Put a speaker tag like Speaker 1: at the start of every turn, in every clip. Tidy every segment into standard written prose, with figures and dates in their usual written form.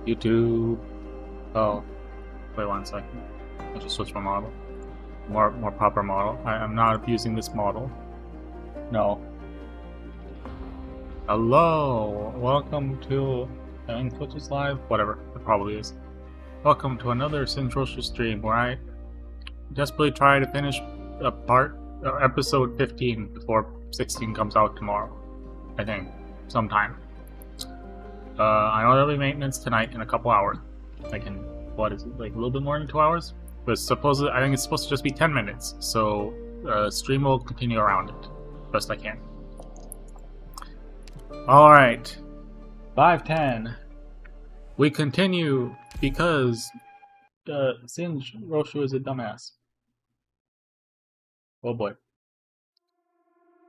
Speaker 1: YouTube. Oh, wait 1 second. I just switched my model. More proper model. I'm not abusing this model. No. Hello, welcome to. I think Twitch is live. Whatever, it probably is. Welcome to another Singe stream where I desperately try to finish episode 15 before 16 comes out tomorrow. I think, sometime. I know there'll be maintenance tonight in a couple hours. What is it, like a little bit more than 2 hours? But I think it's supposed to just be 10 minutes, so stream will continue around it, best I can. Alright, 5:10. We continue because Singe Roshu is a dumbass. Oh boy.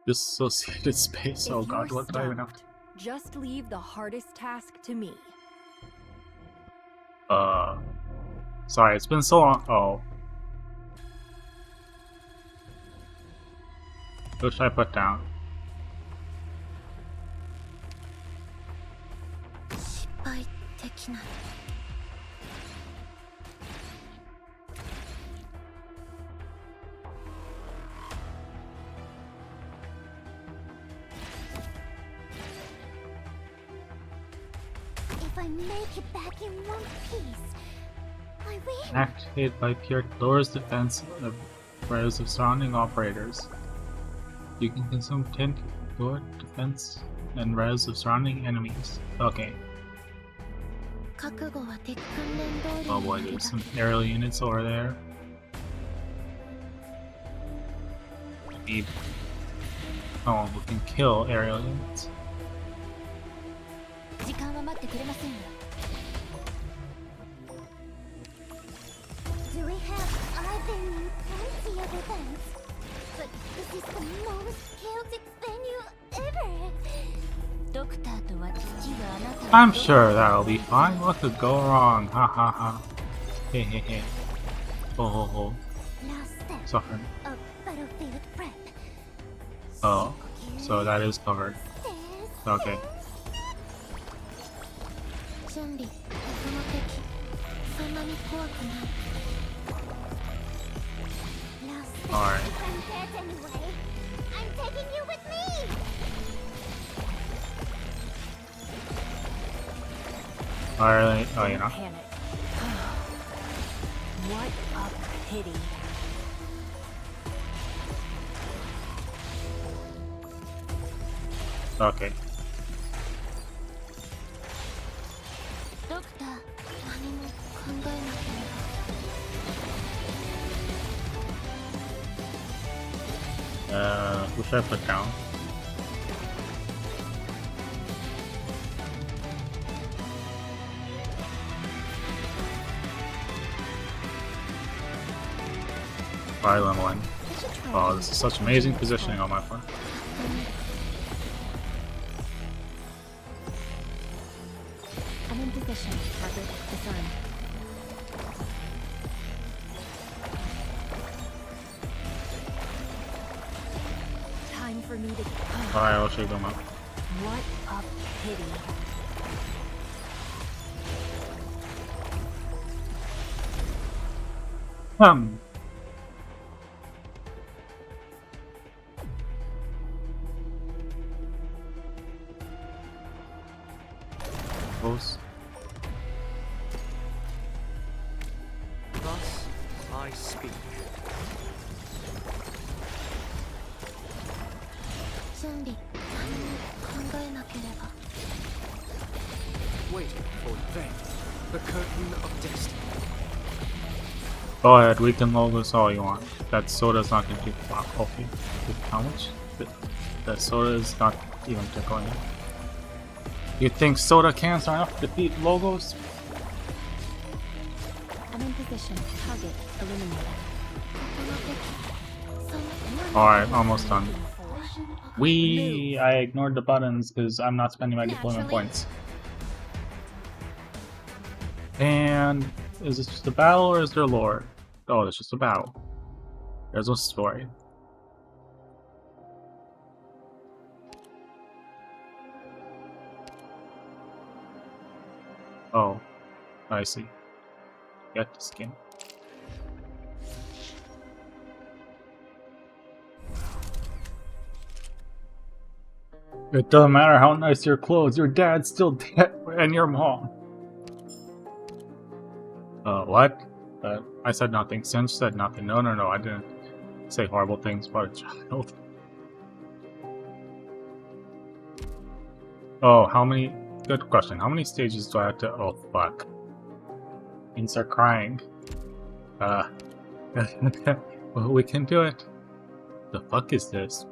Speaker 1: Dissociated space, oh god, what do I even have to...
Speaker 2: Just leave the hardest task to me.
Speaker 1: Sorry, it's been so long. Oh. What should I put down?
Speaker 3: If I make it back in one piece, I win.
Speaker 1: Activated by Pierre lowers defense of prayers of surrounding operators. You can consume 10 lower defense and res of surrounding enemies. Okay. Oh boy, there's some aerial units over there. Need someone who can kill aerial units.
Speaker 3: Do we have plenty of events? But this is the most chaotic venue ever.
Speaker 1: I'm sure that'll be fine. What could go wrong? Ha ha ha. Hey hey hey. Ho ho ho. Suffering. Oh, so that is covered. Okay. Alright.
Speaker 3: I'm taking you with me.
Speaker 1: Alright, oh you know.
Speaker 2: What a pity.
Speaker 1: Okay. Who should I put down? Violent one. Oh, this is such amazing positioning on my part.
Speaker 2: I'm in position. Target disarmed. Time for me to...
Speaker 1: Alright, I'll shake them up.
Speaker 2: What a pity.
Speaker 1: Close.
Speaker 4: Thus I speak. Waiting for them, the curtain of destiny.
Speaker 1: Go ahead, we can logos all you want. That soda's not gonna do okay. How much? That soda is not even tickling it. You think soda cans are enough to defeat logos?
Speaker 2: I'm in position. Target eliminated.
Speaker 1: Alright, almost done. I ignored the buttons because I'm not spending my deployment points. And is this just a battle or is there lore? Oh, it's just a battle. There's no story. Oh, I see. Get the skin. It doesn't matter how nice your clothes, your dad's still dead, and your mom. What? I said nothing. Singe said nothing. No, I didn't say horrible things about a child. Oh, how many? Good question. How many stages do I have to? Oh, fuck. And start crying. Well, we can do it. The fuck is this?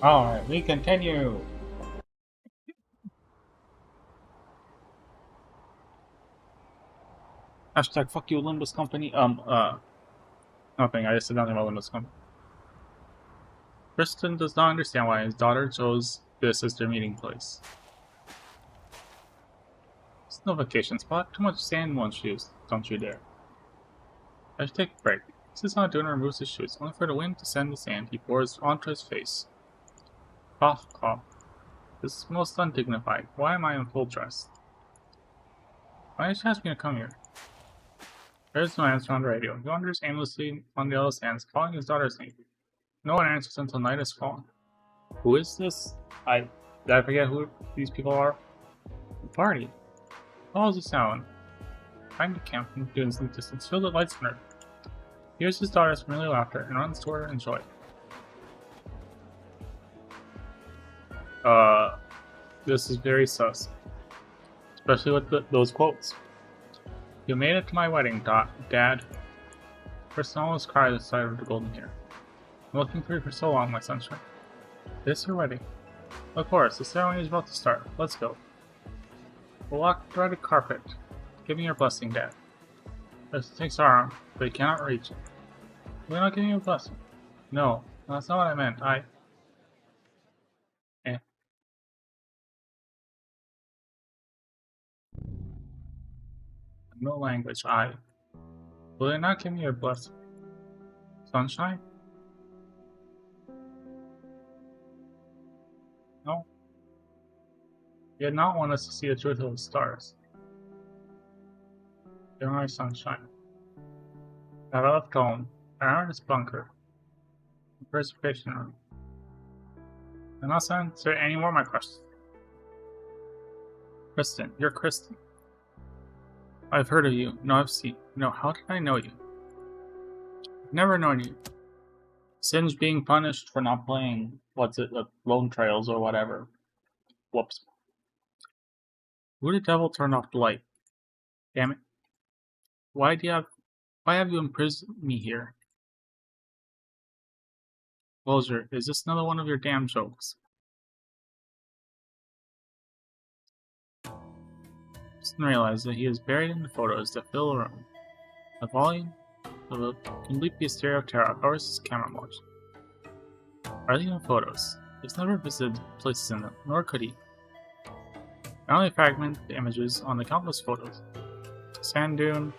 Speaker 1: Alright, we continue. Hashtag fuck you, Olympus Company. Nothing. I just said nothing about Olympus Company. Kristen does not understand why his daughter chose this as their meeting place. It's no vacation spot. Too much sand in one's shoes. Don't you dare. I should take a break. He sits on a dune and removes his shoes. Only for the wind to send the sand he pours onto his face. Cough, cough. This is most undignified. Why am I in full dress? Why did she ask me to come here? There is no answer on the radio. He wanders aimlessly on the other sands, calling his daughter's name. No one answers until night has fallen. Who is this? Did I forget who these people are? The party. Follows the sound. Behind the camp in the dunes in the distance, filled with lights from her. He hears his daughter's familiar laughter and runs toward her in joy. This is very sus. Especially with those quotes. You made it to my wedding, Dad. Kristen almost cried at the sight of the golden hair. I'm looking for you for so long, my sunshine. This is your wedding. Of course, the ceremony is about to start. Let's go. We'll walk through the carpet. Give me your blessing, Dad. Kristen takes our arm, but he cannot reach it. We're not giving you a blessing. No, that's not what I meant. No language. Will they not give me your blessing? Sunshine? No. You did not want us to see the truth of the stars. You're my sunshine. I left home. I entered this bunker. The preservation room. I'm not answer any more of my questions. Kristen, you're Kristen. I've heard of you. No, I've seen. No, how did I know you? I've never known you. Singe being punished for not playing, Lone Trails or whatever. Whoops. Who the devil turned off the light? Damn it. Why have you imprisoned me here? Closure, is this another one of your damn jokes? Kristen realizes that he is buried in the photos that fill the room. The volume of a complete hysteria of terror covers his camera motion. Are they even photos? He's never visited places in them, nor could he. I only fragment the images on the countless photos. Sand dune,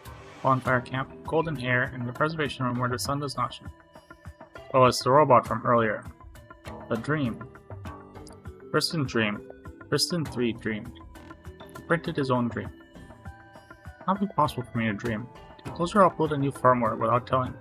Speaker 1: bonfire camp, golden hair, and the preservation room where the sun does not shine. Oh, it's the robot from earlier. A dream. Kristen dreamed. Kristen 3 dreamed. He printed his own dream. It cannot be possible for me to dream. Did Closure upload a new firmware without telling me?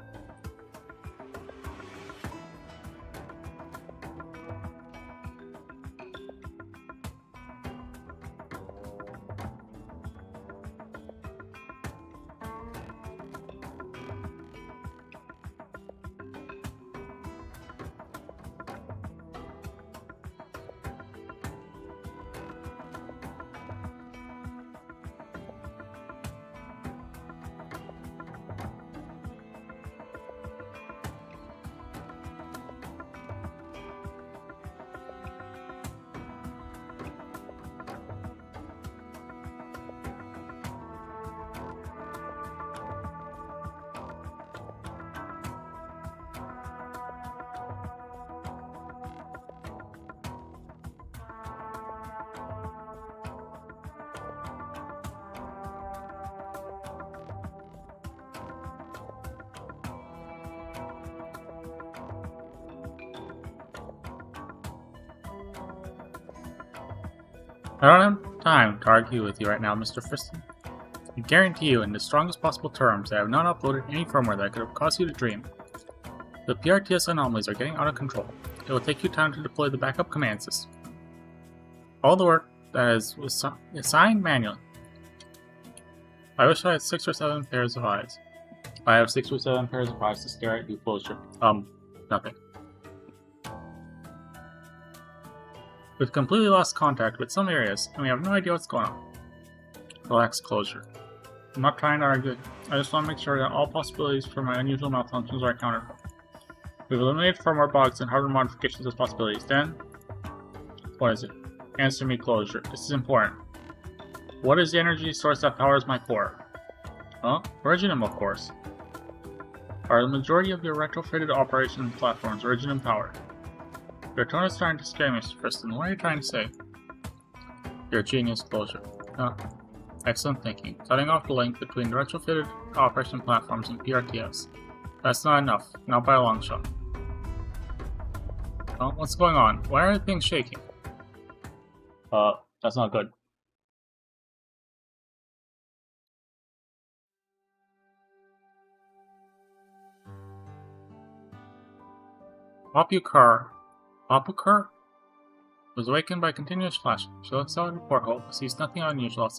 Speaker 1: I don't have time to argue with you right now, Mr. Friston. I guarantee you in the strongest possible terms that I have not uploaded any firmware that could have caused you to dream. The PRTS anomalies are getting out of control. It will take you time to deploy the backup command system. All the work that is assigned manually. I wish I had 6 or 7 pairs of eyes. I have 6 or 7 pairs of eyes to stare at you, closure. Nothing. We've completely lost contact with some areas, and we have no idea what's going on. Relax, closure. I'm not trying to argue. I just want to make sure that all possibilities for my unusual malfunctions are accounted for. We've eliminated firmware bugs and hardware modifications as possibilities. Then, what is it? Answer me, closure. This is important. What is the energy source that powers my core? Originum, of course. Are the majority of your retrofitted operation platforms Originum powered? Your tone is trying to scare me, Mr. Friston. What are you trying to say? You're a genius, closure. Excellent thinking. Cutting off the link between the retrofitted operation platforms and PRTS. That's not enough. Not by a long shot. What's going on? Why are things shaking? That's not good. Popukar was awakened by continuous flashing. She looks out at the porthole, but sees nothing unusual.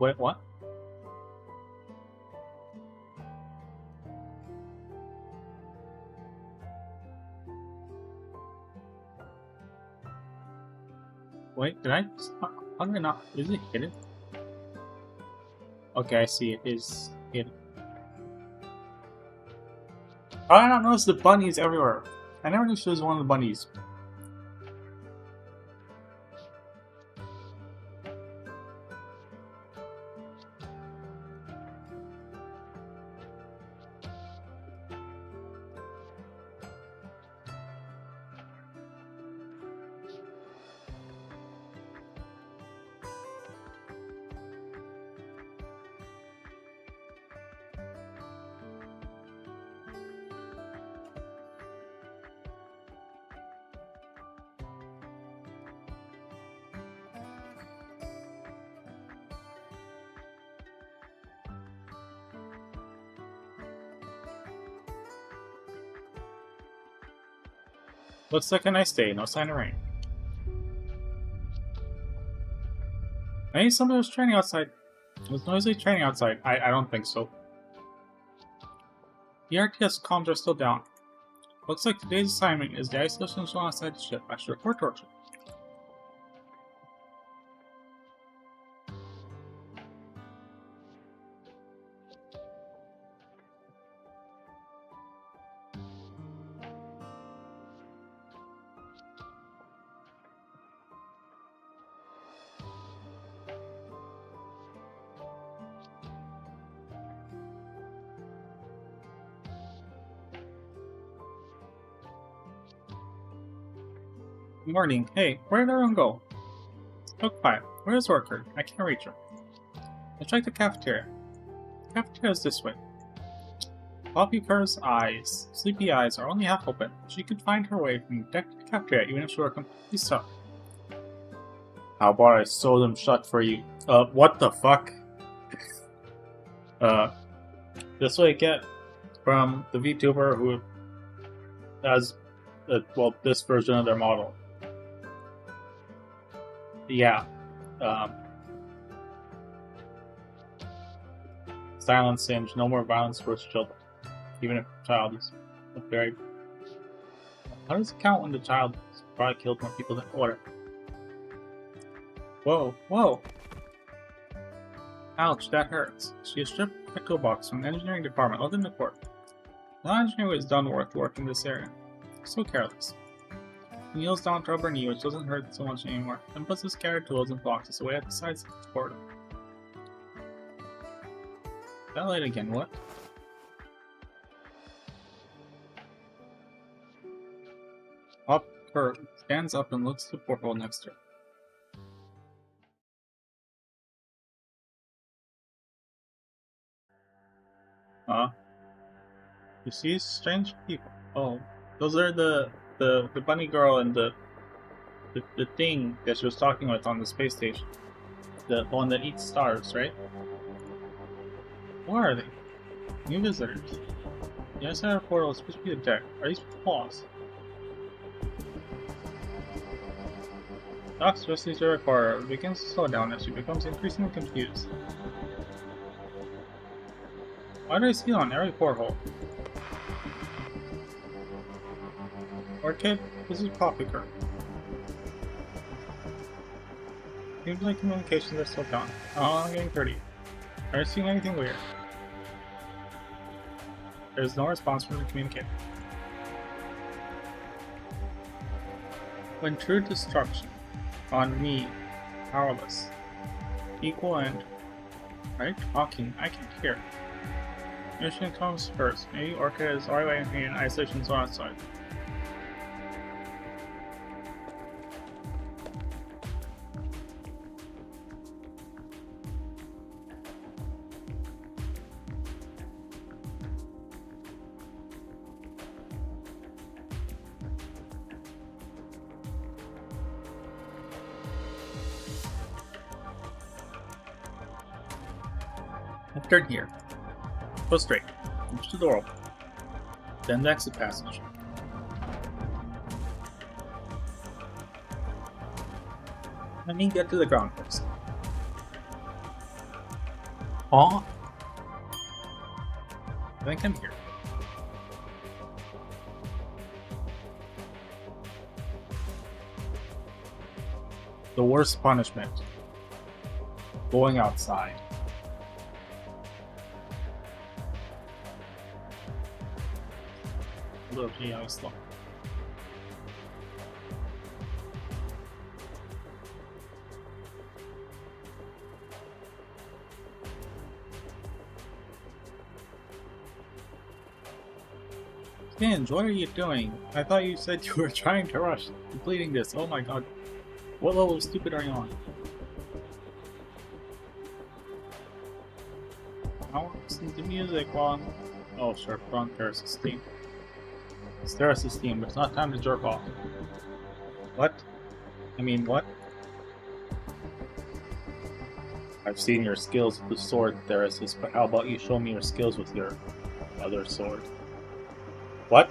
Speaker 1: Wait, what? Wait, did I? How did I not? Is it hidden? Okay, I see it is hidden. How did I not notice the bunnies everywhere? I never knew she was one of the bunnies. Looks like a nice day, no sign of rain. Maybe somebody was training outside. It was noisily training outside. I don't think so. The RTS comms are still down. Looks like today's assignment is the isolation zone outside the ship. I should report torture. Morning. Hey, where did everyone go? Look quiet. Where's Orchard? I can't reach her. Let's check the cafeteria. The cafeteria is this way. Poppycar's eyes, sleepy eyes, are only half open. She could find her way from the deck to the cafeteria even if she were completely stuck. How about I sew them shut for you? What the fuck? This way get from the VTuber who has, this version of their model. Yeah. Silence Singe. No more violence towards children. Even if the child is very... How does it count when the child has probably killed more people than order? Whoa, whoa! Ouch, that hurts. She has stripped the toolbox from the engineering department, left in the court. No engineer was done worth work in this area. So careless. He kneels down to rub her knee, which doesn't hurt so much anymore, then puts his scattered tools and boxes away at the sides of the portal. That light again, what? Hopper stands up and looks at the portal next to her. You see strange people. Oh, those are the bunny girl and the thing that she was talking with on the space station. The one that eats stars, right? Who are they? New visitors. The other side of the portal is supposed to be the deck. Are these paws? Doc's restless recorder begins to slow down as she becomes increasingly confused. Why do I see it on every porthole? Orchid, this is Poppyker. Seems like communications are still down. Oh, I'm getting pretty. Are you seeing anything weird? There's no response from the communicator. When true destruction on me, powerless. Equal end. Right? Talking, I can hear. Mission comes first. Maybe Orchid is already waiting in isolation zone outside. Turn here. Go straight. Push the door open. Then the exit passage. Let me get to the ground first. Huh? Then come here. The worst punishment. Going outside. Yeah, slow. Singe, what are you doing? I thought you said you were trying to rush completing this. Oh my god. What level of stupid are you on? I want to listen to music while I'm... Oh sure, put on Ferris's theme. It's Theris' theme, but it's not time to jerk off. What? I mean, what? I've seen your skills with the sword, Theris, but how about you show me your skills with your other sword? What?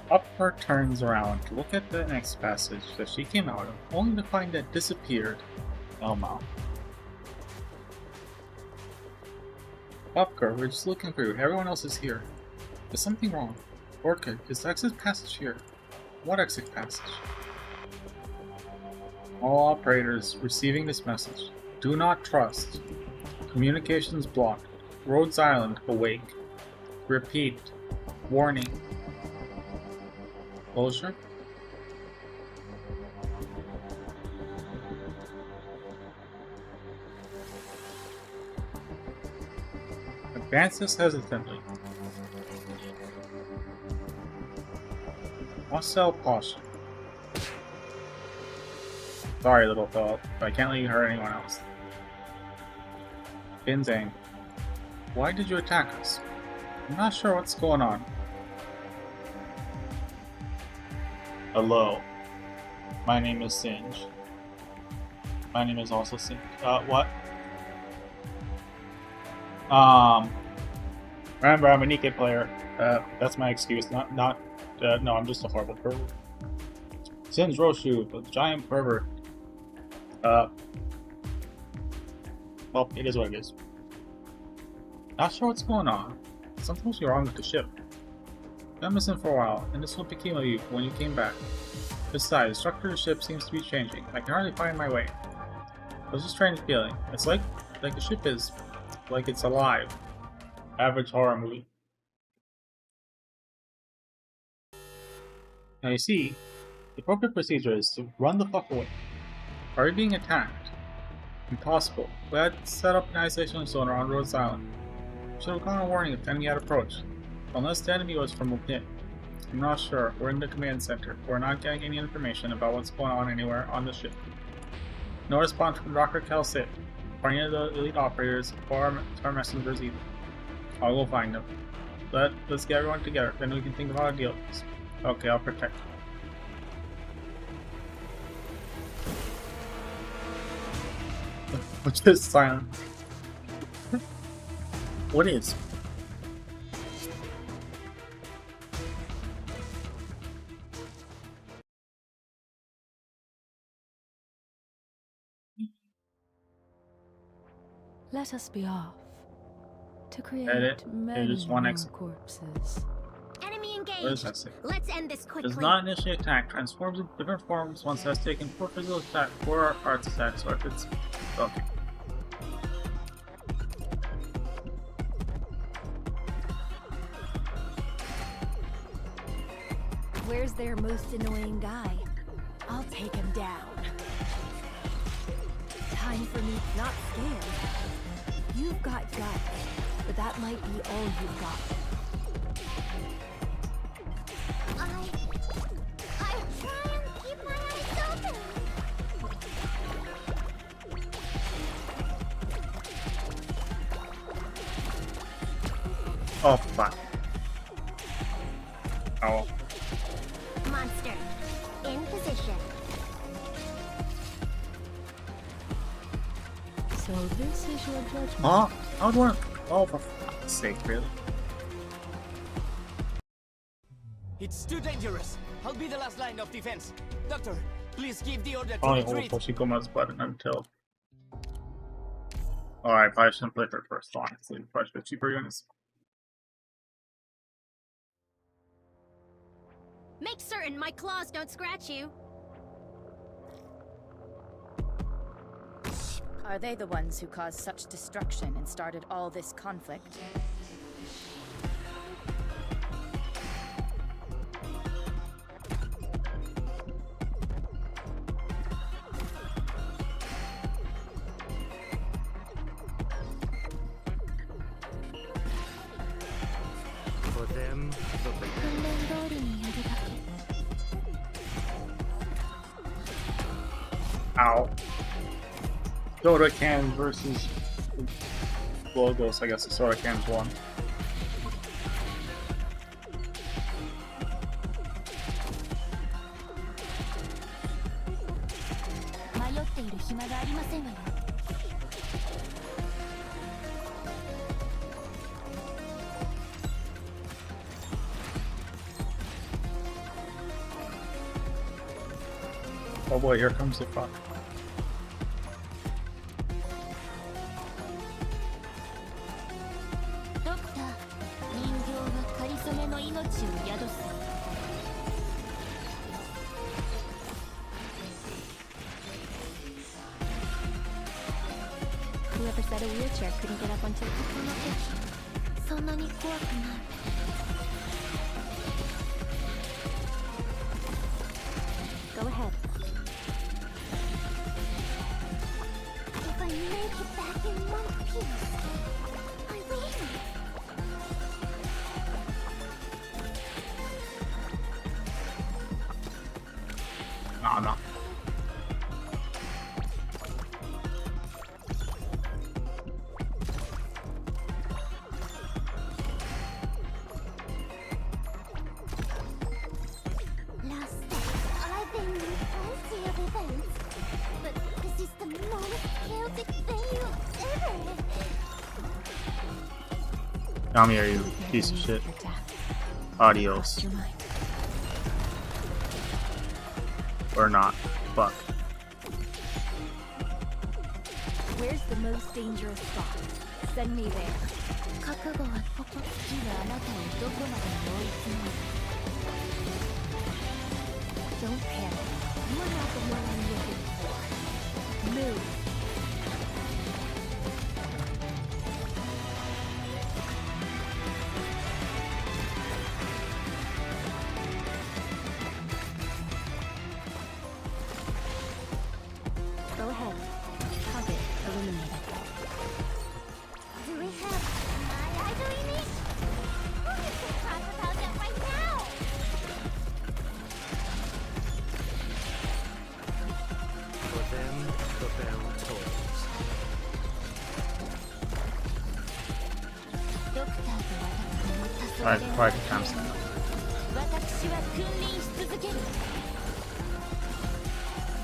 Speaker 1: Hopper turns around to look at the next passage that she came out of, only to find it disappeared. Elmo. Hopper, we're just looking for you. Everyone else is here. There's something wrong. Orchid, is the exit passage here? What exit passage? All operators receiving this message. Do not trust. Communications blocked. Rhodes Island awake. Repeat. Warning. Closure? Advances hesitantly. Hostile posture. Sorry, little fellow, but I can't let you hurt anyone else. Binzang. Why did you attack us? I'm not sure what's going on. Hello. My name is Singe. My name is also Singe. What? Remember, I'm a Nikkei player. That's my excuse. No, I'm just a horrible pervert. Singe Roshu, the giant pervert. Well, it is what it is. Not sure what's going on. Something must be wrong with the ship. Been missing for a while, and this what became of you when you came back. Besides, the structure of the ship seems to be changing. I can hardly find my way. There's a strange feeling. It's like the ship is, like it's alive. Average horror movie. Now you see, the appropriate procedure is to run the fuck away. Are we being attacked? Impossible. We had set up an isolation zone around Rhodes Island. Should have gotten a warning if the enemy had approached. Unless the enemy was from within. I'm not sure. We're in the command center. We're not getting any information about what's going on anywhere on the ship. No response from Dr. Kelsit, or any of the elite operators, or our messengers either. I'll go find them. Let's get everyone together, then we can think of how to deal with this. Okay, I'll protect you. What's this silent? What is?
Speaker 2: Let us be off. To create
Speaker 1: It is one
Speaker 2: many
Speaker 1: exit.
Speaker 2: corpses.
Speaker 3: Enemy
Speaker 1: What does
Speaker 3: engaged.
Speaker 1: that say?
Speaker 3: Let's end this quickly.
Speaker 1: Does not initially attack. Transforms into different forms once it has taken 4 physical attack, 4 arts attacks, or if it's... Okay.
Speaker 2: Where's their most annoying guy? I'll take him down. Time for me, not scared. You've got guts, but that might be all you've got.
Speaker 3: I try and keep my eyes open.
Speaker 1: Oh, fuck. Oh.
Speaker 3: Monster, in position.
Speaker 2: So this is your judgment.
Speaker 1: Huh? I would want... Oh, for fuck's sake, really?
Speaker 5: It's too dangerous. I'll be the last line of defense. Doctor, please give the order to
Speaker 1: Only hold
Speaker 5: retreat.
Speaker 1: Toshikoma's button until... Alright, probably shouldn't play for first, honestly. Probably should have cheaper units.
Speaker 3: Make certain my claws don't scratch you.
Speaker 6: Are they the ones who caused such destruction and started all this conflict?
Speaker 4: For them, the beginning.
Speaker 1: Ow. Soda cans versus logos. I guess the soda cans won. Oh boy, here comes the fuck.
Speaker 2: Whoever said a wheelchair couldn't get up onto it.
Speaker 3: そんなに怖くない。
Speaker 2: Go ahead.
Speaker 3: If I make it back in one piece, I win.
Speaker 1: No.
Speaker 3: Last step, I've been in plenty of events, but this is the most chaotic venue ever.
Speaker 1: Come here, you piece of shit. Adios.
Speaker 2: Your mind.
Speaker 1: Or not. Fuck.
Speaker 2: Where's the most dangerous spot? Send me there.
Speaker 3: 覚悟はここ。好きなあなたをどこまでも追い詰める。
Speaker 2: Don't panic. You are not the one I'm looking for. Move. Go ahead. Target eliminated.
Speaker 3: Do we have my idol image? We can talk about it right now.
Speaker 4: For them, the bell tolls.
Speaker 3: ドクターと私の
Speaker 1: Alright,
Speaker 3: 黄昏
Speaker 1: quiet time stop.
Speaker 3: 私は君臨し続ける。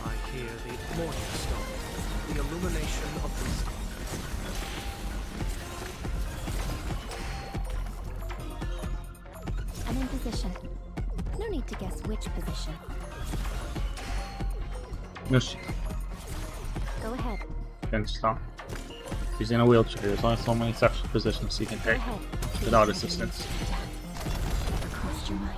Speaker 4: I hear the morning star, the illumination of the sky.
Speaker 2: I'm in position. No need to guess which position.
Speaker 1: No shit.
Speaker 2: Go ahead.
Speaker 1: Then stop. He's in a wheelchair. There's only so many section positions he can
Speaker 2: Go
Speaker 1: take
Speaker 2: ahead.
Speaker 1: without assistance.
Speaker 2: Crossed your mind.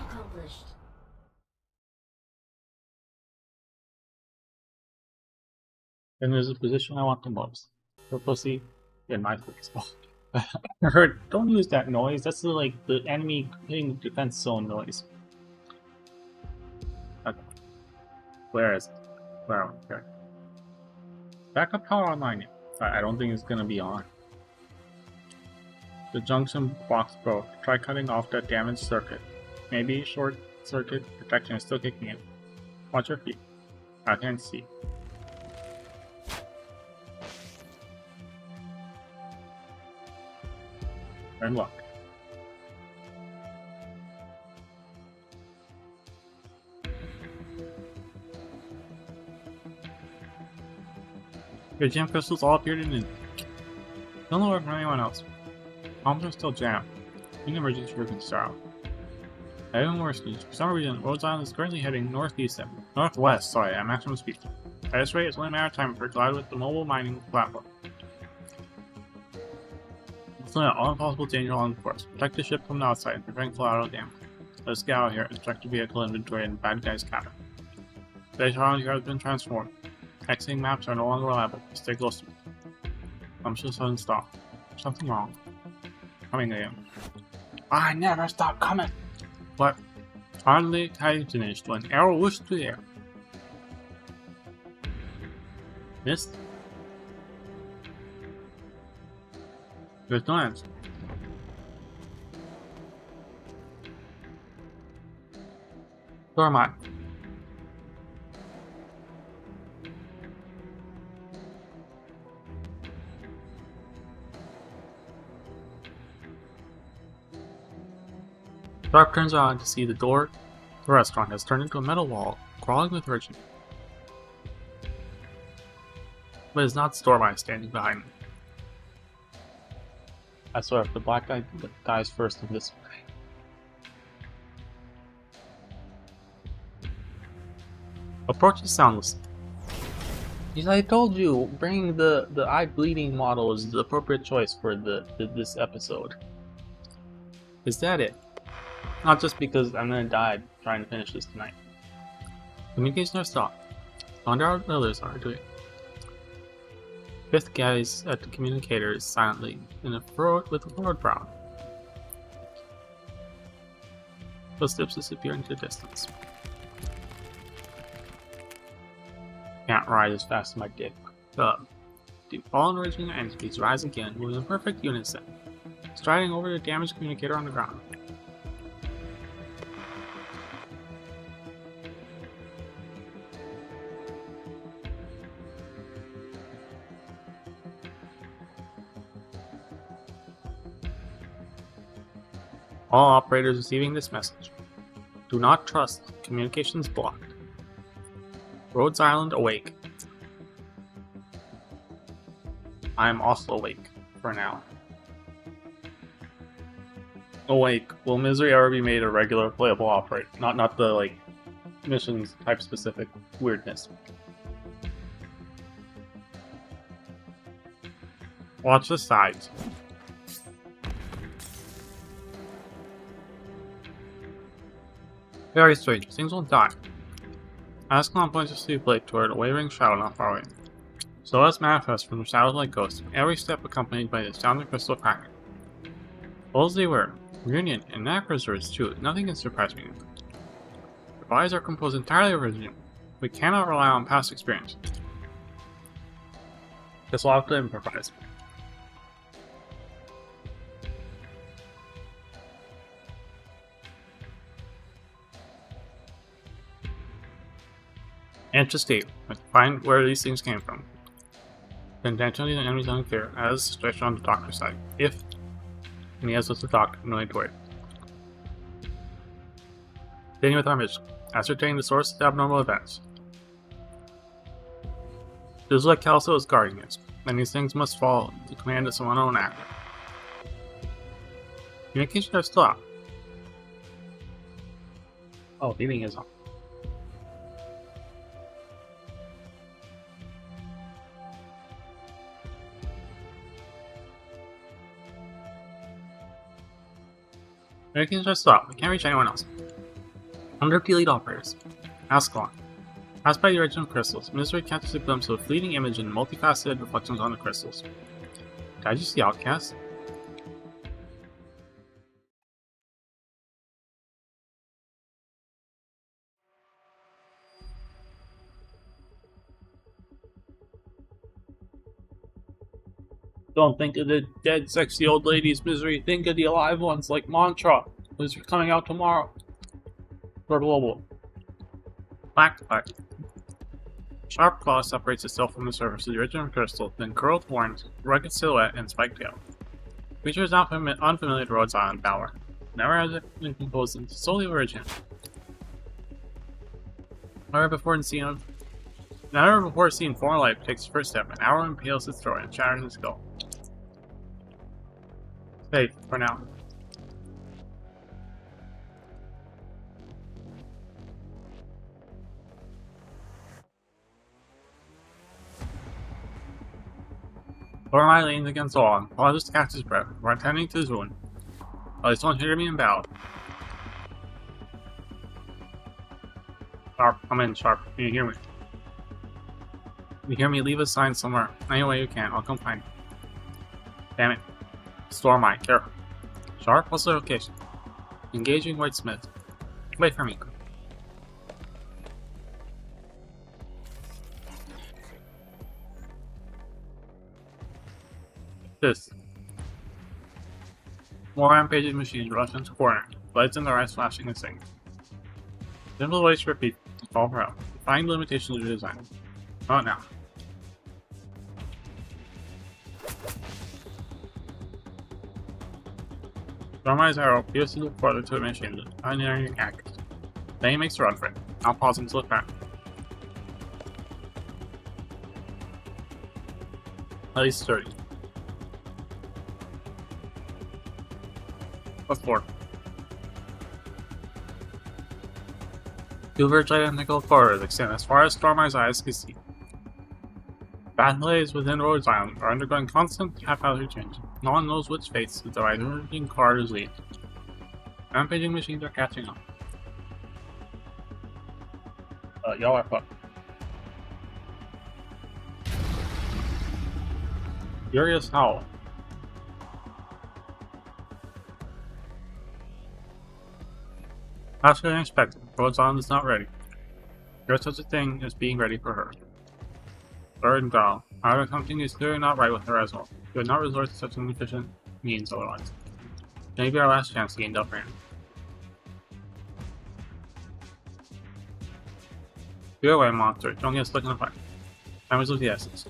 Speaker 1: And there's a position I want the most. The pussy in my face. I heard, don't use that noise. That's the enemy hitting the defense zone noise. Okay. Where is it? Where am I? Here. Backup power online. I don't think it's gonna be on. The junction box broke. Try cutting off that damaged circuit. Maybe short circuit protection is still kicking in. Watch your feet. I can't see. And luck. Your jam crystals all appeared in it. Don't know from anyone else. Bombs are still jammed. An emergency room can start out. Even worse news. For some reason, Rhode Island is currently heading northwest, sorry, at maximum speed. At this rate, it's only a matter of time for it to collide with the mobile mining platform. It's not all possible danger along the course. Protect the ship from the outside and prevent collateral damage. Let's get out here and check the vehicle inventory in the bad guy's cabin. The data around here has been transformed. Exiting maps are no longer reliable. Stay close to me. I'm sure sudden stop. Something wrong. Coming again. I never stop coming! But hardly had he finished when an arrow whooshed through the air. Missed? There's no answer. Where am I? Dark turns around to see the door. The restaurant has turned into a metal wall, crawling with urchin. But it's not Stormy standing behind me. I swear, if the black guy dies first in this way. Approaches soundlessly. Because I told you, bringing the eye bleeding model is the appropriate choice for this episode. Is that it? Not just because I'm gonna die trying to finish this tonight. Communication are stopped. I wonder how the others are doing. Fifth gazes at the communicators silently with a furrowed brow. Footsteps disappear into the distance. Can't ride as fast as my dick. The fallen original entities rise again, moving in perfect unison, striding over the damaged communicator on the ground. All operators receiving this message. Do not trust. Communications blocked. Rhodes Island awake. I am also awake, for now. Awake. Will Misery ever be made a regular playable operator? Not the, like, missions type specific weirdness. Watch the sides. Very strange. Things won't die. Ascalon points a sleep blade toward a wavering shadow not far away. Celeste manifests from the shadows like ghosts, every step accompanied by the sound of crystal cracking. Old as they were, reunion and Necrosaurs too, nothing can surprise me. Their bodies are composed entirely of reunion. We cannot rely on past experience. Guess we'll have to improvise. Anxious state. Let's find where these things came from. The intention of the enemy's unclear, as the situation on the doctor's side. If, and he has with the doctor, no need to worry. Beginning with our mission. Ascertain the source of the abnormal events. It is like Calso is guarding us, and these things must fall to the command of some unknown actor. Communication are still out. Oh, beaming is on. Americans are stopped. We can't reach anyone else. Under lead operators. Ascalon. Passed by the original crystals, Misery catches a glimpse of a fleeting image and multifaceted reflections on the crystals. Did I just see Outcast? Don't think of the dead, sexy old ladies, Misery. Think of the alive ones, like Mantra, who's coming out tomorrow. For Global. Black. Sharp claw separates itself from the surface of the original crystal, then curled horns, rugged silhouette, and spiked tail. Creature is not unfamiliar to Rhodes Island power. Never has it been composed into solely original. Never before seen foreign life takes the first step. An arrow impales its throat and shatters its skull. Safe for now. Lorelei leans against the wall and pauses to catch his breath before attending to his wound. At least don't hear me in battle. Sharp, come in, Sharp. Can you hear me? If you hear me, leave a sign somewhere. Any way you can, I'll come find you. Damn it. Stormeye, careful. Sharp, what's the location? Engaging Whitesmith. Wait for me. This. More rampaging machines rush into corner, lights in their eyes flashing and singing. Simple ways to repeat, fall for help. Find limitations of your design. Not now. Stormeye's arrow pierces the further to the machine, pioneering act. Then he makes a run for it, not pausing to look back. At least 30. What for? Two virtually identical corridors extend as far as Stormeye's eyes can see. Battles within Rhodes Island are undergoing constant haphazard change. No one knows which fates the diverging corridors lead. Rampaging machines are catching up. Y'all are fucked. Furious howl. Faster than expected. Rosan is not ready. There's such a thing as being ready for her. Third and Gal. However, something is clearly not right with her as well. We would not resort to such inefficient means otherwise. Maybe our last chance to gain upper hand. Go away, monster. Don't get stuck in the fight. Time is of the essence.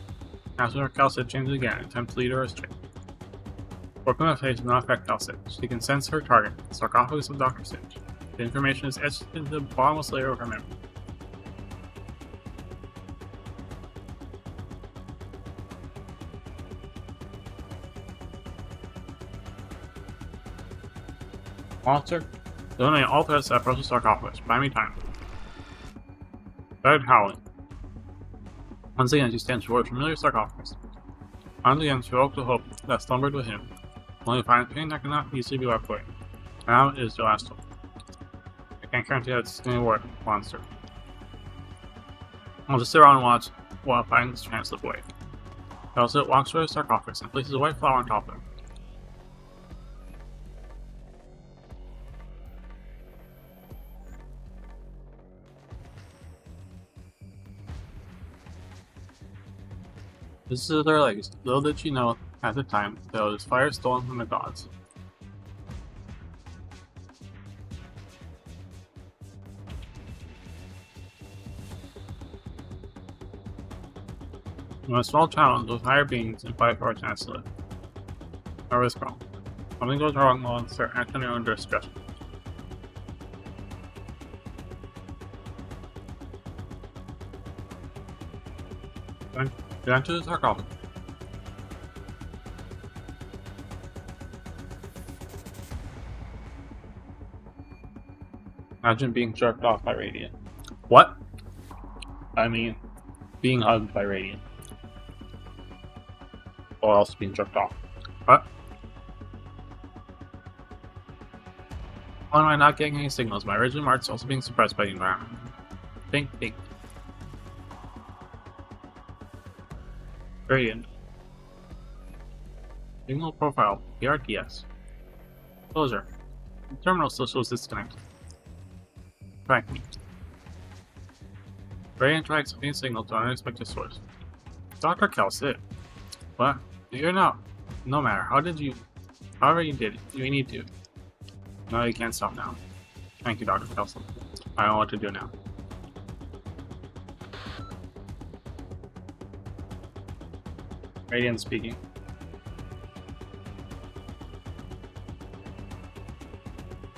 Speaker 1: After Calcid changes again, attempt to lead her astray. Working with face does not affect Calcid. She can sense her target, the sarcophagus of Dr. Singe. The information is etched into the bottomless layer of her memory. Monster, eliminate all threats that approach the sarcophagus. Buy me time. Started howling. Once again, she stands before a familiar sarcophagus. Once again, she woke the hope that slumbered with him, only to find pain that cannot easily be wiped away. Now it is the last hope. I can't guarantee that it's going to work, monster. I'll just sit around and watch while I find this chance slip away. Elsa walks toward the sarcophagus and places a white flower on top of it. This is their legacy. Little did she know at the time that it was fire stolen from the gods. In a small town with higher beings and fight for a chance to live. No risk wrong. Something goes wrong while Sir Anthony under stress. Then enter the sarcophagus. Imagine being jerked off by Radiant. What? I mean, being hugged by Radiant. Or else being jerked off. What? Why am I not getting any signals? My original mark is also being suppressed by the environment. Think. Radiant. Signal profile, PRTS. Closure. The terminal still shows disconnected. Tracking. Radiant tracks a signal to an unexpected source. Dr. Calcid. What? You're not. No matter. However you did it, you need to. No, you can't stop now. Thank you, Dr. Calcid. I know what to do now. Radiant speaking.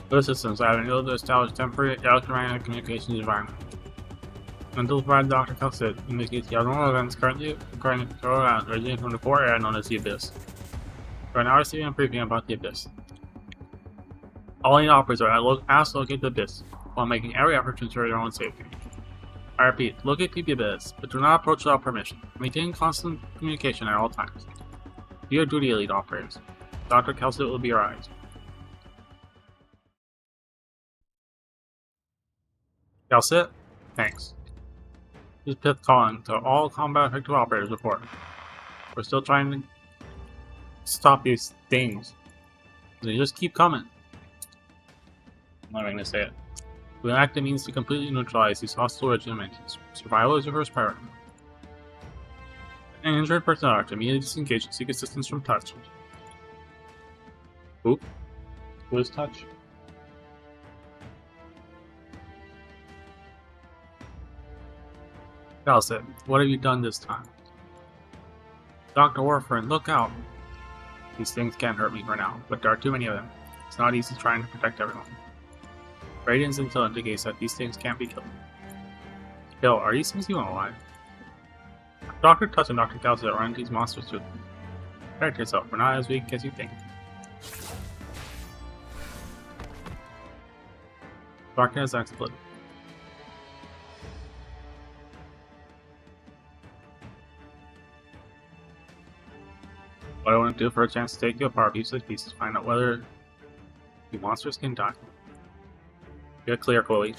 Speaker 1: For the systems, I have been able to establish temporary electromagnetic communications environment. Until provided Dr. Calcid indicates the abnormal events currently occurring around originating from the core area known as the Abyss. We are now receiving a briefing about the Abyss. All alien operators are asked to locate the Abyss, while making every effort to ensure their own safety. I repeat, locate the Abyss, but do not approach without permission. Maintain constant communication at all times. Do your duty, elite operators. Dr. Calcid will be your eyes. Calcid? Thanks. This Pith calling to all combat effective operators report. We're still trying to stop these things. They just keep coming. I'm not even gonna say it. We enact a means to completely neutralize these hostile original entities. Survival is your first priority. An injured personnel are to immediately disengage and seek assistance from Touch. Who? Who is Touch? Calcid, what have you done this time? Dr. Warfarin, look out! These things can't hurt me for now, but there are too many of them. It's not easy trying to protect everyone. Radiant's intel indicates that these things can't be killed. Yo, are these things even alive? Dr. Touch and Dr. Calcid run these monsters too. Protect yourself, we're not as weak as you think. Darkness exploded. What I want to do for a chance to take you apart piece by piece to find out whether the monsters can die. Get clear, Chloe.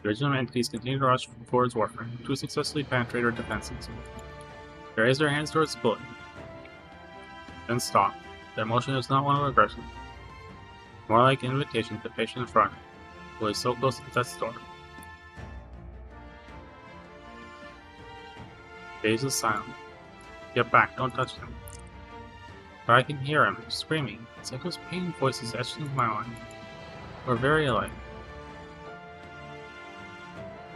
Speaker 1: The original entities continue to rush towards Warfarin to successfully penetrate our defenses. They raise their hands towards the bullet. Then stop. Their motion is not one of aggression. More like an invitation to the patient in front Was so close to death's door. Daze is silent. Get back, don't touch him. But I can hear him, screaming. It's like his pain voices etched into my mind. We're very alike.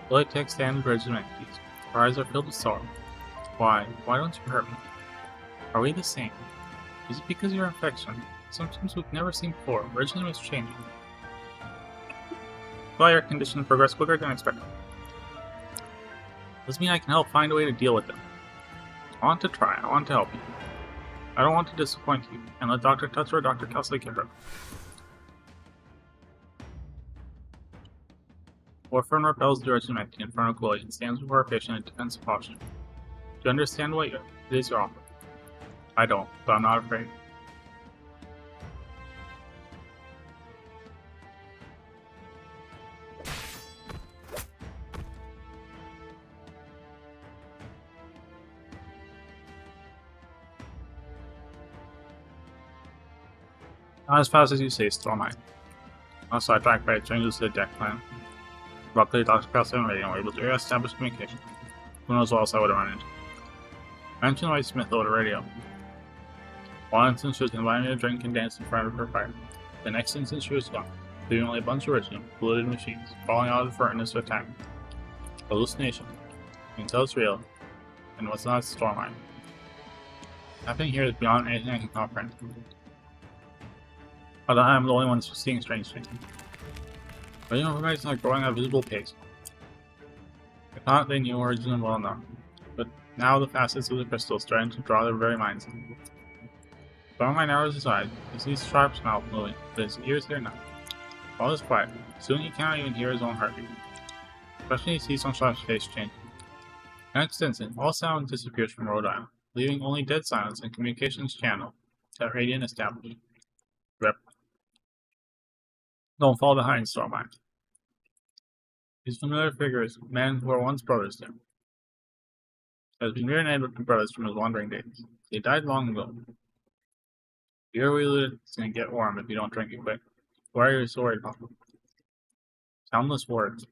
Speaker 1: Willie takes the hand of Bridget and empties. Her eyes are filled with sorrow. Why? Why don't you hurt me? Are we the same? Is it because of your affection? Sometimes we've never seen before. Originally was changing. Well, your condition progressed quicker than expected. Does mean I can help find a way to deal with them. I want to try. I want to help you. I don't want to disappoint you, and let Dr. Tutzer or Dr. Kelsey get hurt. Orphan repels the urgent empty in front of Chloe and stands before her patient in defensive posture. Do you understand what it is you're offering? I don't, but I'm not afraid. Not as fast as you say, Stormite. Also, I tracked by changes to the deck plan. Luckily, Dr. Kelsey and Radio were able to re-establish communication. Who knows what else I would have run into. I mentioned White Smith over the radio. One instance she was inviting me to drink and dance in front of her fire. The next instance she was gone, leaving only a bunch of original, polluted machines, falling out of the furnace to attack me. Hallucination. Until it's real, and what's not Stormite. Happening here is beyond anything I can comprehend. Although I'm the only one seeing strange things. But information are growing at a visible pace. I thought they knew origin well enough, but now the facets of the crystal starting to draw their very minds in. Stormite narrows his eyes, he sees Sharp's mouth moving, but his ears hear nothing. All is quiet. Soon he cannot even hear his own heartbeat. Especially he sees on Sharp's face changing. Next instant, all sound disappears from Rhode Island, leaving only dead silence and communications channel that Radiant established. Rip. Don't fall behind, Stormite. These familiar figures, men who were once brothers there. Has been reunited with brothers from his wandering days. They died long ago. Here we live, it's gonna get warm if you don't drink it quick. Why are you so worried about them? Soundless words.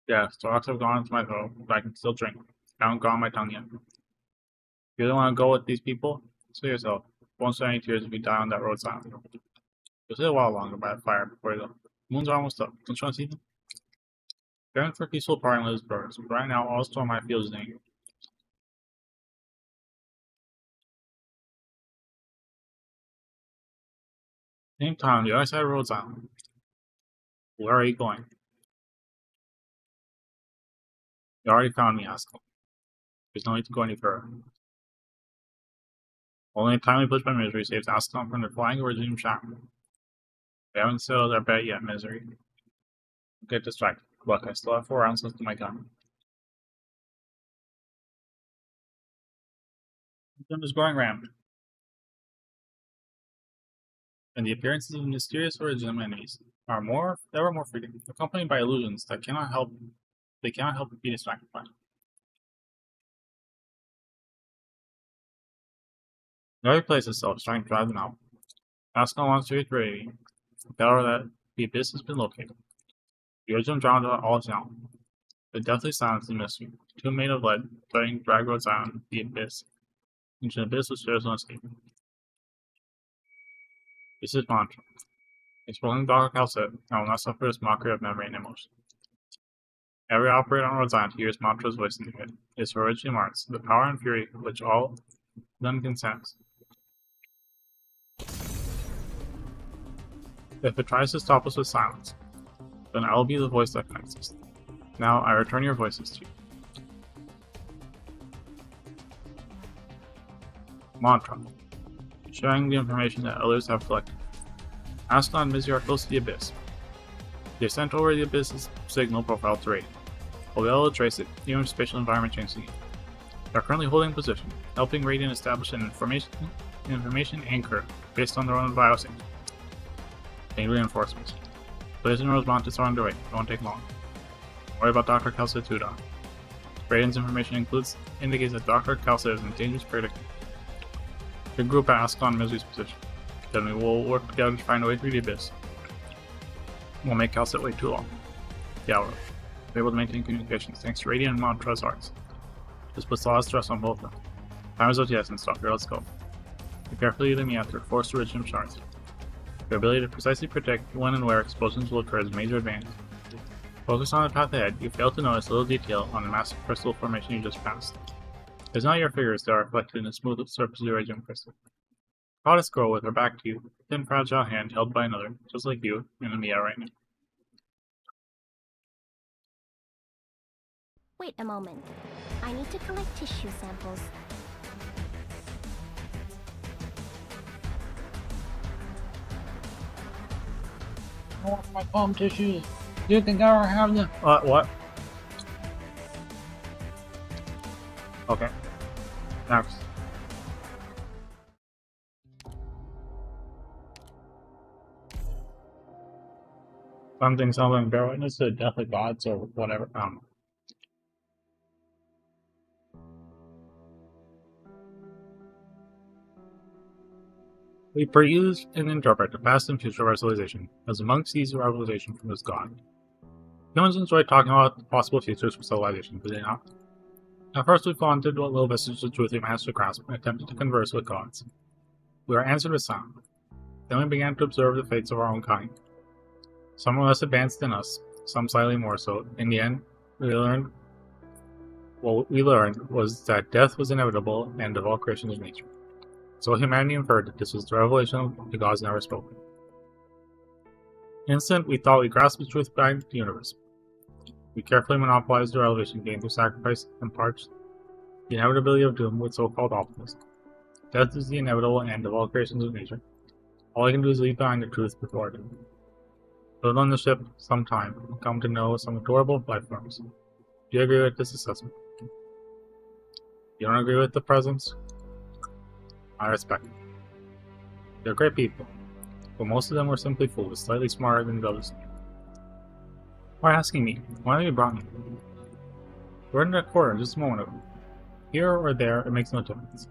Speaker 1: Yeah, stalks have gone into my throat, but I can still drink. I haven't gone my tongue yet. You really want to go with these people? Say yourself. Won't shed any tears if you die on that roadside. You'll sit a while longer by the fire before you go. The moons are almost up. Don't you want to see them? Going for a peaceful party with his brothers, but right now all Stormite feels is anger. Same time, the other side of Rhodes Island. Where are you going? You already found me, Askel. There's no need to go any further. Only a timely push by misery saves Askel from the flying origin shock. We haven't settled our bet yet, misery. Don't get distracted. Look, I still have 4 rounds left in my gun. The gun is going rampant. And the appearances of mysterious original enemies are ever more frequent, accompanied by illusions that cannot help but be distracted by. The other place itself is trying to drive them out. Askel wants to reiterate tell her that the abyss has been located. The original drowned out all sound. The deathly silence is mystery. 2 made of lead, threatening drag roads on the abyss. Into an abyss which there is no escape. This is mantra. Exploring Dr. Cal said, I will not suffer this mockery of memory and emotion. Every operator on Rhodes Island hears mantra's voice in their head. It is her original marks, the power and fury which all of them can sense. If it tries to stop us with silence, then I will be the voice that connects us. Now I return your voices to you. Mantra. Sharing the information that others have collected. Askel and Mizzy are close to the abyss. They sent over the abyss's signal profile to Radiant. While we will trace it, even if spatial environment changes again. They are currently holding position, helping Radiant establish an information anchor based on their own biosignal. They need reinforcements. Blaze and Rosemontis are underway. It won't take long. Don't worry about Dr. Kelsey too, Doc. Radiant's information indicates that Dr. Kelsey is in dangerous predicament. Big group at Askel and Mizzy's position. Then we will work together to find a way through the abyss. Won't make Cal sit way too long. Yeah, we're able to maintain communications thanks to Radiant and Montrose arts. This puts a lot of stress on both of them. Time is of the essence, Doctor. Let's go. You carefully lead me after forced originum shards. Your ability to precisely predict when and where explosions will occur is a major advantage. Focus on the path ahead, you fail to notice a little detail on the massive crystal formation you just passed. It's not your figures that are reflected in the smooth surface of the originum crystal. Goddess girl with her back to you, thin fragile hand held by another, just like you, and Mia right now.
Speaker 3: Wait a moment. I need to collect tissue samples.
Speaker 1: I want my palm tissues. Do you think I ever have them? What? Okay. Next. Something, bear witness to the death of gods or whatever. We peruse and interpret the past and future of our civilization, as the monk sees our civilization from his god. Humans enjoy talking about the possible futures for civilization, do they not? At first we flaunted what little vestiges of truth we managed to grasp and attempted to converse with gods. We were answered with sound. Then we began to observe the fates of our own kind. Some were less advanced than us, some slightly more so. In the end, what we learned was that death was inevitable and of all creation of nature. So humanity inferred that this was the revelation of the gods never spoken. Instant, we thought we grasped the truth behind the universe. We carefully monopolized the revelation gained through sacrifice and parched the inevitability of doom with so-called optimism. Death is the inevitable end of all creations of nature. All I can do is leave behind the truth before it. Live on the ship sometime and come to know some adorable life forms. Do you agree with this assessment? You don't agree with the presence? I respect them. They're great people, but most of them were simply fools, slightly smarter than those. Why asking me? Why have you brought me? We're in that quarter just a moment ago. Here or there, it makes no difference.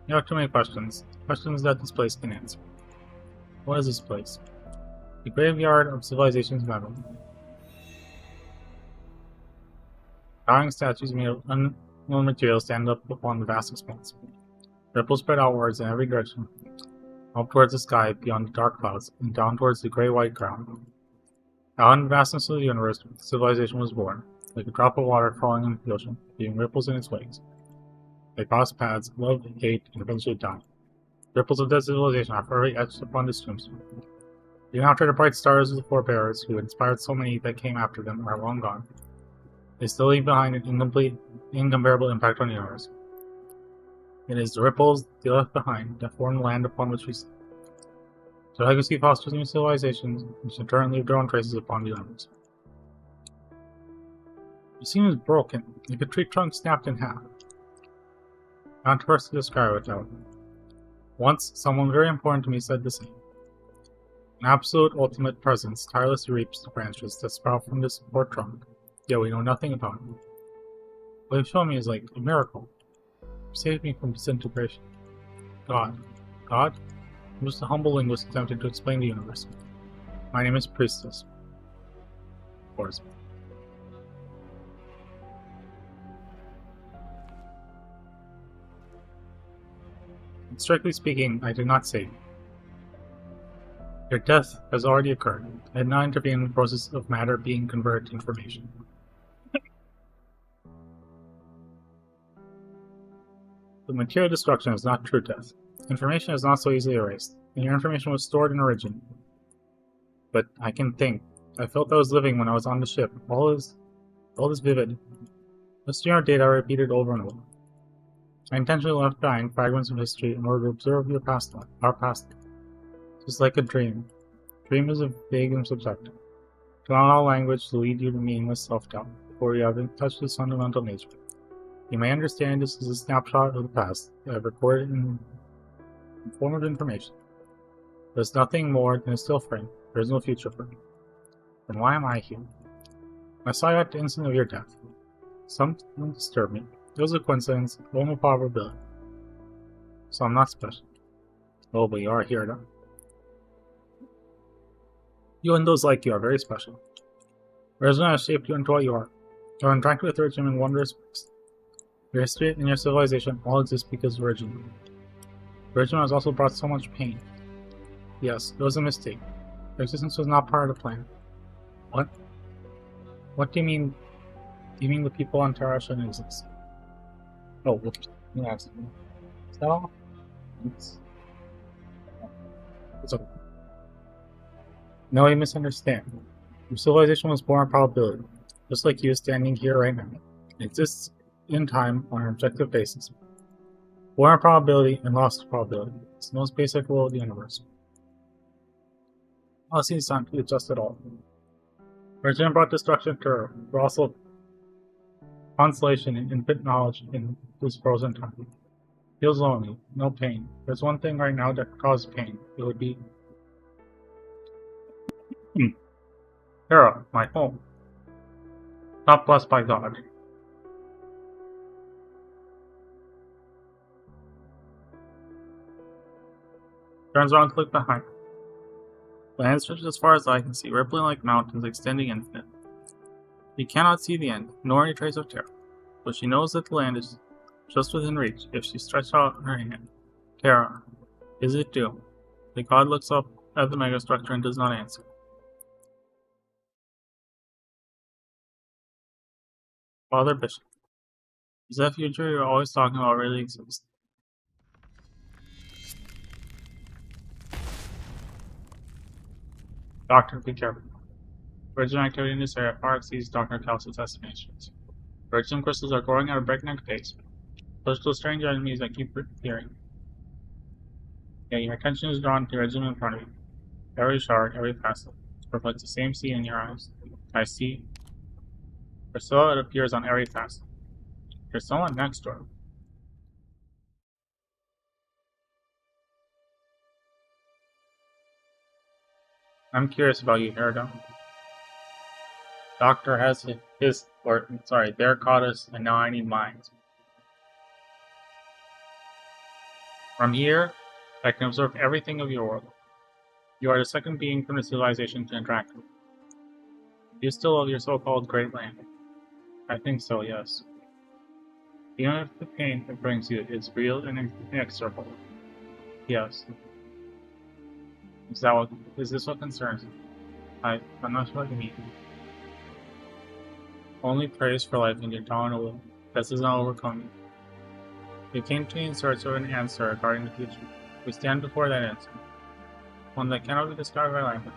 Speaker 1: You have too many questions that this place can answer. What is this place? The graveyard of civilization's memory. Towering statues made of unknown material stand up upon the vast expanse. Ripples spread outwards in every direction, up towards the sky beyond the dark clouds, and down towards the gray-white ground. Out in the vastness of the universe, civilization was born, like a drop of water falling into the ocean, leaving ripples in its waves. They crossed paths, love, hate, and eventually died. Ripples of that civilization are forever etched upon this tombstone. Even after the bright stars of the forebears who inspired so many that came after them are long gone, they still leave behind an incomparable impact on the universe. It is the ripples they left behind that form the land upon which we sit. Their legacy fosters new civilizations, which in turn leave their own traces upon the universe. It seems broken, like a tree trunk snapped in half. Not first to describe it, though. Once, someone very important to me said the same. An absolute ultimate presence tirelessly reaps the branches that sprout from this poor trunk, yet we know nothing about it. What you've shown me is like a miracle. Saved me from disintegration. God. God? I'm just a humble linguist attempting to explain the universe. My name is Priestess. Of course. Strictly speaking, I did not save you. Your death has already occurred. I did not intervene in the process of matter being converted to information. The material destruction is not true death. Information is not so easily erased, and your information was stored in origin. But I can think. I felt I was living when I was on the ship. All is vivid. The your data are repeated over and over. I intentionally left behind fragments of history in order to observe your past life, our past life. Just like a dream. Dream is vague and subjective. To not allow language to lead you to meaningless self-doubt before you have touched its fundamental nature. You may understand this as a snapshot of the past that I've recorded in the form of information. There's nothing more than a still frame. There is no future for me. Then why am I here? I saw you at the instant of your death. Something disturbed me. It was a coincidence, only probability. So I'm not special. Oh, but you are here, though. You and those like you are very special. Regiment has shaped you into what you are. Your interaction with Regiment in one respect. Your history and your civilization all exist because of Regiment. Regiment has also brought so much pain. Yes, it was a mistake. Their existence was not part of the plan. What? What do you mean? Do you mean the people on Terra shouldn't exist? Oh, whoops. Yes. Is that all? It's okay. No, you misunderstand. Your civilization was born on probability, just like you standing here right now. It exists in time on an objective basis. Born on probability and lost to probability. It's the most basic rule of the universe. Policy is time to adjust it all. Origin brought destruction to Earth, but also consolation and infinite knowledge in this frozen time. Feels lonely, no pain. There's one thing right now that causes pain. It would be Terra, my home. Not blessed by God. Turns around to look behind. Land stretches as far as the eye can see, rippling like mountains, extending infinite. She cannot see the end, nor any trace of Terra, but she knows that the land is just within reach if she stretched out her hand. Terra, is it due? The god looks up at the megastructure and does not answer. Father Bishop, is that future you're always talking about really exist? Doctor, be careful. Virgin activity in this area far exceeds Dr. Cal's estimations. Virgin crystals are growing at a breakneck pace. Those two strange enemies that keep appearing. Yet your attention is drawn to the regiment in front of you. Every shard, every facet, reflects the same sea in your eyes. I see. Priscilla, it appears on every facet. There's someone next door. I'm curious about you, Herodon. Doctor has their goddess, and now I need mine. From here, I can observe everything of your world. You are the second being from the civilization to interact with. You still love your so-called Great Land. I think so, yes. Even if the pain it brings you is real and inexorable. Yes. Is this what concerns you? I'm not sure what you mean. Only praise for life in your dominant will. This does not overcome you. You came to me in search of an answer regarding the future. We stand before that answer. One that cannot be described by language.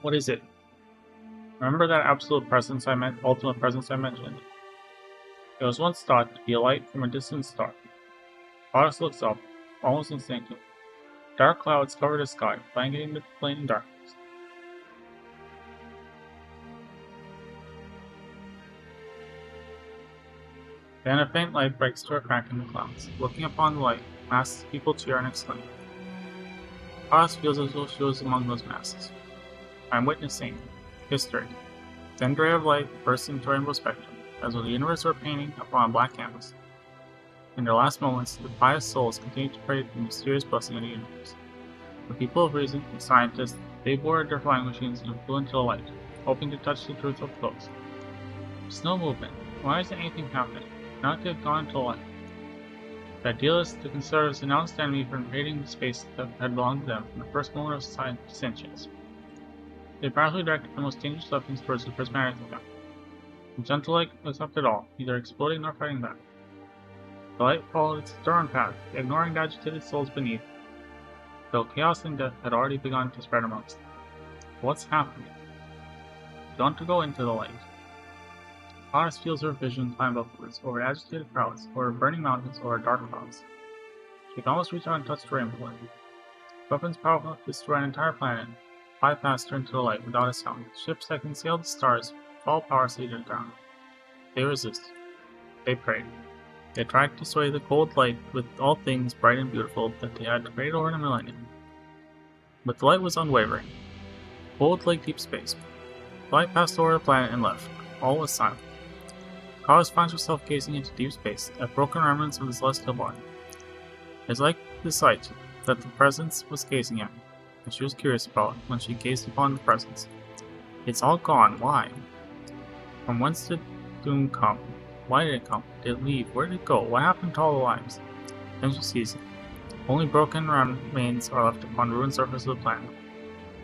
Speaker 1: What is it? Remember that absolute presence ultimate presence I mentioned? It was once thought to be a light from a distant star. Odyssey looks up, almost instinctively. Dark clouds cover the sky, blanketing the plain in darkness. Then a faint light breaks through a crack in the clouds. Looking upon the light, masses of people cheer and exclaim. Odyssey feels as though she was among those masses. I am witnessing history. Then ray of light bursts into rainbow spectrum, as though the universe were painting upon a black canvas. In their last moments, the pious souls continue to pray for the mysterious blessing of the universe. The people of reason and scientists, they boarded their flying machines and flew into the light, hoping to touch the truth up close. There's no movement. Why isn't anything happening? Not to have gone into the light. The idealists, the conservatives, denounced the enemy for invading the space that had belonged to them from the first moment of sentience. They proudly directed the most dangerous weapons towards the prismatic effect. The gentle light accepted all, neither exploding nor fighting back. The light followed its thorn path, ignoring the agitated souls beneath, though chaos and death had already begun to spread amongst them. What's happening? Don't to go into the light. Odyssey feels her vision climb upwards, over agitated crowds, over burning mountains, over dark clouds. She can almost reach out and touch the rainbow light. Weapons powerful enough to destroy an entire planet fly past her into the light without a sound. Ships that can sail the stars fall powerlessly to the ground. They resisted. They prayed. They tried to sway the cold light with all things bright and beautiful that they had created over the millennium. But the light was unwavering. Cold like deep space. The light passed over the planet and left. All was silent. Kaz finds herself gazing into deep space, at broken remnants of the celestial body. It's like the sight that the presence was gazing at, and she was curious about when she gazed upon the presence. It's all gone. Why? From whence did doom come? Why did it come? Did it leave? Where did it go? What happened to all the lives? Then she sees it. Only broken remains are left upon the ruined surface of the planet.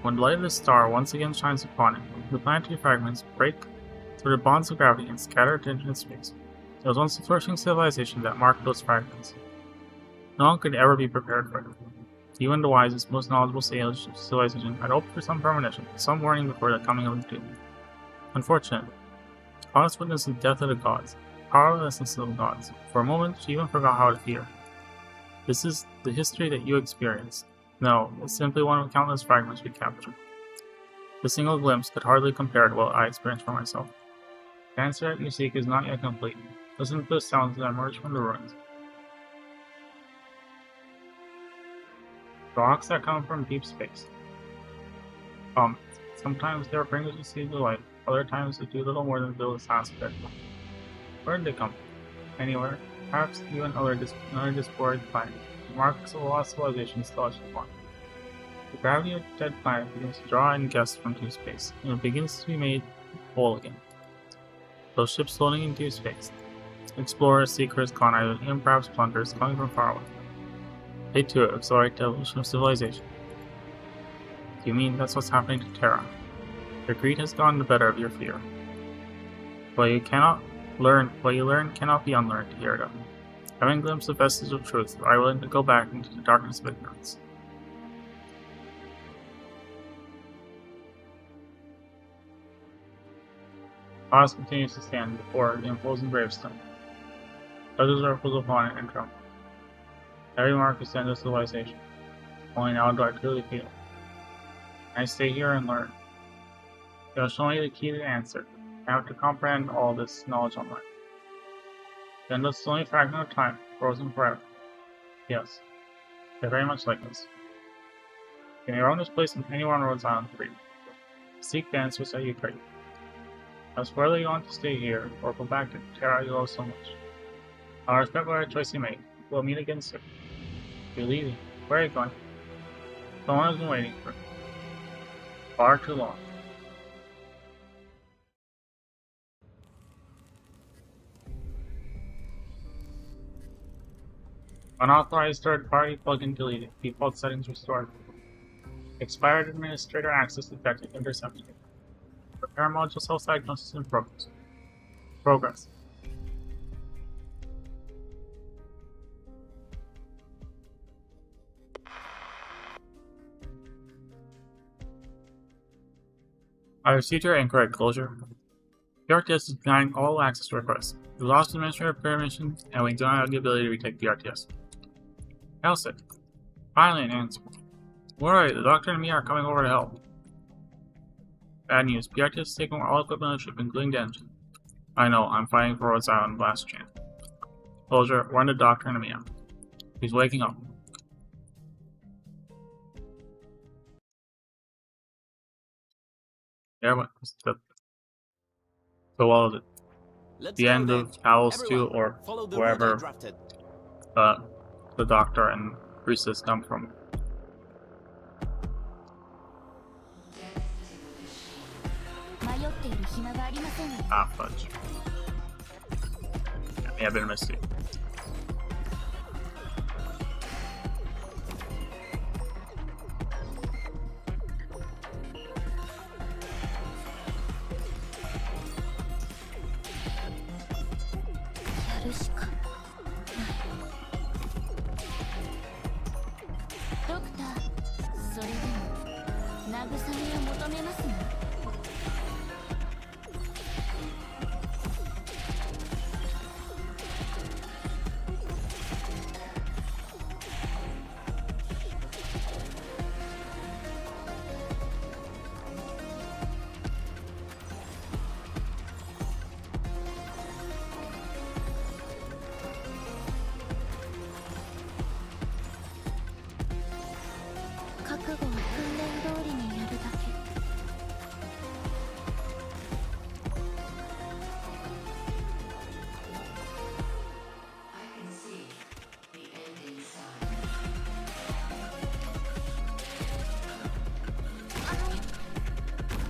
Speaker 1: When the light of the star once again shines upon it, the planetary fragments break through the bonds of gravity and scatter to infinite space. There was once a flourishing civilization that marked those fragments. No one could ever be prepared for it. Even the wisest, most knowledgeable civilization had hoped for some premonition, some warning before the coming of the doom. Unfortunately, Honest witnessed the death of the gods, powerlessness of the gods. For a moment, she even forgot how to fear. This is the history that you experience. No, it's simply one of countless fragments we captured. The single glimpse could hardly compare to what I experienced for myself. The answer that you seek is not yet complete. Listen to the sounds that emerge from the ruins. The rocks that come from deep space. Sometimes they are bringers of seeds of life, other times they do little more than build a aspect. Where did they come from? Anywhere, perhaps even another destroyed planet. The marks of a lost civilization still etched upon. The gravity of the dead planet begins to draw in guests from deep space, and it begins to be made whole again. Those ships floating in deep space. Explorers, seekers, colonizers, even perhaps plunderers coming from far away. They too accelerate the evolution of civilization. You mean that's what's happening to Terra? Your greed has gotten the better of your fear. What you learn cannot be unlearned, Hierda. Having glimpsed a vestige of truth, are you willing to go back into the darkness of ignorance? Oz continues to stand before the imposing gravestone. Judges are pulled upon it and tremble. Every mark is sent to civilization. Only now do I clearly feel. I stay here and learn. You will show me the key to the answer. I have to comprehend all this knowledge on life. Then this only fragment of time, frozen forever. Yes, they're very much like this. You may roam this place in anywhere on Rhodes Island free. Seek the answers that you crave. As whether you want to stay here or go back to Terra you love so much. I'll respect whatever choice you make. We'll meet again soon. You're leaving. Where are you going? Someone has been waiting for you. Far too long. Unauthorized third-party plugin deleted. Default settings restored. Expired administrator access detected. Intercepted. Repair module self-diagnosis in progress. I received your incorrect closure. The RTS is denying all access requests. We lost administrator permission, and we do not have the ability to retake the RTS. Hellsick. Finally an answer. Alright, the doctor and me are coming over to help. Bad news. PRTS has taken all equipment on the ship, including the engine. I know, I'm fighting for Rhodes Island last chance. Closure, warn the doctor and Mia. He's waking up. There went so well the
Speaker 5: Let's
Speaker 1: the
Speaker 5: go
Speaker 1: end
Speaker 5: then.
Speaker 1: of Alice 2
Speaker 5: Everyone,
Speaker 1: or
Speaker 5: follow the route I
Speaker 1: wherever
Speaker 5: drafted.
Speaker 1: the doctor and priestess come from. Ah, fudge. Yeah, may have been a mistake.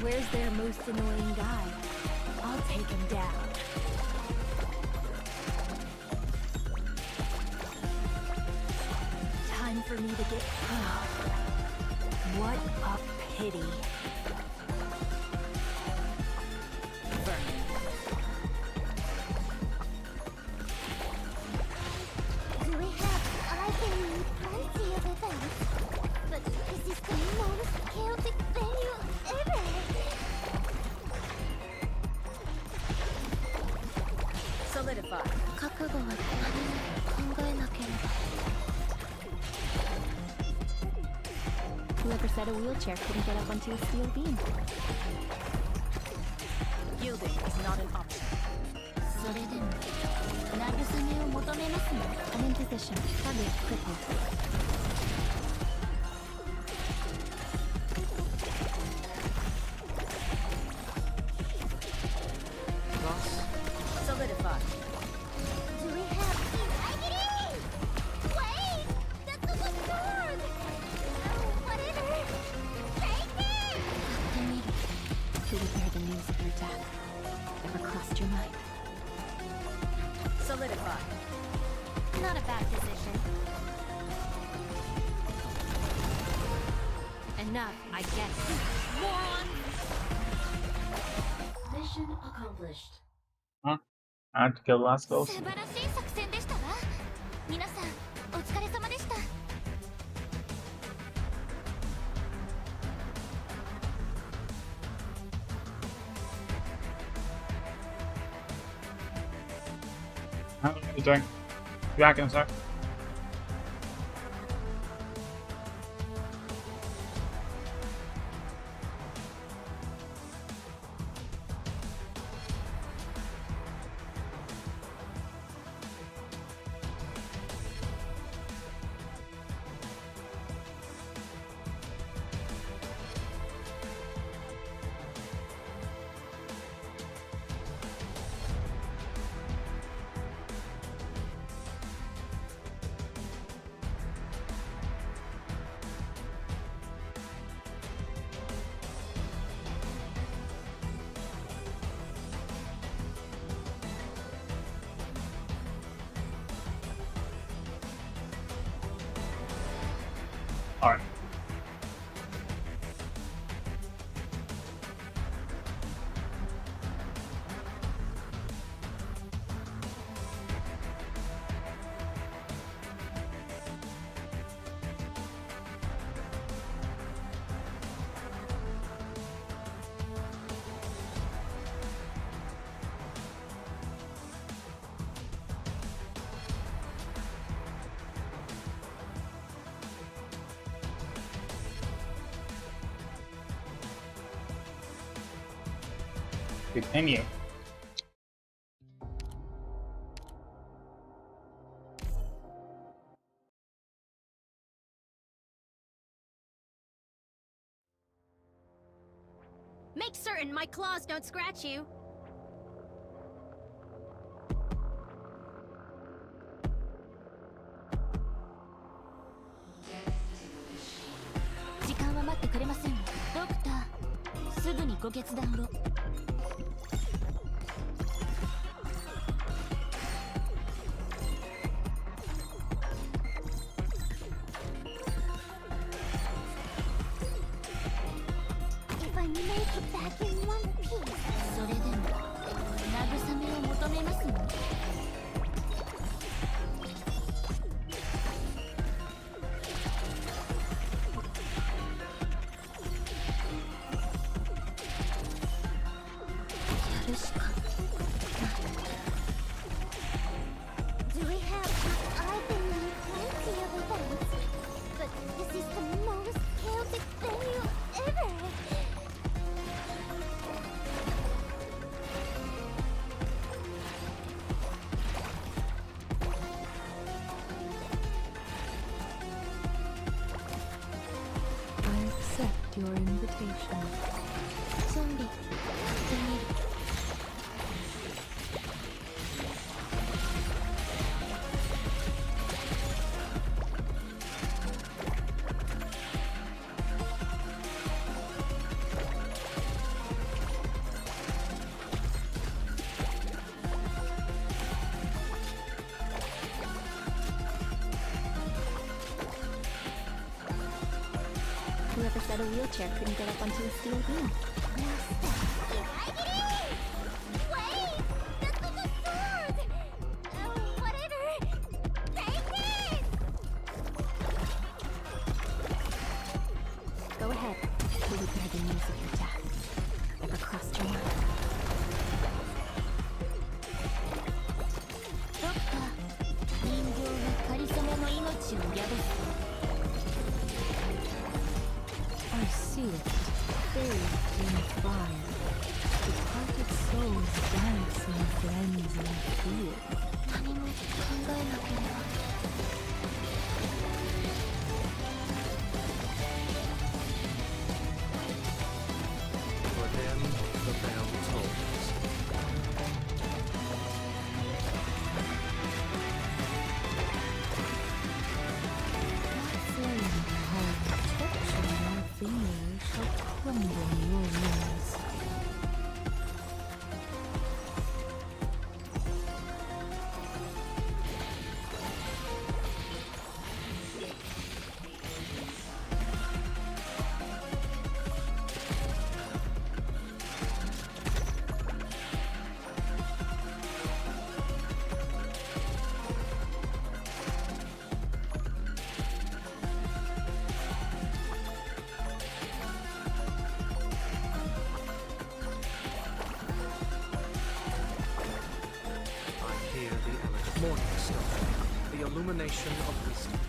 Speaker 2: Where's their most annoying guy? I'll take him down. Time for me to get... What a pity.
Speaker 3: Do we have... I've been in plenty of events, but this is the most chaotic venue ever.
Speaker 6: Solidify.
Speaker 3: 覚悟は何も考えなければ。
Speaker 2: Whoever said a wheelchair couldn't get up onto a steel beam.
Speaker 6: Yielding is not an option.
Speaker 3: それでも慰めを求めますの。
Speaker 2: I'm in position. Target crippled.
Speaker 4: Thus,
Speaker 6: Solidify.
Speaker 3: Do we have... Wait! That's not the sword! Oh, whatever! Take it! やってみる。
Speaker 2: To repair the news of your death. Ever crossed your mind?
Speaker 6: Solidify.
Speaker 3: Not a bad decision.
Speaker 2: Enough, I guess.
Speaker 3: Mission accomplished.
Speaker 1: Huh? I had to kill the last ghost.
Speaker 3: 素晴らしい作戦でしたわ。皆さん、お疲れ様でした。
Speaker 1: How are you doing? Be back in a sec. Alright. Continue.
Speaker 2: Make certain my claws don't scratch you.
Speaker 3: 時間は待ってくれません。ドクター、すぐにご決断を。 If I make it back in one piece. それでも慰めを求めますの。 やるしかない。 Do we have... I've been in plenty of events, but this is the most chaotic venue ever.
Speaker 2: I accept your invitation.
Speaker 3: 準備してみる。 Do
Speaker 2: Whoever said a wheelchair couldn't get up onto a steel beam?
Speaker 3: Wait! That's the sword! Whatever! Take this!
Speaker 2: Go ahead. Who would bear the news of your death? Ever crossed your mind?
Speaker 3: そっか。人形が仮初めの命を宿す。
Speaker 2: I see it. Bathed in fire. Departed souls dance in frenzy of fear.
Speaker 3: 何も考えなければ。
Speaker 4: For them, the bell tolls.
Speaker 2: Flame behind, touching my fingers shall crumble your wings.
Speaker 4: I hear the elegant morning star, the illumination of wisdom.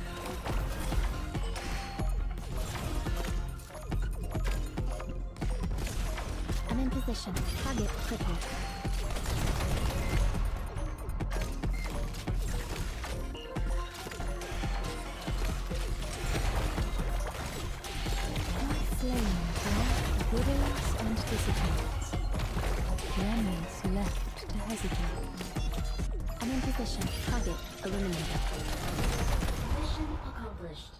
Speaker 2: I'm in position. Target quickly. My flame bright withers and dissipates. Remnants left to hesitate. I'm in position. Target eliminated.
Speaker 3: Mission accomplished.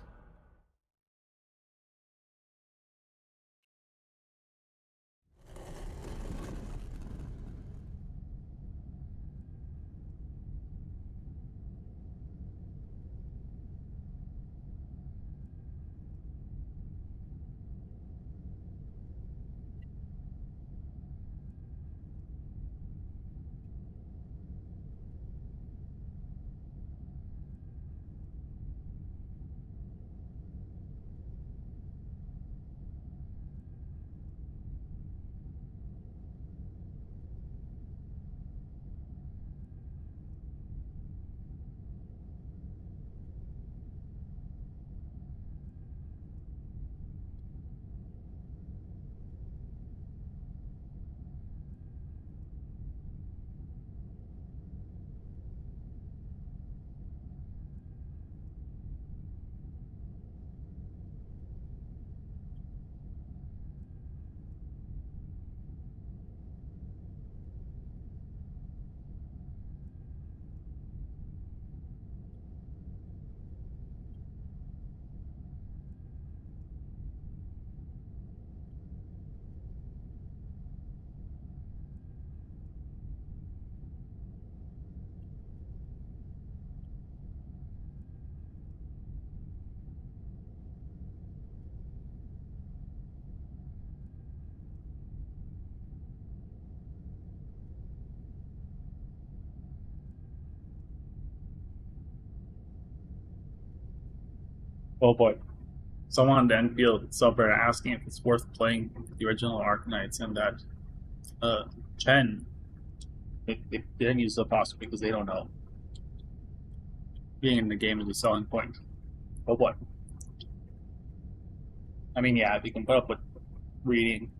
Speaker 1: Oh boy. Someone on the Enfield subreddit asking if it's worth playing the original Arknights and that Chen they didn't use the apostrophe because they don't know. Being in the game is a selling point. Oh boy. I mean, yeah, if you can put up with reading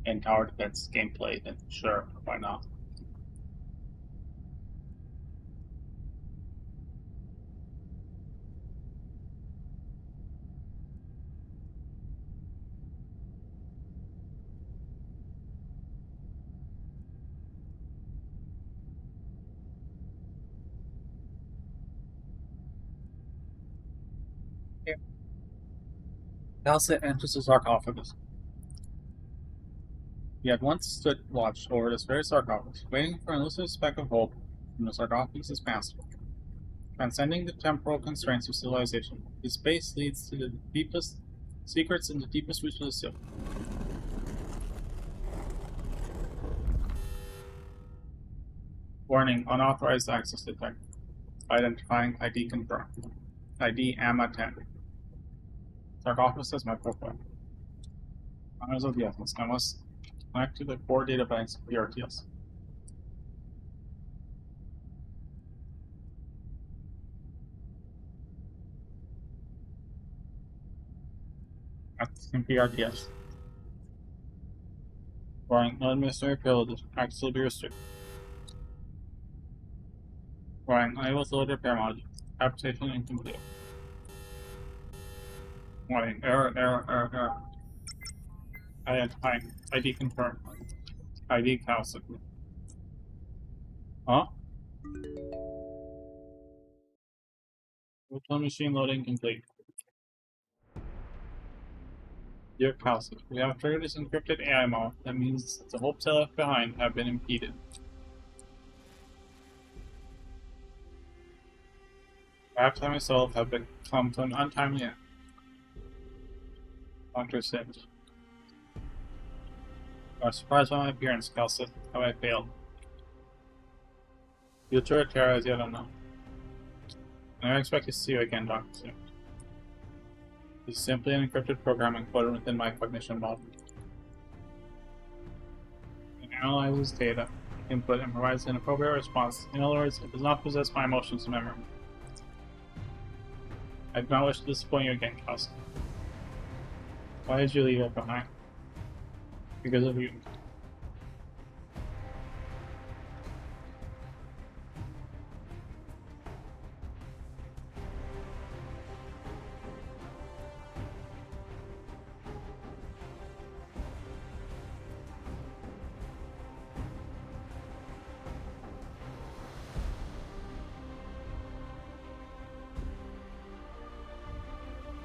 Speaker 1: and tower defense gameplay, then sure, why not? Elsa enters the sarcophagus. He had once stood watch over this very sarcophagus, waiting for an elusive speck of hope from the sarcophagus' master. Transcending the temporal constraints of civilization, his space leads to the deepest Secrets in the deepest reaches of the seal. Warning, unauthorized access detected. Identifying ID confirmed. ID AMA 10. Sarcophagus is my profile. Honors of the essence. I must connect to the core data banks of the RTS. Accessing PRTS. Warning, no administrative privileges. Access will be restricted. Warning, unable to load repair module. Application incomplete. Warning, error. Identifying. ID confirmed. ID cancelled. Huh? Virtual machine loading complete. Dear Calcid, we have triggered this encrypted AI mode. That means the hopes I left behind have been impeded. Perhaps I myself have come to an untimely end. Dr. Singe. I was surprised by my appearance, Calcid. Have I failed? Your true terror is yet unknown. I don't expect to see you again, Dr. Singe. This is simply an encrypted program encoded within my cognition model. It analyzes data, input, and provides an appropriate response. In other words, it does not possess my emotions and memory. I do not wish to disappoint you again, Kelsey. Why did you leave it behind? Because of you.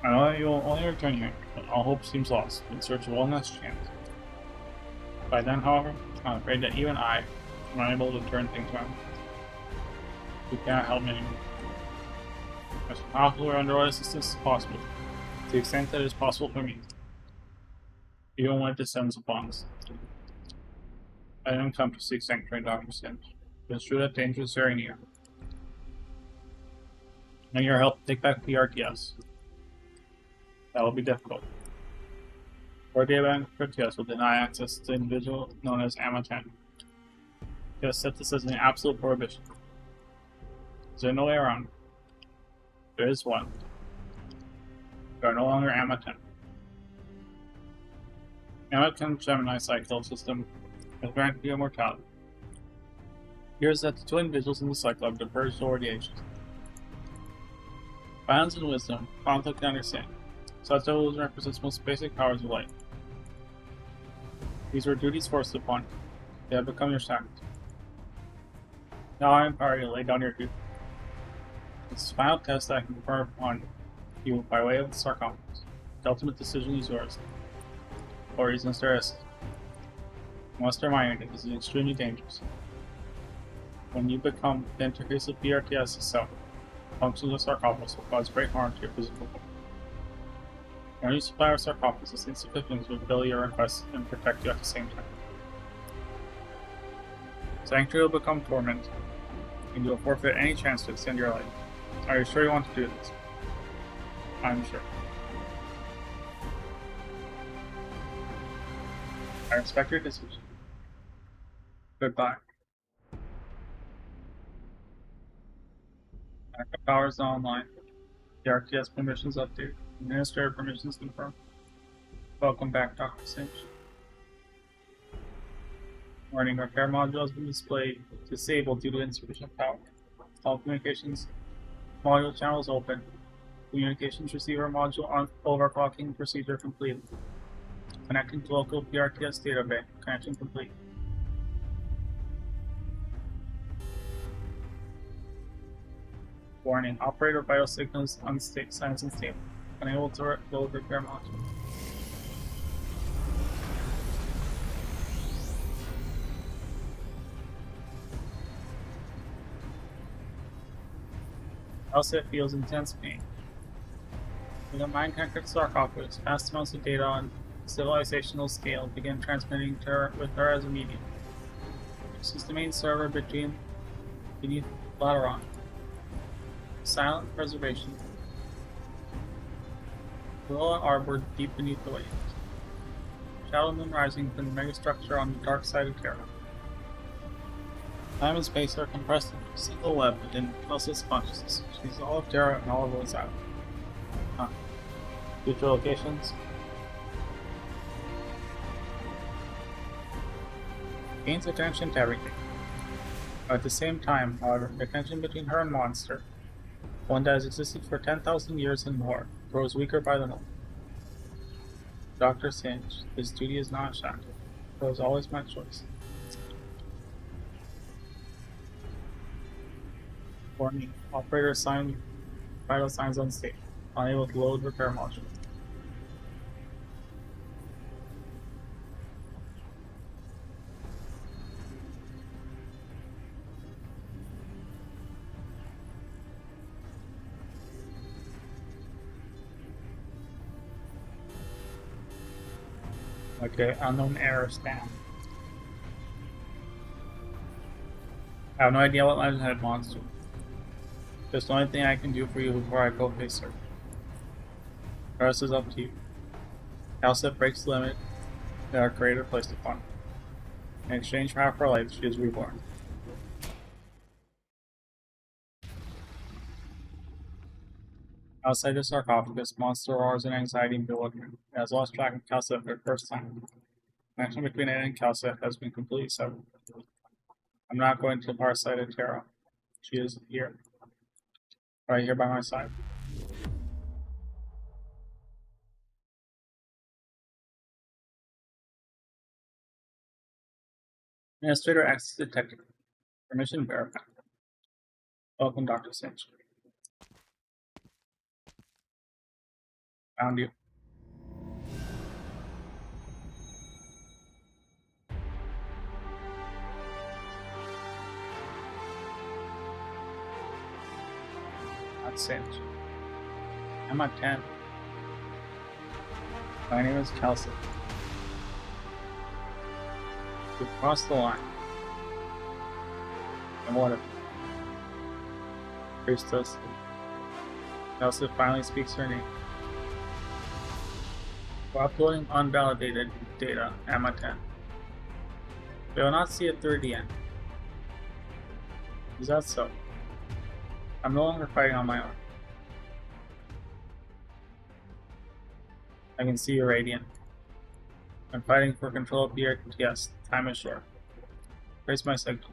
Speaker 1: I know that you will only return here, but all hope seems lost, in search of one last chance. By then, however, I'm afraid that even I am unable to turn things around. You cannot help me anymore. As powerful or underwater assistance as possible, to the extent that it is possible for me, even when it descends upon us. I didn't come to seek sanctuary, Dr. Singe, but it's true that danger is very near. I need your help to take back the RTS. That will be difficult. Or data RTS will deny access to the individual known as AMA-10. It has set this as an absolute prohibition. Is there no way around it? There is one. You are no longer AMA-10. AMA-10 Gemini cycle system has granted you immortality. Here's that the two individuals in the cycle have diverged over the ages. Balance and wisdom, conflict and understanding. Such illusion represents most basic powers of life. These were duties forced upon you. They have become your shackles. Now I empower you to lay down your duty. This is the final test that I can confer upon you by way of the sarcophagus. The ultimate decision is yours. For reasons there is. I must remind you that this is extremely dangerous. When you become the interface of PRTS itself, functions of sarcophagus will cause great harm to your physical body. When you supply our sarcophagus is insufficient to fulfill your requests and protect you at the same time. Sanctuary will become torment, and you will forfeit any chance to extend your life. Are you sure you want to do this? I'm sure. I respect your decision. Goodbye. Backup powers now online. The RTS permissions updated. Administrator permissions confirmed. Welcome back, Dr. Singe. Warning, repair module has been disabled due to insufficient power. All communications module channels open. Communications receiver module on overclocking procedure completed. Connecting to local PRTS database. Connection complete. Warning, operator vital signals signs unstable. Unable to load repair module. Elsa feels intense pain. With a mind-connected sarcophagus, vast amounts of data on civilizational scale begin transmitting to her with her as a medium. This is the main server beneath Lateron. Silent preservation. Below Arbor, deep beneath the waves. Shadow moon rising from the megastructure on the dark side of Terra. Time and space are compressed into a single web within Kelsa's consciousness. She's all of Terra and all of what's out. Future locations. Gains attention to everything. At the same time, however, the tension between her and Monster, one that has existed for 10,000 years and more, grows weaker by the moment. Dr. Singe, his duty is not shackled. It was always my choice. Warning, operator assigned vital signs unstable, unable to load repair module. Okay, unknown error spam. I have no idea what my head wants to. There's the only thing I can do for you before I go face her. The rest is up to you. Calcet breaks the limit that our creator placed upon her. In exchange for half her life, she is reborn. Outside the sarcophagus, Monster roars in anxiety and bewilderment. It has lost track of Calcet for the first time. The connection between it and Calcet has been completely severed. I'm not going to the far side of Terra. She is here. Right here by my side. Administrator Access detected. Permission verified. Welcome, Dr. Singe. Found you. Not Singe. I'm at 10. My name is Kelsey. We've crossed the line. And what if? Priestess. Kelsey finally speaks her name. We're uploading unvalidated data, Emma 10. We will not see it through the end. Is that so? I'm no longer fighting on my own. I can see you radiant. I'm fighting for control of the earth. Yes, time is short. Raise my signal.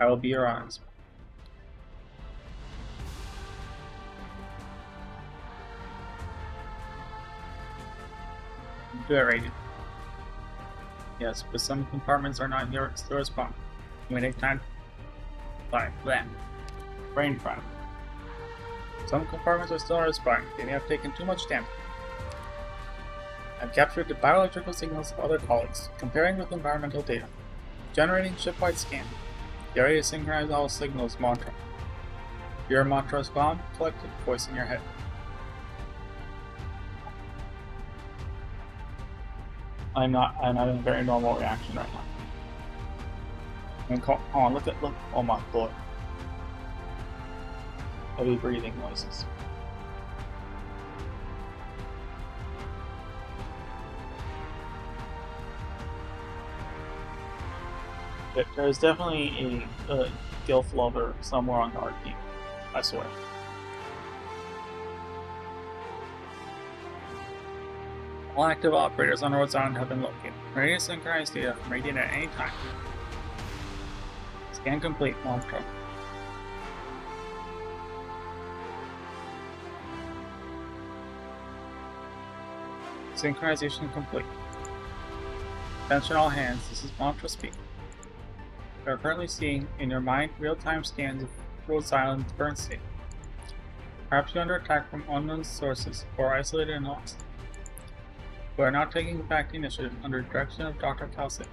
Speaker 1: I will be your eyes. Do it, Radiant. Yes, but some compartments are not here to respond. You may take time. Blah. Brain fry. Some compartments are still responding. They may have taken too much damage. I've captured the bioelectrical signals of other colleagues, comparing with environmental data. Generating shipwide scan. Get ready to synchronize all signals mantra. Your mantra is calm, collected, voice in your head. I'm having a very normal reaction right now. Look, oh my lord. Heavy breathing noises. There's definitely a Gilf lover somewhere on the art team, I swear. All active operators on Rhodes Island have been located. Ready to synchronize data from Radiant at any time. Scan complete, Monstro. Synchronization complete. Attention all hands, this is Monstro speaking. We are currently seeing, in your mind, real-time scans of Rhodes Island's current state. Perhaps you're under attack from unknown sources, or isolated and lost. We are now taking back the initiative under direction of Dr. Calcet.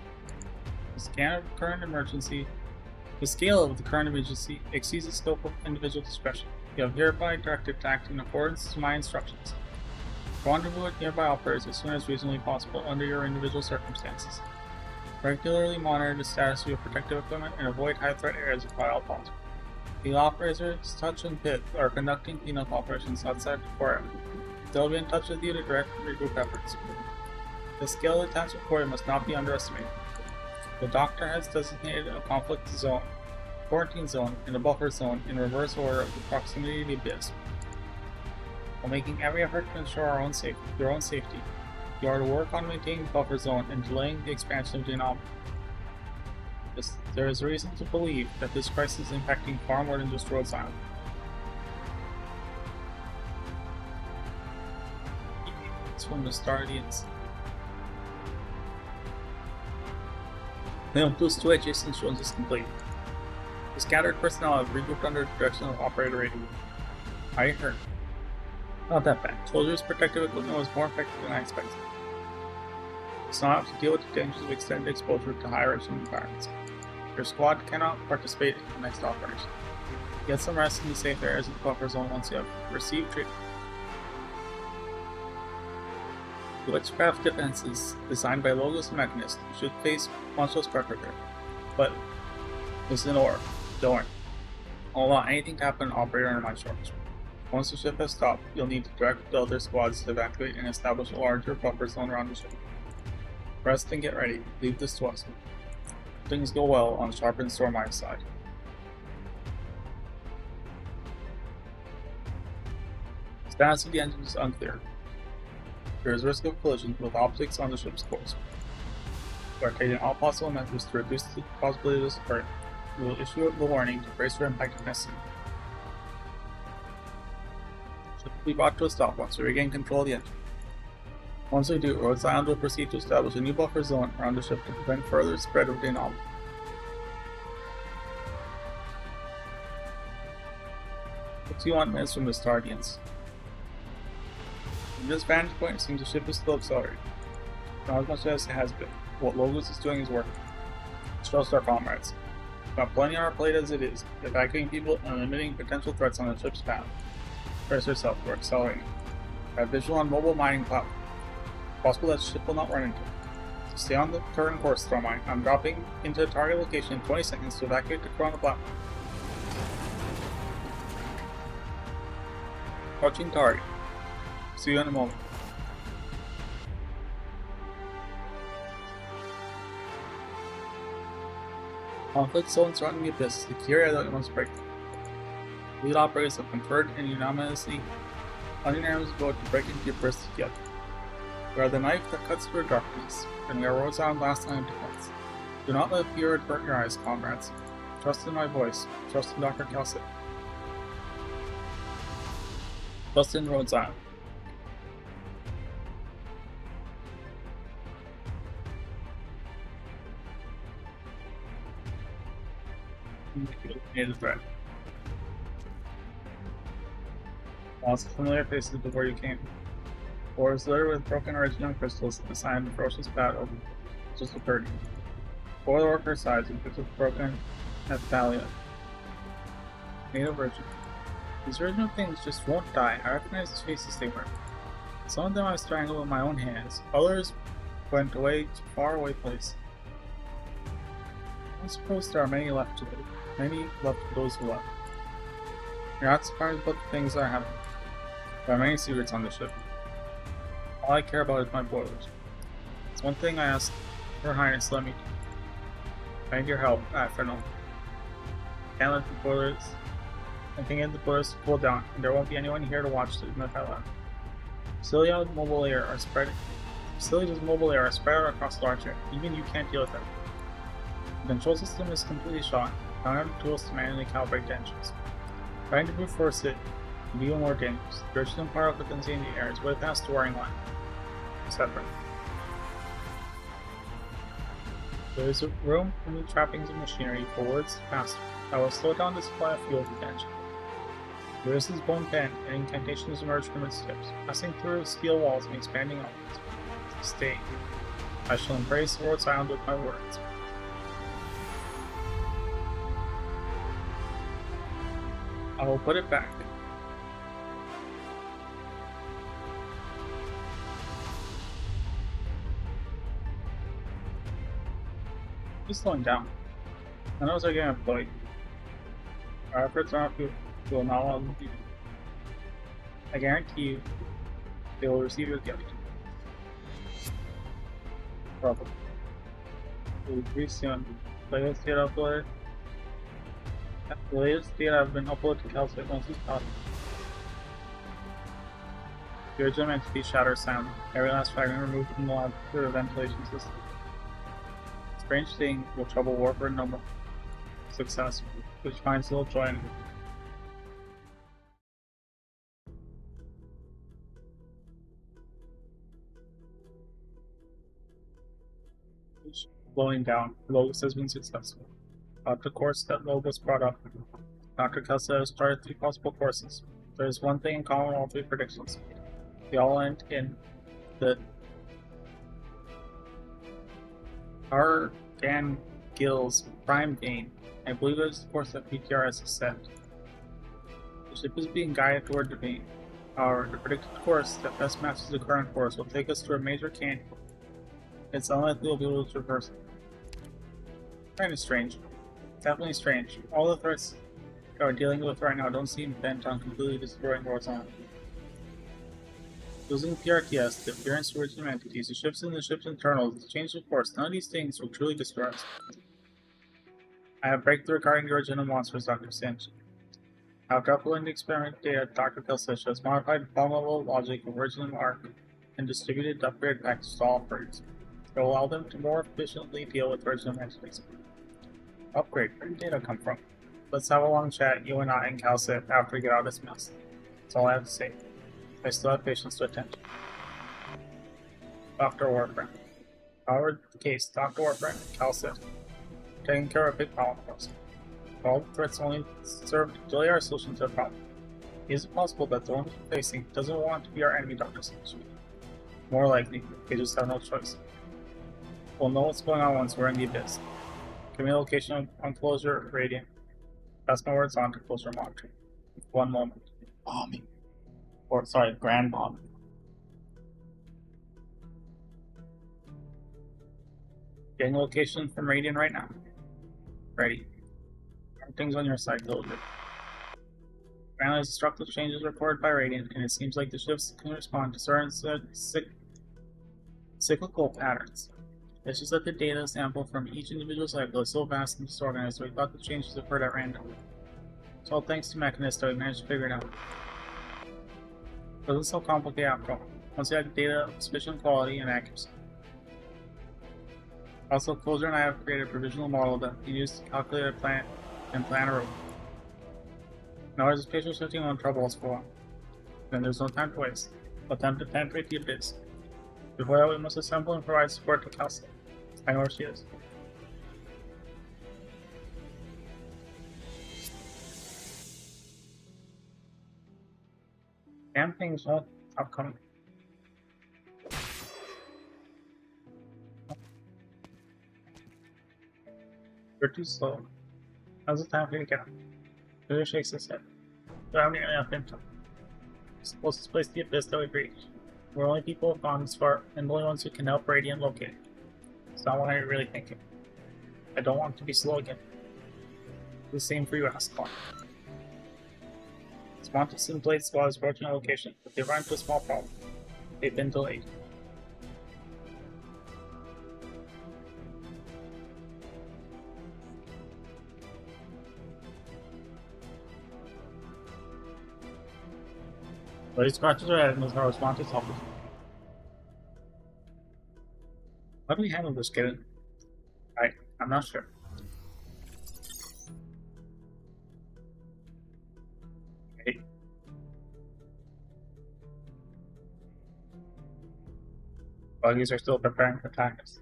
Speaker 1: The scale of the current emergency exceeds the scope of individual discretion. You have hereby directed to act in accordance to my instructions. Rendezvous with nearby operators as soon as reasonably possible under your individual circumstances. Regularly monitor the status of your protective equipment and avoid high-threat areas if at all possible. The operators, Touch and Pit, are conducting cleanup operations outside the core area. They'll be in touch with you to direct regroup efforts. The scale of attacks recorded must not be underestimated. The Doctor has designated a conflict zone, quarantine zone, and a buffer zone in reverse order of the proximity to the abyss. While making every effort to ensure your own safety, you are to work on maintaining the buffer zone and delaying the expansion of the anomaly. There is reason to believe that this crisis is impacting far more than just Rhodes Island. It's from the Stardians. Layout Boost 2 adjacent zones is complete. The scattered personnel have regrouped under the direction of Operator Radio. I heard. Not that bad. Soldiers' protective equipment was more effective than I expected. It's not have to deal with the dangers of extended exposure to high-risk environments. Your squad cannot participate in the next operation. Get some rest in the safe areas of the buffer zone once you have received treatment. The witchcraft defenses designed by Logos Mechanist should face Monstrous Predator, but it's an orb. Don't worry. I'll allow anything to happen to Operator under my charge. Once the ship has stopped, you'll need to direct the other squads to evacuate and establish a larger buffer zone around the ship. Rest and get ready. Leave this to us. Things go well on Sharp and Stormire's side. Status of the engine is unclear. There is risk of collision with optics on the ship's course. We are taking all possible measures to reduce the possibility of this occurring. We will issue a warning to brace for impact if necessary. Ship will be brought to a stop once we regain control of the engine. Once we do, Rhodes Island will proceed to establish a new buffer zone around the ship to prevent further spread of the anomaly. What do you want minutes from the Stardians? From this vantage point, it seems the ship is still accelerating. Not as much as it has been. What Logos is doing is working. Trust our comrades. We've got plenty on our plate as it is, evacuating people and limiting potential threats on the ship's path. Brace yourself, we're accelerating. I have visual on mobile mining platform. Possible that the ship will not run into it. So stay on the current course, Stormine. I'm dropping into the target location in 20 seconds to evacuate the crew on the platform. Approaching target. See you in a moment. Conflict zone surrounding the abyss is the key area that we must break. Lead operators have conferred and unanimously vote to break into the abyss together. We are the knife that cuts through darkness, and we are Rhodes Island's last line of defense. Do not let fear avert your eyes, comrades. Trust in my voice. Trust in Dr. Kelsey. Trust in Rhodes Island. Need a threat. Lots of familiar faces before you came. Or is littered with broken original crystals and a sign of the ferocious battle just occurred. Four worker sides and 50 broken Nephalia. Native Virgin. These original things just won't die. I recognize the faces they were. Some of them I strangled with my own hands. Others went away to faraway place. I suppose there are many left to those who left. You're not surprised about the things that are happening. There are many secrets on the ship. All I care about is my boilers. It's one thing I ask Her Highness let me do. I need your help, Fernal. Can't let the boilers. I can get the boilers to cool down, and there won't be anyone here to watch the Nephalia. Facilities mobile air are spread out across the large area. Even you can't deal with them. The control system is completely shot. I don't have the tools to manually calibrate the engines. Trying to brute force it can be even more dangerous. The original power frequency in the air is way past the warning line. Separate. There is a room in the trappings of machinery for words faster. I will slow down the supply of fuel to the engine. There is his bone pen, and incantations emerge from its tips, passing through steel walls and expanding outwards. Stay. I shall embrace the Rhodes Island with my words. I will put it back. Just slowing down. I know they're getting employed. Our efforts are will not all be. I guarantee you, they will receive your gift. Probably. It will be soon. Latest data uploaded. The latest data have been uploaded to Calcite once it's taught. The original entity shatters sound. Every last fragment removed from the lab through the ventilation system. Strange thing will trouble Warfare no more. Success, which finds little joy in it. Blowing down, Logos has been successful. About the course that Logos brought up, Dr. Kelsey has started 3 possible courses. There is one thing in common with all 3 predictions. They all end in the Dan Gill's prime vein. I believe it is the course that PTRS has set. The ship is being guided toward the vein. However, the predicted course that best matches the current course will take us to a major canyon. It's unlikely we'll be able to traverse it. Kind of strange. Definitely strange. All the threats that we're dealing with right now don't seem bent on completely destroying Warzone. Losing PRTS, the appearance of original entities, the ships and the ship's internals, the change of course, none of these things will truly destroy us. I have breakthrough regarding the original monsters, Dr. Singe. After uploading the experiment data, Dr. Kelsish has modified the bomb-level logic of original ARC and distributed the upgrade packages to all operators. It will allow them to more efficiently deal with original entities. Upgrade, where did data come from? Let's have a long chat, you and I and Calcit, after we get out of this mess. That's all I have to say. I still have patience to attend. Dr. Warframe. However the case, Dr. Warframe and Calcit taking care of a big problem for us. All the threats only serve to delay our solution to the problem. Is it possible that the one we're facing doesn't want to be our enemy, Dr. Singe? More likely, they just have no choice. We'll know what's going on once we're in the abyss. Give me a location on closure radiant. Pass my words on to closure monitoring. 1 moment. Bombing. Or, sorry, grand bombing. Getting a location from Radiant right now. Ready. Everything's on your side, Closure. Analyze destructive changes recorded by Radiant, and it seems like the ships can respond to certain cyclical patterns. It's just that the data sample from each individual cycle is so vast and disorganized that we thought the changes occurred at random. It's all thanks to Mechanist that we managed to figure it out. It wasn't so complicated after all, once you had data of sufficient quality and accuracy. Also, Closer and I have created a provisional model that we can use to calculate a plan and plan a route. Now there's a spatial shifting on troubles for a while. Then there's no time to waste. Let them to penetrate the abyss. Before that, we must assemble and provide support to Kelsey. I know where she is. Damn things won't stop coming. You're too slow. How's the time for you to get up? Peter shakes his head. Do I have enough info? We're supposed to place the abyss that we've reached. We're only people who have gone this far, and the only ones who can help Radiant locate it. It's not what I'm really thinking. I don't want to be slow again. The same for you, Ascalon. Spontus and Blade Squad is approaching a location, but they've run into a small problem. They've been delayed. But he scratches her head and knows how Spontus helps. How do we handle this, kid? I'm not sure. Okay. Buggies are still preparing to attack us.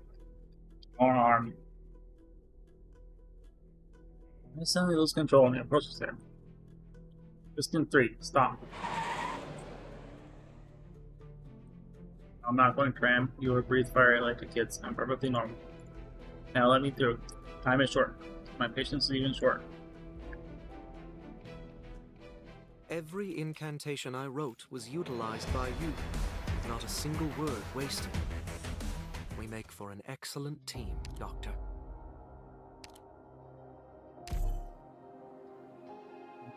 Speaker 1: More army. I suddenly lose control and the approach is there. Piston 3, stop. I'm not going to ram. You will breathe fire like the kids. I'm perfectly normal. Now let me through. Time is short. My patience is even shorter.
Speaker 4: Every incantation I wrote was utilized by you, with not a single word wasted. We make for an excellent team, Doctor.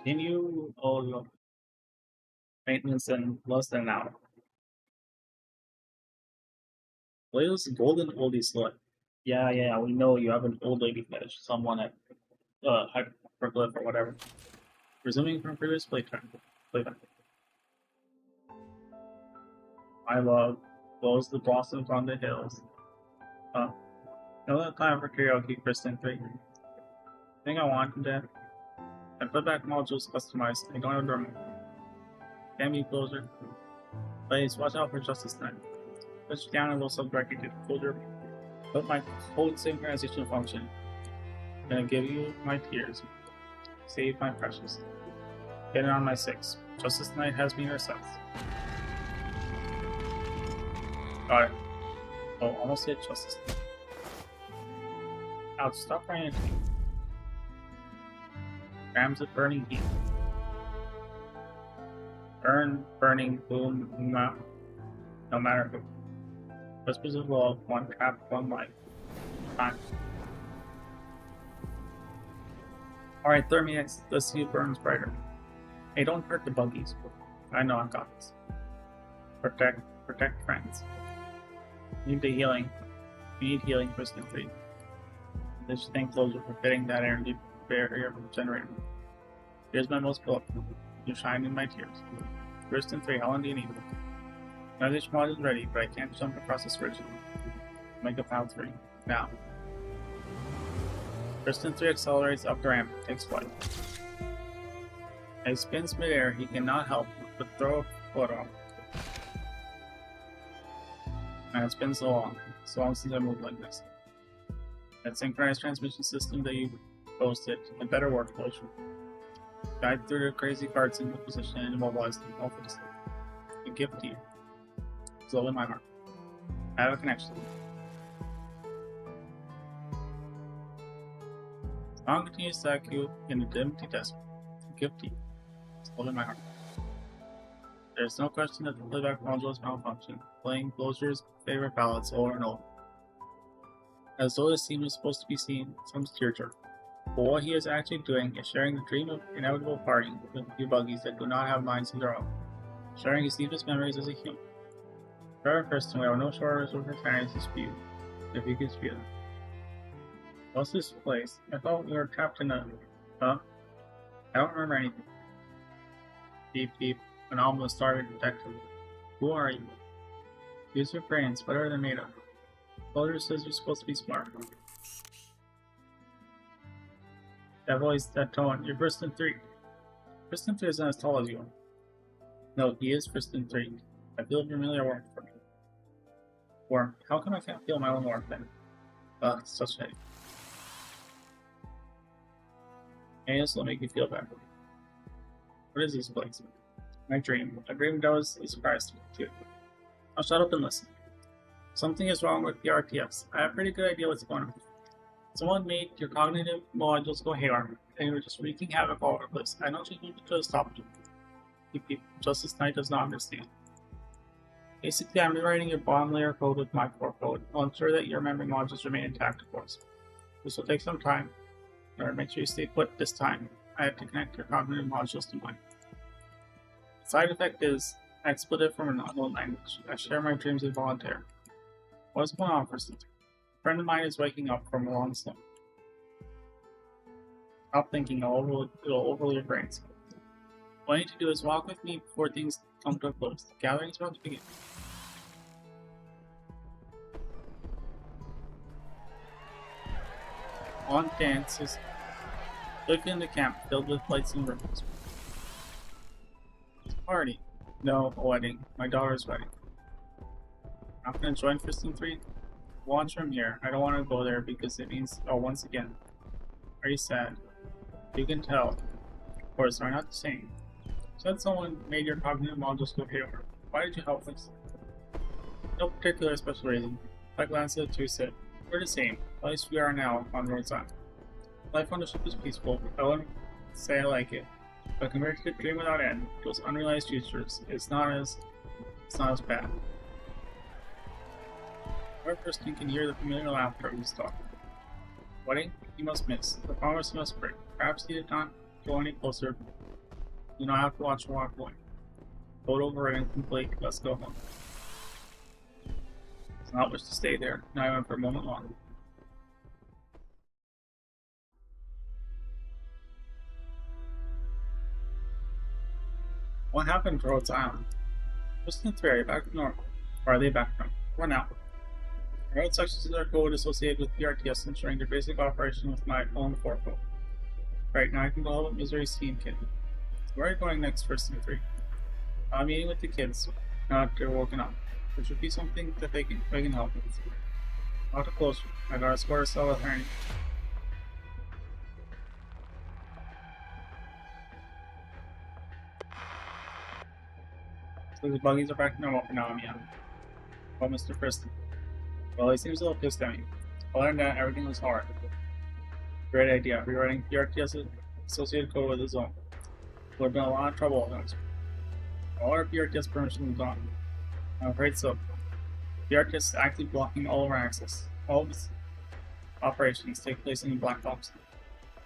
Speaker 1: Continue all maintenance in less than an hour. Where's golden oldie slut? Yeah, we know you have an old lady fetish. Someone at hyperglyph or whatever. Resuming from previous playtime. My love blows the blossoms on the hills. No time for karaoke, Kristen 3. Thing I wanted to. I put back modules customized. I don't have the remote. Damn you, closer. Please watch out for Justice Knight. Push down and will subtract it. Closer. Put my code synchronization function. Gonna give you my tears. Save my precious. Get it on my 6. Justice Knight has me herself. Got it. Oh, almost hit Justice Knight. Ouch, stop running. Grams of burning heat. Burning, boom, no matter who. Whispers of love, one trap, one life. Fine. Alright, Thermix, let's see who burns brighter. Hey, don't hurt the buggies. I know I've got this. Protect friends. Need the healing. We need healing for Skin 3. This thing closer for fitting that energy barrier generator. Here's my most beloved. You shine in my tears. Kristen 3, how long do you need? Now this mod is ready, but I can't jump across this ridge. Make a path 3. Now. Kristen 3 accelerates up the ramp, takes flight. As he spins midair, he cannot help but throw a foot off. And it's been so long since I moved like this. That synchronized transmission system that you posted, it better work, Closure. Guide through the crazy cards into position and immobilize them all for the sleep. A gift to you. It's all in my heart. I have a connection. Song continues to echo in the empty desert. A gift to you. It's all in my heart. There's no question that the playback module is malfunctioned, playing Closure's favorite ballads over and over. As though the scene was supposed to be seen, some tearjerk. But what he is actually doing is sharing the dream of inevitable parting with a few buggies that do not have minds of their own, sharing his deepest memories as a human. Very personally, I have no shortage of profanity to spew, if you could spew them. What's this place? I thought we were trapped in a... Huh? I don't remember anything. Beep beep, an almost starving detective. Who are you? Use your brains, whatever they're made of. Closure says you're supposed to be smart. That voice, that tone, you're Kristen 3. Kristen 3 isn't as tall as you are. No, he is Kristen 3. I feel familiar warmth from you. Warmth? How come I can't feel my own warmth then? Ugh, such a... Hey, this will make you feel better. What is this place? My dream. I dreamed I was a surprise to me, too. Now shut up and listen. Something is wrong with the RTS. I have a pretty good idea what's going on. Someone made your cognitive modules go haywire, and you were just wreaking havoc all over the place. I know you could have stopped it. Justice Knight does not understand. Basically, I'm rewriting your bottom layer code with my core code. I'll ensure that your memory modules remain intact, of course. This will take some time. Or make sure you stay put this time. I have to connect your cognitive modules to mine. The side effect is expletive from an unknown language. I share my dreams with volunteer. What's going on, Kristen? A friend of mine is waking up from a long sleep. Stop thinking, it'll overload your brains. What you need to do is walk with me before things come to a close. The gathering is about to begin. On dances. Look in the camp filled with lights and ribbons. It's a party. No, a wedding. My daughter's wedding. I'm not gonna join Kristen 3. Watch from here. I don't want to go there because it means, once again. Are you sad? You can tell. Of course, they're not the same. Said someone made your cognitive modules go haywire. Why did you help us? No particular special reason. I glanced at the two said, we're the same. At least we are now on Rhodes Island. Life on the ship is peaceful. I wouldn't say I like it. But compared to the dream without end, those unrealized futures, it's not as bad. Our person can hear the familiar laughter of his talk. Wedding? He must miss. The promise he must break. Perhaps he did not go any closer You know, I have to watch the walk away. Vote over and complete. Let's go home. It's not wish to stay there, not even for a moment longer. What happened to Rhodes Island? Was the ferry back to normal? Or are they back from? Or now? Road sections are code associated with PRTS, ensuring their basic operation with my own forefoot. Right, now I can go help Missouri Steam Kid. Where are you going next, First and 3? I'm meeting with the kids. Not they're woken up. There should be something that they can help with. Not too close. I gotta score a cell with Ernie. So the buggies are back to normal for now, I'm young. Well, Mr. Preston. Well, he seems a little pissed at me. Other than that, everything was hard. Great idea. Rewriting PRTS associated code with his own. There have been a lot of trouble with those. All our PRTS permissions are gone. I'm afraid so. PRTS is actively blocking all of our access. All of its operations take place in the black box.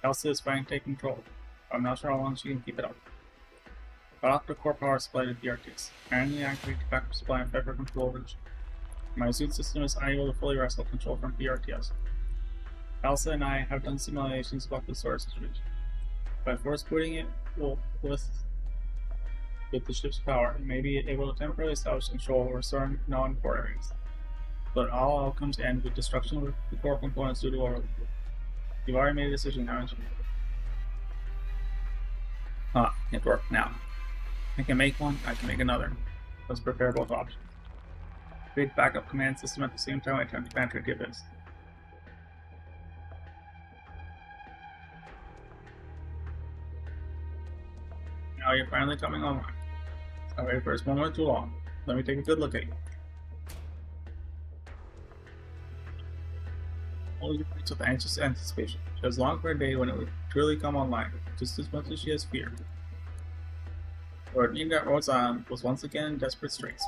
Speaker 1: Elsa is trying to take control. I'm not sure how long she can keep it up. Cut off the core power supply to PRTS. Manually activate the backup supply and federal control region. My suit system is unable to fully wrestle control from PRTS. Elsa and I have done simulations about the source region. By force putting it with the ship's power, it may be able to temporarily establish control over certain non-core areas. But all outcomes end with destruction of the core components due to overload. You've already made a decision, haven't you? Can't work now. I can make one, I can make another. Let's prepare both options. Create backup command system at the same time I attempt to penetrate the abyss. Now you're finally coming online. I waited for this moment too long. Let me take a good look at you. Hold your face with anxious anticipation. She has longed for a day when it would truly come online, just as much as she has feared. Lord Ninja Rhodes Island was once again in desperate straits.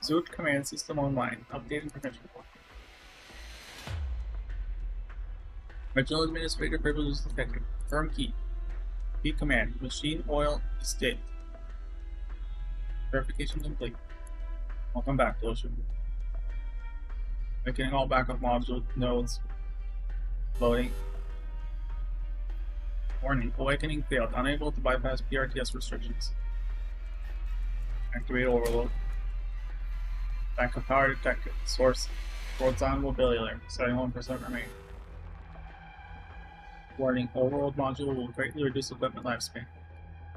Speaker 1: Zoot command system online. Updating permission. Original administrator privileges detected. Firm key. Key command. Machine oil is dead. Verification complete. Welcome back, Lotion. Making all backup module nodes. Loading. Warning. Awakening failed. Unable to bypass PRTS restrictions. Activate overload. Backup power detected. Source. Rhodes Island mobility layer. 71% remaining. Warning. Overload module will greatly reduce equipment lifespan.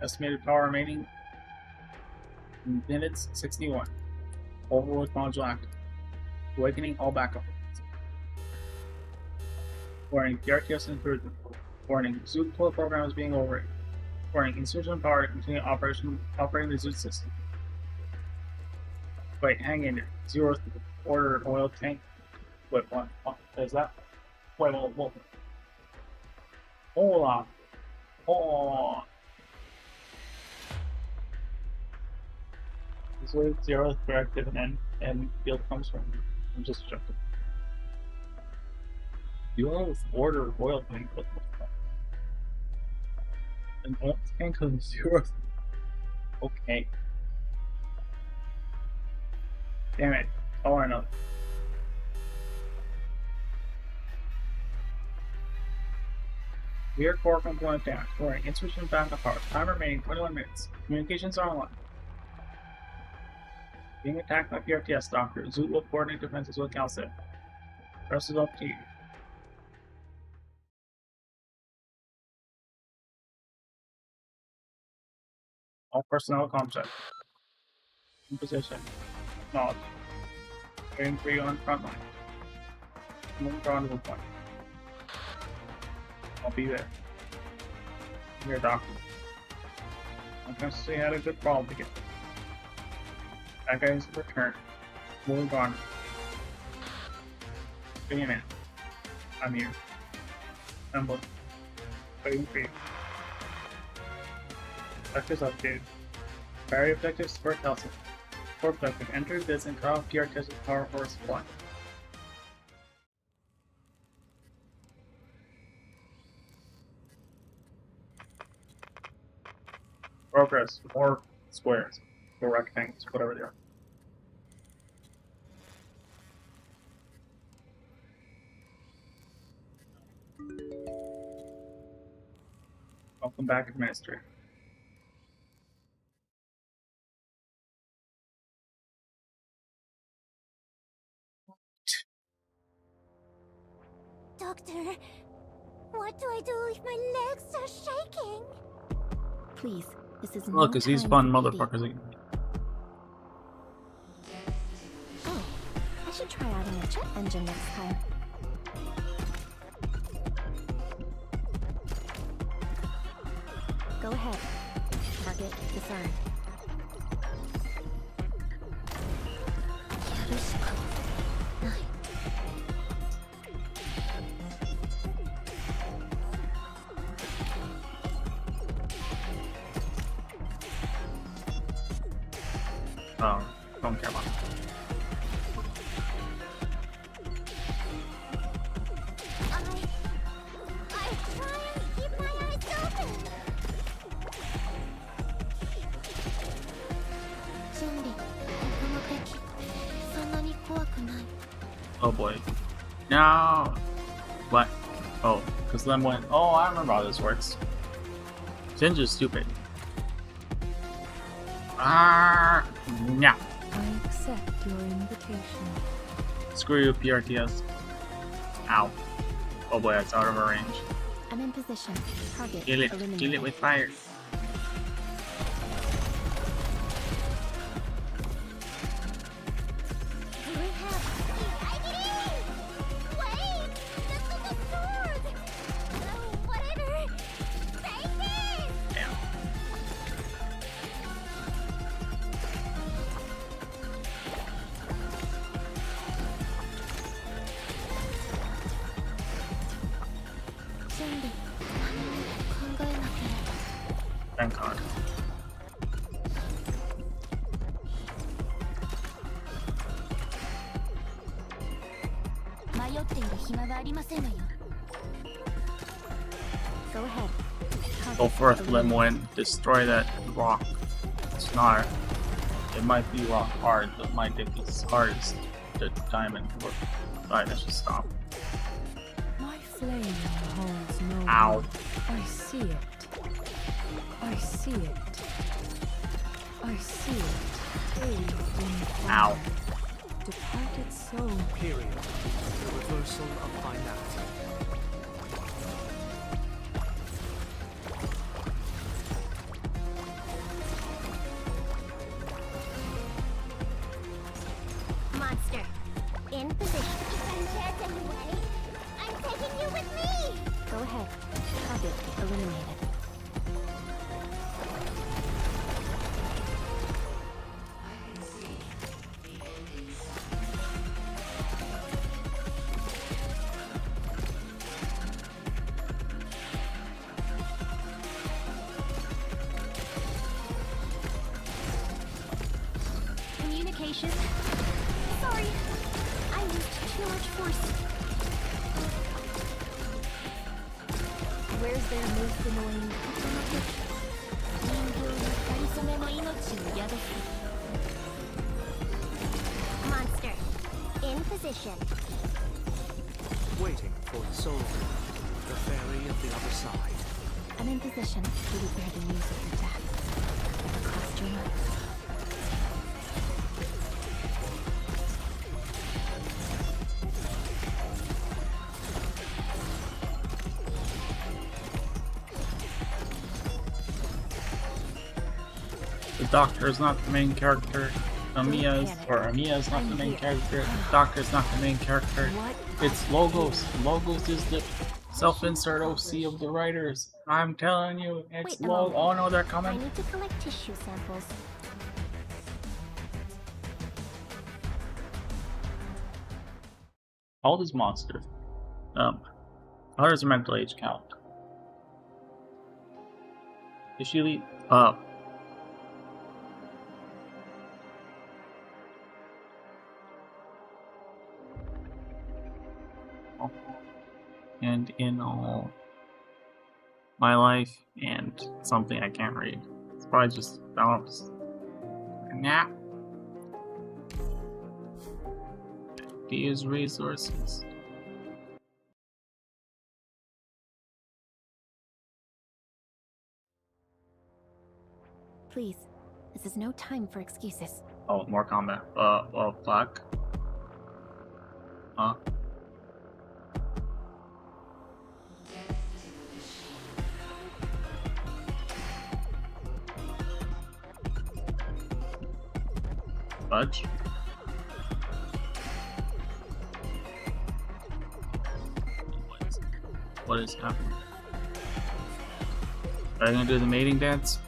Speaker 1: Estimated power remaining minutes 61. Overload module active. Awakening all backup. Warning. PRTS intrusion. Warning. Zoot core program is being overwritten. Warning. Insufficient power to continue operating the Zoot system. Wait, hang in there. 0th order oil tank. Wait, what? Is that? Wait. Hold on. This is where 0th directive and field comes from. I'm just joking. 0th order oil tank. What the fuck? An oil tank of 0th. Okay. Damn it. Oh, I know. Rear core component damage. Warning. Insufficient backup power. Time remaining 21 minutes. Communications are online. Being attacked by PRTS, Doctor. Zoot will coordinate defenses with Calcit. Rest is up to you. All personnel contact. In position. Knowledge. Waiting for you on front line. Move on to the point. I'll be there. Here, Doctor. I'm going to say I had a good problem to get. That guy's returned. Moving on. Give me a minute. I'm here. I'm waiting for you. Objectives updated. Priority objectives for Kelson. For objective, enter this and cut off PRTS power for supply. Progress. More squares. Or rectangles, whatever they are. Welcome back, Administrator.
Speaker 3: Doctor, what do I do if my legs are shaking?
Speaker 2: Please, this is
Speaker 1: Look,
Speaker 2: no
Speaker 1: cause these
Speaker 2: time
Speaker 1: fun
Speaker 2: for pity.
Speaker 1: motherfuckers again.
Speaker 2: Oh, I should try adding a jet engine next time. Go ahead. Target disarmed.
Speaker 1: Oh, don't care about it.
Speaker 3: I try and keep my eyes open. Junbi, この敵、そんなに怖くない。
Speaker 1: Oh boy. No! What? Oh, because Lem went, oh, I remember how this works. Singe is stupid. Ah! Yeah.
Speaker 2: I accept your invitation.
Speaker 1: Screw you, PRTS. Ow. Oh boy, that's out of our range.
Speaker 2: I'm in position. Target
Speaker 1: Kill it.
Speaker 2: eliminated.
Speaker 1: Kill it with fire.
Speaker 3: Do we have Wait! That's not the sword! Whatever! Take this!
Speaker 1: Damn.
Speaker 3: Junbi, 考えなければ。
Speaker 1: Thank God.
Speaker 3: 迷っている暇はありませんわよ。
Speaker 2: Go ahead.
Speaker 1: Go
Speaker 2: Target
Speaker 1: forth,
Speaker 2: eliminated.
Speaker 1: Limwin. Destroy that rock. It's not. It might be rock hard, but my dick is hard as the diamond. Alright, let's just stop.
Speaker 2: My flame holds no
Speaker 1: Ow.
Speaker 2: weight. I see it. I see it. I see it. Bathed in
Speaker 1: Ow.
Speaker 2: fire. Departed soul.
Speaker 4: Period. The reversal of finality.
Speaker 3: Monster, in position. If I'm dead anyway, I'm taking you with me!
Speaker 2: Go ahead. Target eliminated.
Speaker 3: Communication. Sorry, I used too much force.
Speaker 2: Where's their most annoying?
Speaker 3: 人形のかりそめの命を宿す。Monster, in position.
Speaker 4: Waiting for the soul. The fairy of the other side.
Speaker 2: I'm in position to repair the news of your death. Across your life.
Speaker 1: The Doctor is not the main character. Amiya is not the main character. The Doctor is not the main character.
Speaker 2: What?
Speaker 1: It's Logos. Logos is the self-insert OC of the writers. I'm telling you, it's
Speaker 3: Wait a
Speaker 1: Logos.
Speaker 3: moment.
Speaker 1: Oh no, they're
Speaker 3: I
Speaker 1: coming.
Speaker 3: need to collect tissue samples.
Speaker 1: How old is Monster? How does her mental age count? Is she elite? And in all my life and something I can't read. Probably just bounce. Nah. These resources.
Speaker 3: Please, this is no time for excuses.
Speaker 1: Oh, more combat. Well, fuck. Huh? Fudge? What is happening? Are you gonna do the mating dance?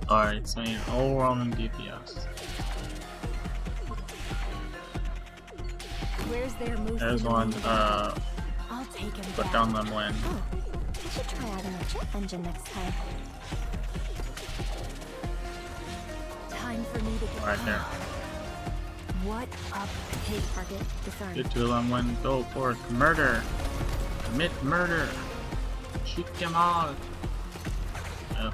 Speaker 1: Alright, so you're overwhelming DPS.
Speaker 2: Where's their most
Speaker 1: There's one,
Speaker 2: I'll take him
Speaker 1: put
Speaker 2: down.
Speaker 1: down them land.
Speaker 3: Oh, I should try out an jet engine next time.
Speaker 2: Time for me to get
Speaker 1: Right there.
Speaker 2: What up?
Speaker 3: Hit target disarmed.
Speaker 1: Get to them when go forth. Murder! Commit murder! Shoot them all!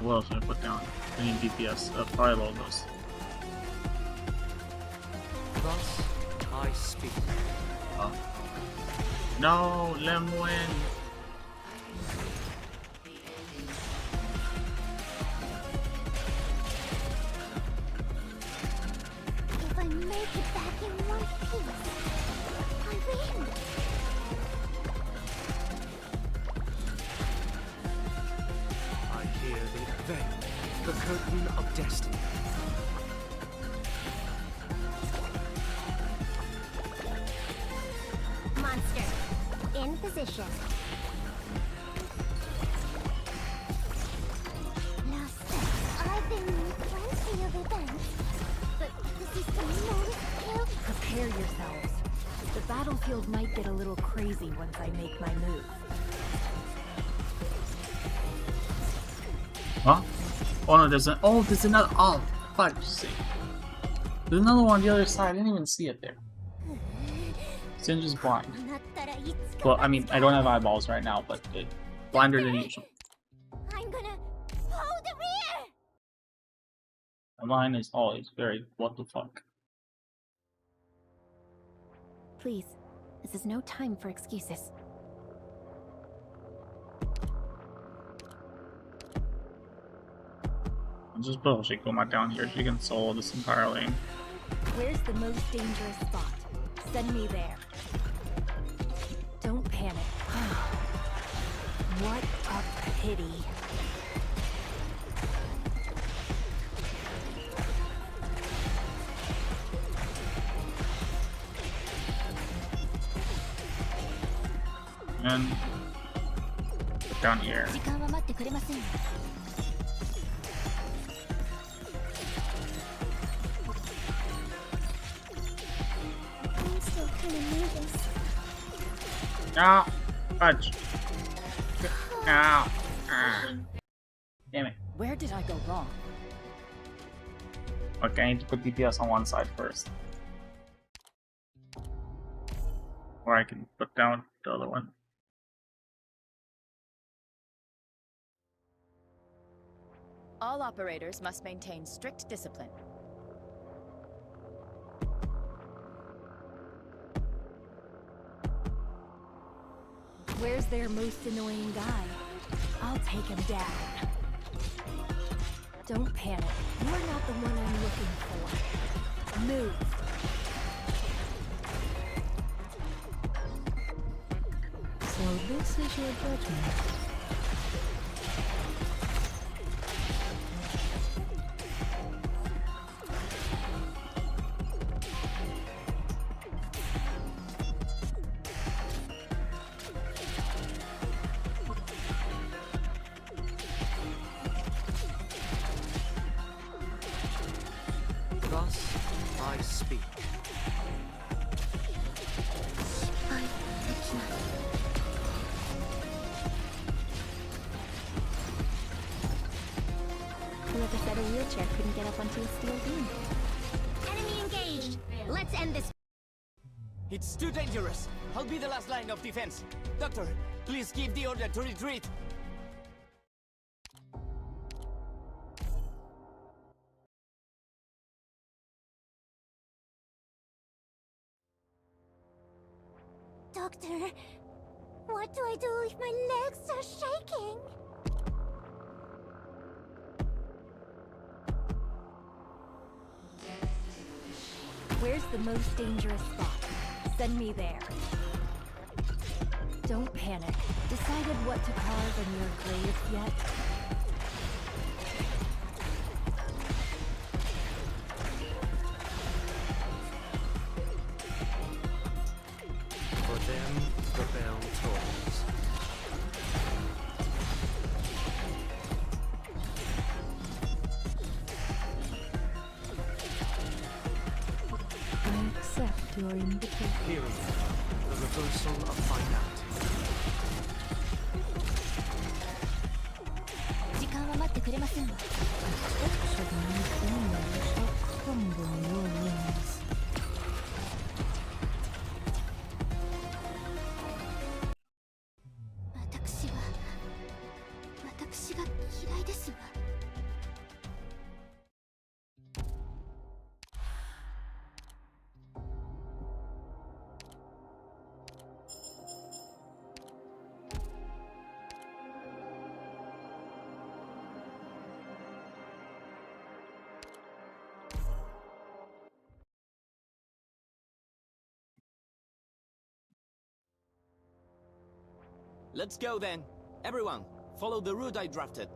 Speaker 1: What else should I put down? I need DPS. Probably logos.
Speaker 4: Thus I speak.
Speaker 1: No! Let 'em win!
Speaker 3: If I make it back in one piece, I win.
Speaker 4: I hear the veil, the curtain of destiny.
Speaker 3: Monster, in position. Now, I've been in plenty of events, but this is the most killed.
Speaker 2: Prepare yourselves. The battlefield might get a little crazy once I make my move.
Speaker 1: Huh? Oh no, there's another. Oh, fuck, see. There's another one on the other side. I didn't even see it there. Singe is blind. Well, I mean, I don't have eyeballs right now, but blinder than usual.
Speaker 3: I'm gonna hold the rear.
Speaker 1: Mine is always very what the fuck.
Speaker 3: Please, this is no time for excuses.
Speaker 1: I'll just put Shikoma down here. She can solo this entire lane.
Speaker 2: Where's the most dangerous spot? Send me there. Don't panic. What a pity.
Speaker 1: And down here.
Speaker 3: 時間は待ってくれませんよ。I'm still kind of nervous.
Speaker 1: No! Fudge! No! Damn it.
Speaker 6: Where did I go wrong?
Speaker 1: Okay, I need to put DPS on one side first. Or I can put down the other one.
Speaker 6: All operators must maintain strict discipline.
Speaker 2: Where's their most annoying guy? I'll take him down. Don't panic. You're not the one I'm looking for. Move. So this is your judgment.
Speaker 4: Thus I speak.
Speaker 3: Whoever said a wheelchair couldn't get up onto a steel beam. Enemy engaged. Let's end this.
Speaker 5: It's too dangerous. I'll be the last line of defense. Doctor, please give the order to retreat.
Speaker 3: Doctor, what do I do if my legs are shaking?
Speaker 2: Where's the most dangerous spot? Send me there. Don't panic. Decided what to carve in your grave yet?
Speaker 4: For them, the bell tolls.
Speaker 2: I accept your invitation.
Speaker 4: Period. The reversal of finality.
Speaker 3: 時間は待ってくれませんわ。私が嫌いですわ。
Speaker 5: Let's go then. Everyone, follow the route I drafted.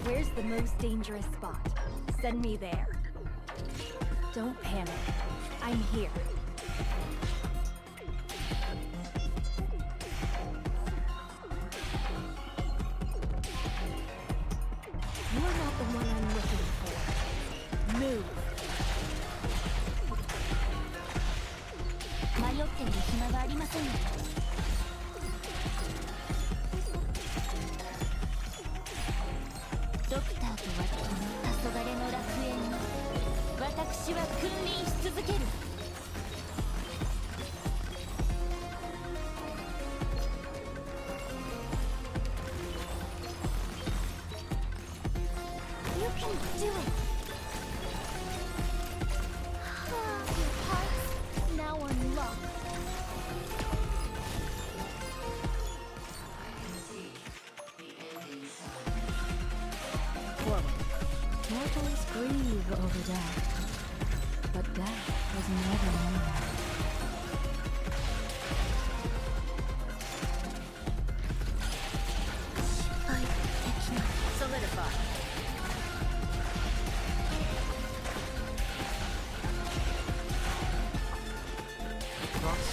Speaker 2: Where's the most dangerous spot? Send me there. Don't panic. I'm here. You're not the one I'm looking for. Move.
Speaker 3: 迷っている暇はありませんわ。ドクターとは黄昏の楽園に私は君臨し続ける。You can do it. Your hearts now unlocked.
Speaker 2: Forward. Mortals grieve over death, but death was never known.
Speaker 6: Solidify.
Speaker 4: Cross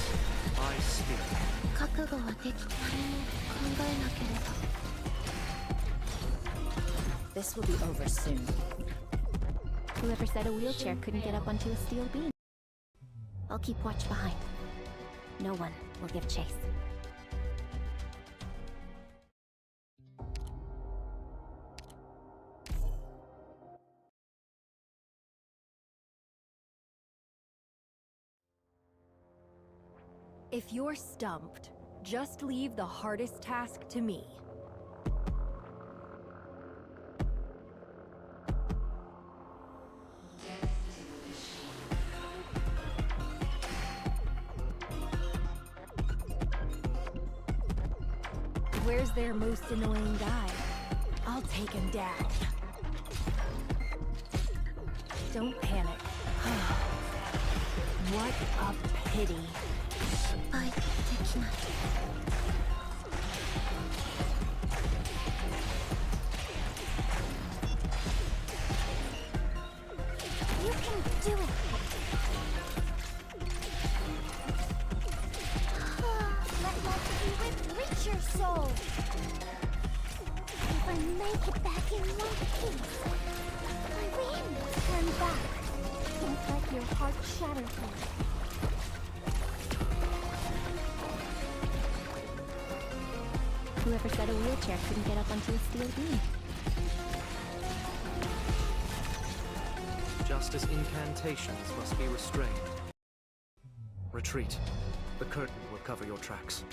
Speaker 4: by spirit.
Speaker 3: 覚悟はでき、何も考えなければ。
Speaker 6: This will be over soon.
Speaker 2: Whoever said a wheelchair couldn't get up onto a steel beam?
Speaker 3: I'll keep watch behind. No one will give chase.
Speaker 2: If you're stumped, just leave the hardest task to me. Where's their most annoying guy? I'll take him down. Don't panic. What a pity.
Speaker 3: 失敗できない。You can do it. Let life enrich your soul. If I make it back in one piece, I win. Turn back. Don't let your heart shatter here.
Speaker 2: Whoever said a wheelchair couldn't get up onto a steel beam.
Speaker 4: Just as incantations must be restrained. Retreat. The curtain will cover your tracks.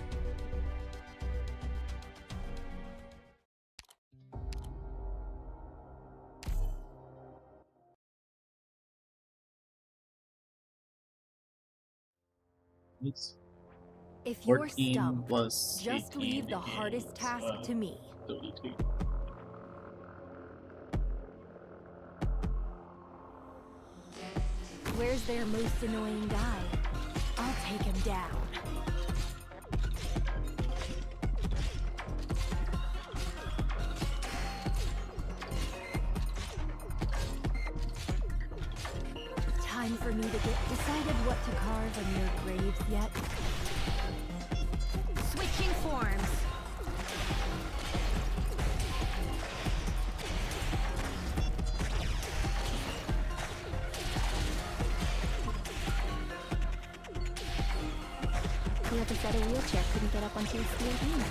Speaker 1: It's
Speaker 2: If you're
Speaker 1: 14
Speaker 2: stumped,
Speaker 1: plus
Speaker 2: just
Speaker 1: 18
Speaker 2: leave the
Speaker 1: is,
Speaker 2: hardest task to me.
Speaker 1: 32.
Speaker 2: Where's their most annoying guy? I'll take him down. Time for me to get decided what to carve on your graves yet? Switching forms. Whoever said a wheelchair couldn't get up onto a steel beam.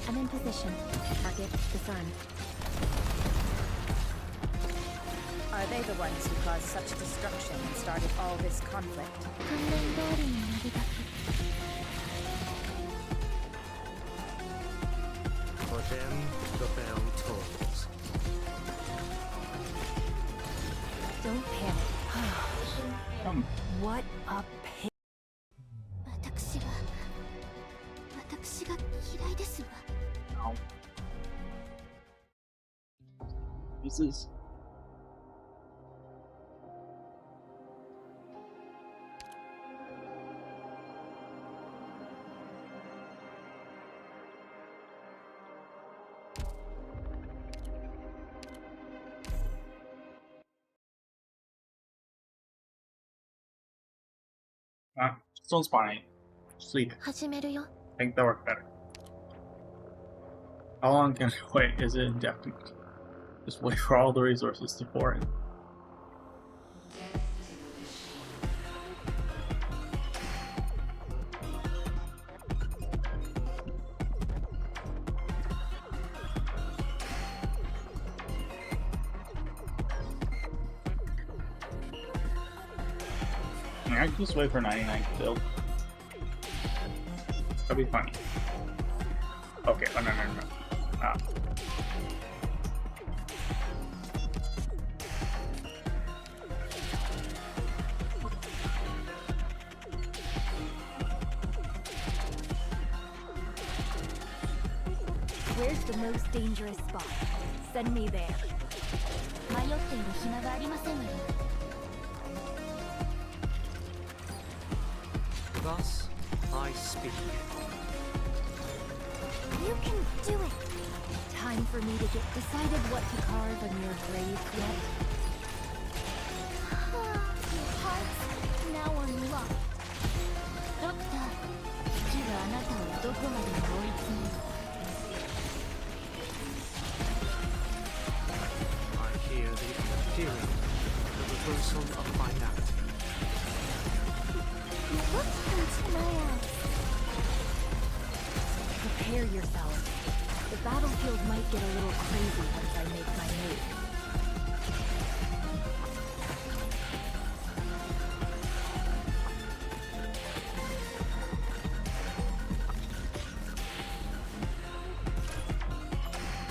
Speaker 2: I'm in position. Target disarmed.
Speaker 6: Are they the ones who caused such destruction and started all this conflict?
Speaker 4: For them, the bell tolls.
Speaker 2: Don't panic.
Speaker 1: Come.
Speaker 2: What a pain.
Speaker 3: 私が嫌いですわ。
Speaker 1: Ow. This is. Just don't spawn it. Just leave it.
Speaker 3: 始めるよ。
Speaker 1: I think that worked better. How long can I wait? Is it indefinite? Just wait for all the resources to pour in. I can just wait for 99 to build. That'd be funny. Okay, oh no. Ah.
Speaker 2: Where's the most dangerous spot? Send me there.
Speaker 3: 迷っている暇がありませんわよ。
Speaker 4: Thus, I speak.
Speaker 3: You can do it.
Speaker 2: Time for me to get decided what to carve on your grave yet?
Speaker 3: Your heart's now unlocked. ドクター、月はあなたをどこまでも追い詰める。
Speaker 4: I hear the appearing, the reversal of finality.
Speaker 3: Look into my eyes.
Speaker 2: Prepare yourself. The battlefield might get a little crazy once I make my move.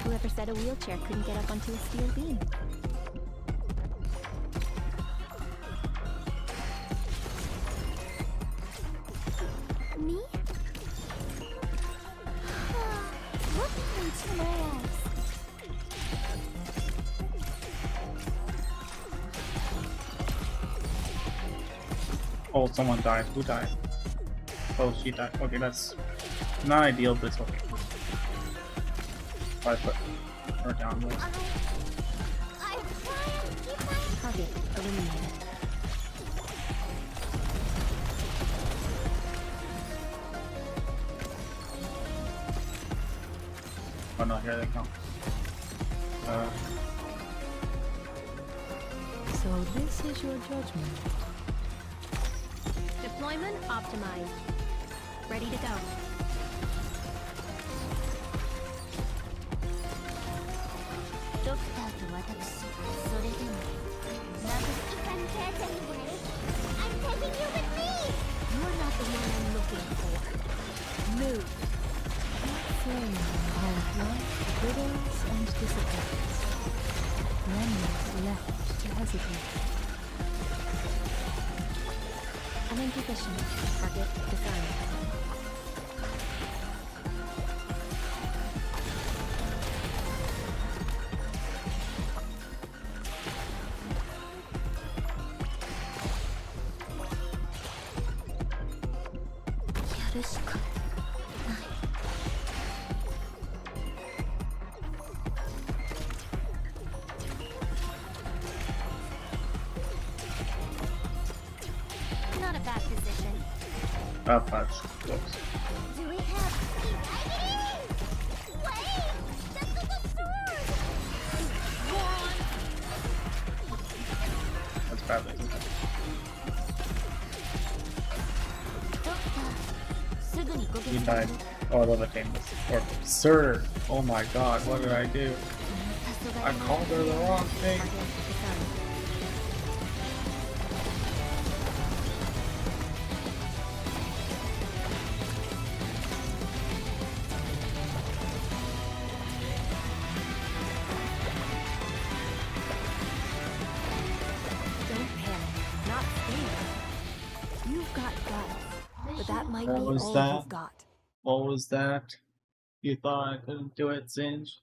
Speaker 2: Whoever said a wheelchair couldn't get up onto a steel beam?
Speaker 3: Me? Look into my eyes.
Speaker 1: Oh, someone died. Who died? Oh, she died. Okay, that's not ideal, but it's okay. I put her down more.
Speaker 3: I try and keep my...
Speaker 2: Target eliminated.
Speaker 1: Oh no, here they come.
Speaker 2: So this is your judgment. Deployment optimized. Ready to go.
Speaker 3: Doctor to watakushi, sorede mo. If I'm dead anyway, I'm taking you with me!
Speaker 2: You're not the one I'm looking for. Move.
Speaker 7: Saying of life, riddles and disappointments. Remnants left to hesitate.
Speaker 2: I'm in position. Target defined.
Speaker 3: Not a bad position.
Speaker 1: That's close.
Speaker 3: Do we have... Wait! That's the sword!
Speaker 1: That's badly. He died. Oh, the other thing was or sir. Oh my god, what did I do? I called her the wrong thing.
Speaker 2: Don't panic. Not scared. You've got guts, but that might be
Speaker 1: What was
Speaker 2: all
Speaker 1: that?
Speaker 2: you've got.
Speaker 1: What was that? You thought I couldn't do it, Singe?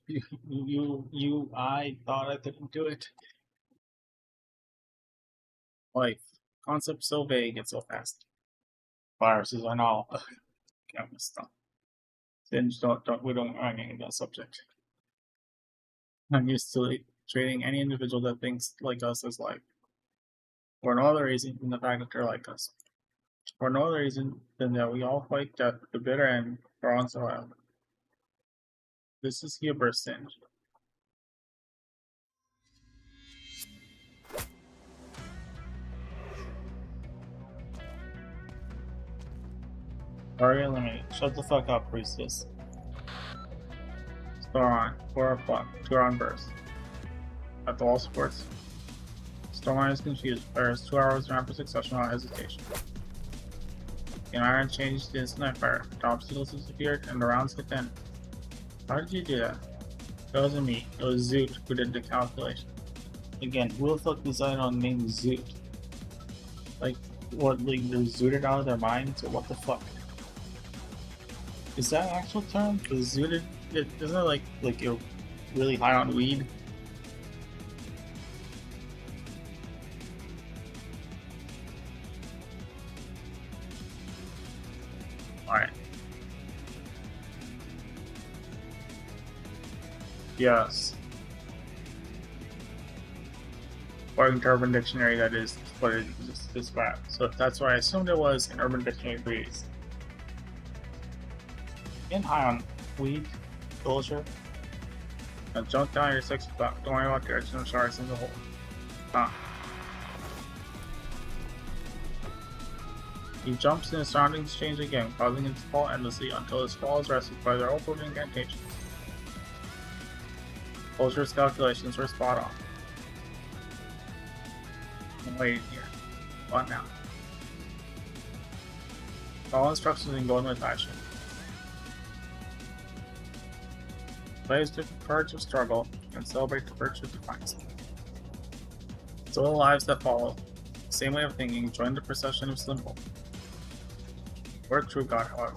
Speaker 1: I thought I couldn't do it. Life. Concept so vague and so fast. Viruses are now. Can't stop. Singe, we don't argue that subject. I'm used to treating any individual that thinks like us as life. For no other reason than the fact that they're like us. For no other reason than that we all fight death at the bitter end for on survival. This is hubris, Singe. Already eliminated. Shut the fuck up, priestess. Star on. 4 o'clock. 2 on burst. At the wall supports. Stormline is confused. Fires 2 hours in rapid succession without hesitation. The iron changed to instant fire. The obstacles disappeared and the rounds hit in. How did you do that? It wasn't me. It was Zoot who did the calculation. Again, who the fuck decided on the name Zoot? Like, what, like, they're zooted out of their minds, or what the fuck? Is that an actual term? Is zooted, isn't it like you're really high on weed? Alright. Yes. According to Urban Dictionary, that is what it described. So that's what I assumed it was, and Urban Dictionary agrees. Getting high on weed, culture. Now jump down your 6 o'clock. Don't worry about direction of sharks in the hole. He jumps and his surroundings change again, causing him to fall endlessly until his fall is rescued by their open incantation. Culture's calculations were spot on. I'm waiting here. What now? Follow instructions and go in with action. Blaze the courage of struggle and celebrate the virtue of defiance. So the lives that follow, same way of thinking, join the procession of simple. We're true God, however.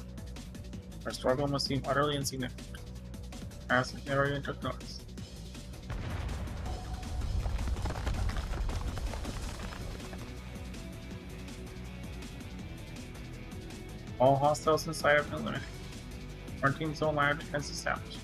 Speaker 1: Our struggle must seem utterly insignificant. As if never even took notice. All hostiles inside have been eliminated. Quarantine zone line of defense established.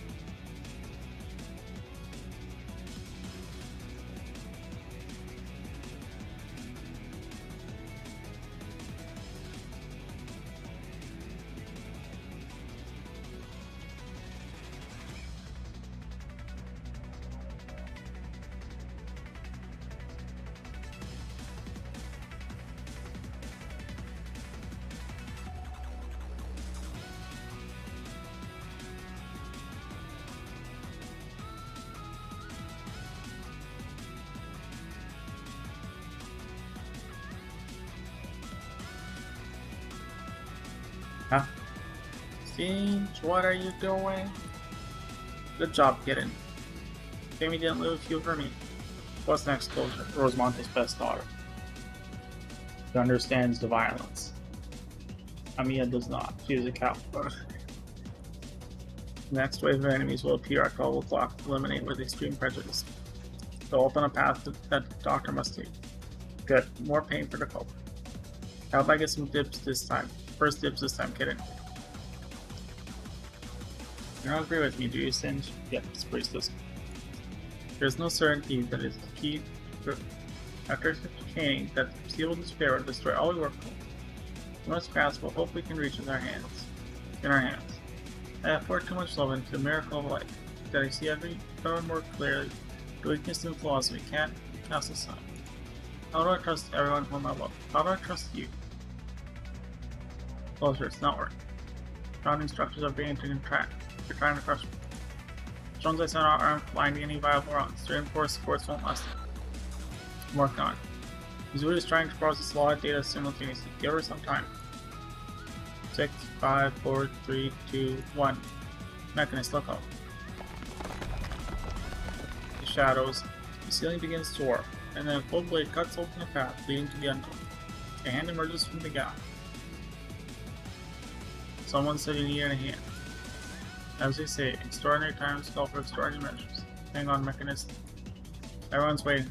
Speaker 1: Huh? Singe, what are you doing? Good job, kitten. Jamie didn't leave a few for me. What's next, Closure? Rosamonte's best daughter. She understands the violence. Amiya does not. She is a coward. The next wave of enemies will appear at 12 o'clock to eliminate with extreme prejudice. They'll open a path that the doctor must take. Good. More pain for the culprit. I hope I get some dibs this time. First dibs this time, kitten. You don't agree with me, do you, Singe? Yep, it's priestess. There's no certainty that it's the key to after training that the seal of despair will destroy all we work for. We must grasp what hope we can reach in our hands. I have poured too much love into the miracle of life, that I see every ever more clearly the weakness and flaws we can't cast aside. How do I trust everyone whom I love? How do I trust you? Closer, it's not working. Founding structures are being tracked. You're trying to crush me. Drones I sent out aren't finding any viable routes. The reinforced supports won't last. I'm working on it. Missouri is trying to process a lot of data simultaneously. Give her some time. 6, 5, 4, 3, 2, 1. Mechanist, look up. The shadows. The ceiling begins to warp, and then a full blade cuts open the path leading to the unknown. A hand emerges from the gap. Someone said you needed a hand. As they say, extraordinary times call for extraordinary measures. Hang on, Mechanist. Everyone's waiting.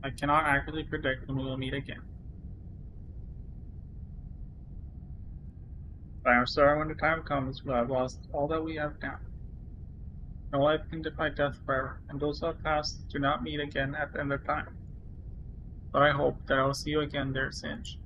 Speaker 1: I cannot accurately predict when we will meet again. But I am sorry when the time comes we have lost all that we have now. No life can defy death forever, and those who have passed do not meet again at the end of time. But I hope that I will see you again there, Singe.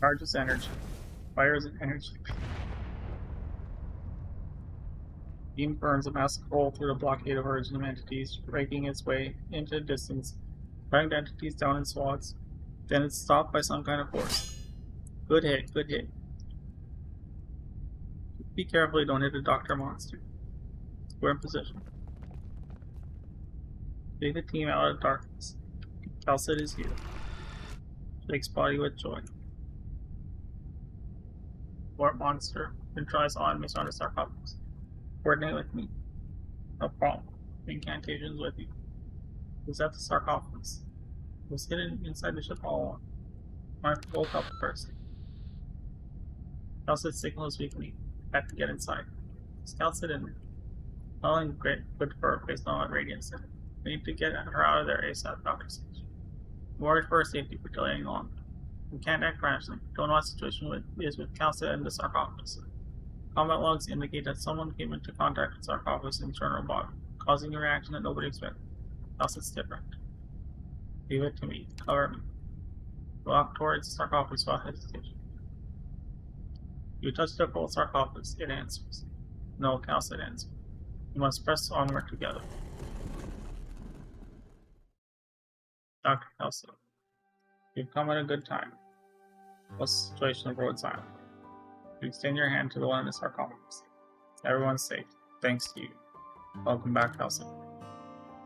Speaker 1: Charges energy. Fires an energy. Beam burns a massive hole through the blockade of original entities, raking its way into the distance, cutting the entities down in swaths. Then it's stopped by some kind of force. Good hit, good hit. Be careful you don't hit a doctor monster. We're in position. Take the team out of the darkness. Calcid is here. Shakes body with joy. Warp monster. Then tries on me on the sarcophagus. Coordinate with me. No problem. Incantations with you. Who's at the sarcophagus? It was hidden inside the ship all along. I woke up first. Calcid signal is weakening. I have to get inside. Scouts it in there. Following great good for her based on what Radiant said. We need to get her out of there ASAP, Dr. Singe. I'm worried for her safety for delaying long. We can't act rashly. Don't know what the situation is with Calcid and the sarcophagus. Combat logs indicate that someone came into contact with sarcophagus' internal body, causing a reaction that nobody expected. Calcid's different. Leave it to me. Cover me. Walk towards the sarcophagus without hesitation. You touch the full sarcophagus, it answers. No, Calcid answers. You must press onward together. Dr. Calcid, you've come at a good time. What's the situation of Rhodes Island? You extend your hand to the one in the sarcophagus. Everyone's safe, thanks to you. Welcome back, Calcid.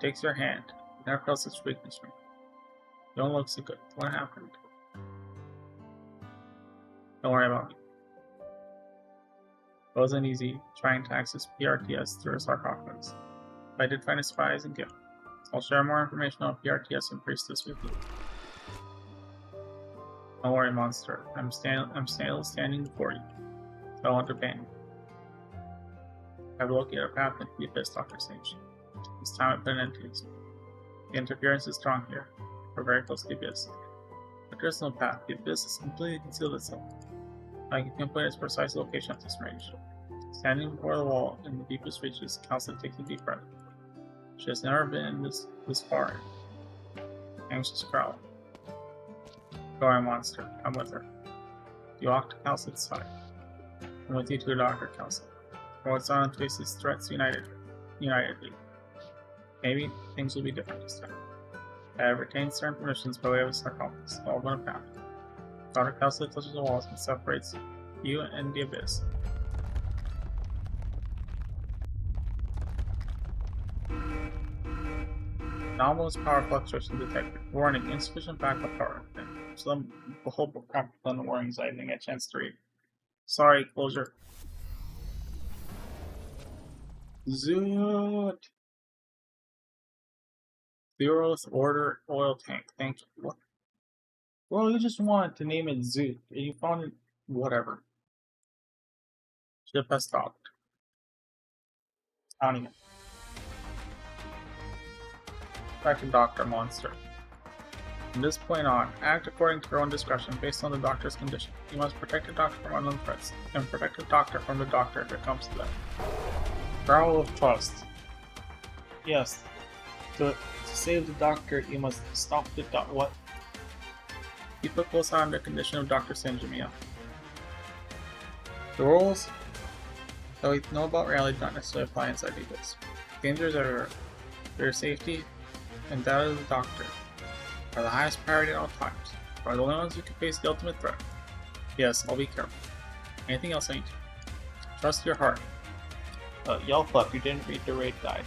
Speaker 1: Takes your hand. You never felt such weakness from you. You don't look so good. What happened? Don't worry about me. It wasn't easy trying to access PRTS through a sarcophagus. But I did find a surprising gift. I'll share more information on PRTS and Priestess with you. Don't worry, monster. I'm still standing before you. I don't want to ban you. I will locate a path into the abyss, Dr. Singe. This time I put an end to this. The interference is strong here. We're very close to the abyss. But there's no path. The abyss has completely concealed itself. I can pinpoint its precise location at this range. Standing before the wall in the deepest reaches, Calcid takes a deep breath. She has never been this far in. Anxious growl. Go monster, come with her. You walk to Calcid's side. I'm with you to the doctor, Calcid. Rhodes Island faces threats unitedly. Maybe things will be different this time. I have retained certain permissions by way of a sarcophagus, all on a path. Dr. Kelsey touches the walls and separates you and the abyss. Anomalous power fluctuation detected. Warning, insufficient backup power. Some whole component warnings I didn't get a chance to read. Sorry, closure. Zoot! Zeroth Order oil tank. Thank you. What? Well, you just wanted to name it Zoot, and you found it. Whatever. Ship has stopped. I don't even. Back to Dr. Monster. From this point on, act according to your own discretion based on the doctor's condition. You must protect the doctor from unknown threats, and protect the doctor from the doctor if it comes to that. Growl of Trust. Yes. To save the doctor, you must stop the what? Keep a close eye on the condition of Dr. Singe. The rules that we know about reality do not necessarily apply inside Abyss. Dangers are your safety and that of the doctor are the highest priority at all times. You are the only ones who can face the ultimate threat. Yes, I'll be careful. Anything else I need to? Trust your heart. Y'all fuck, you didn't read the raid guide.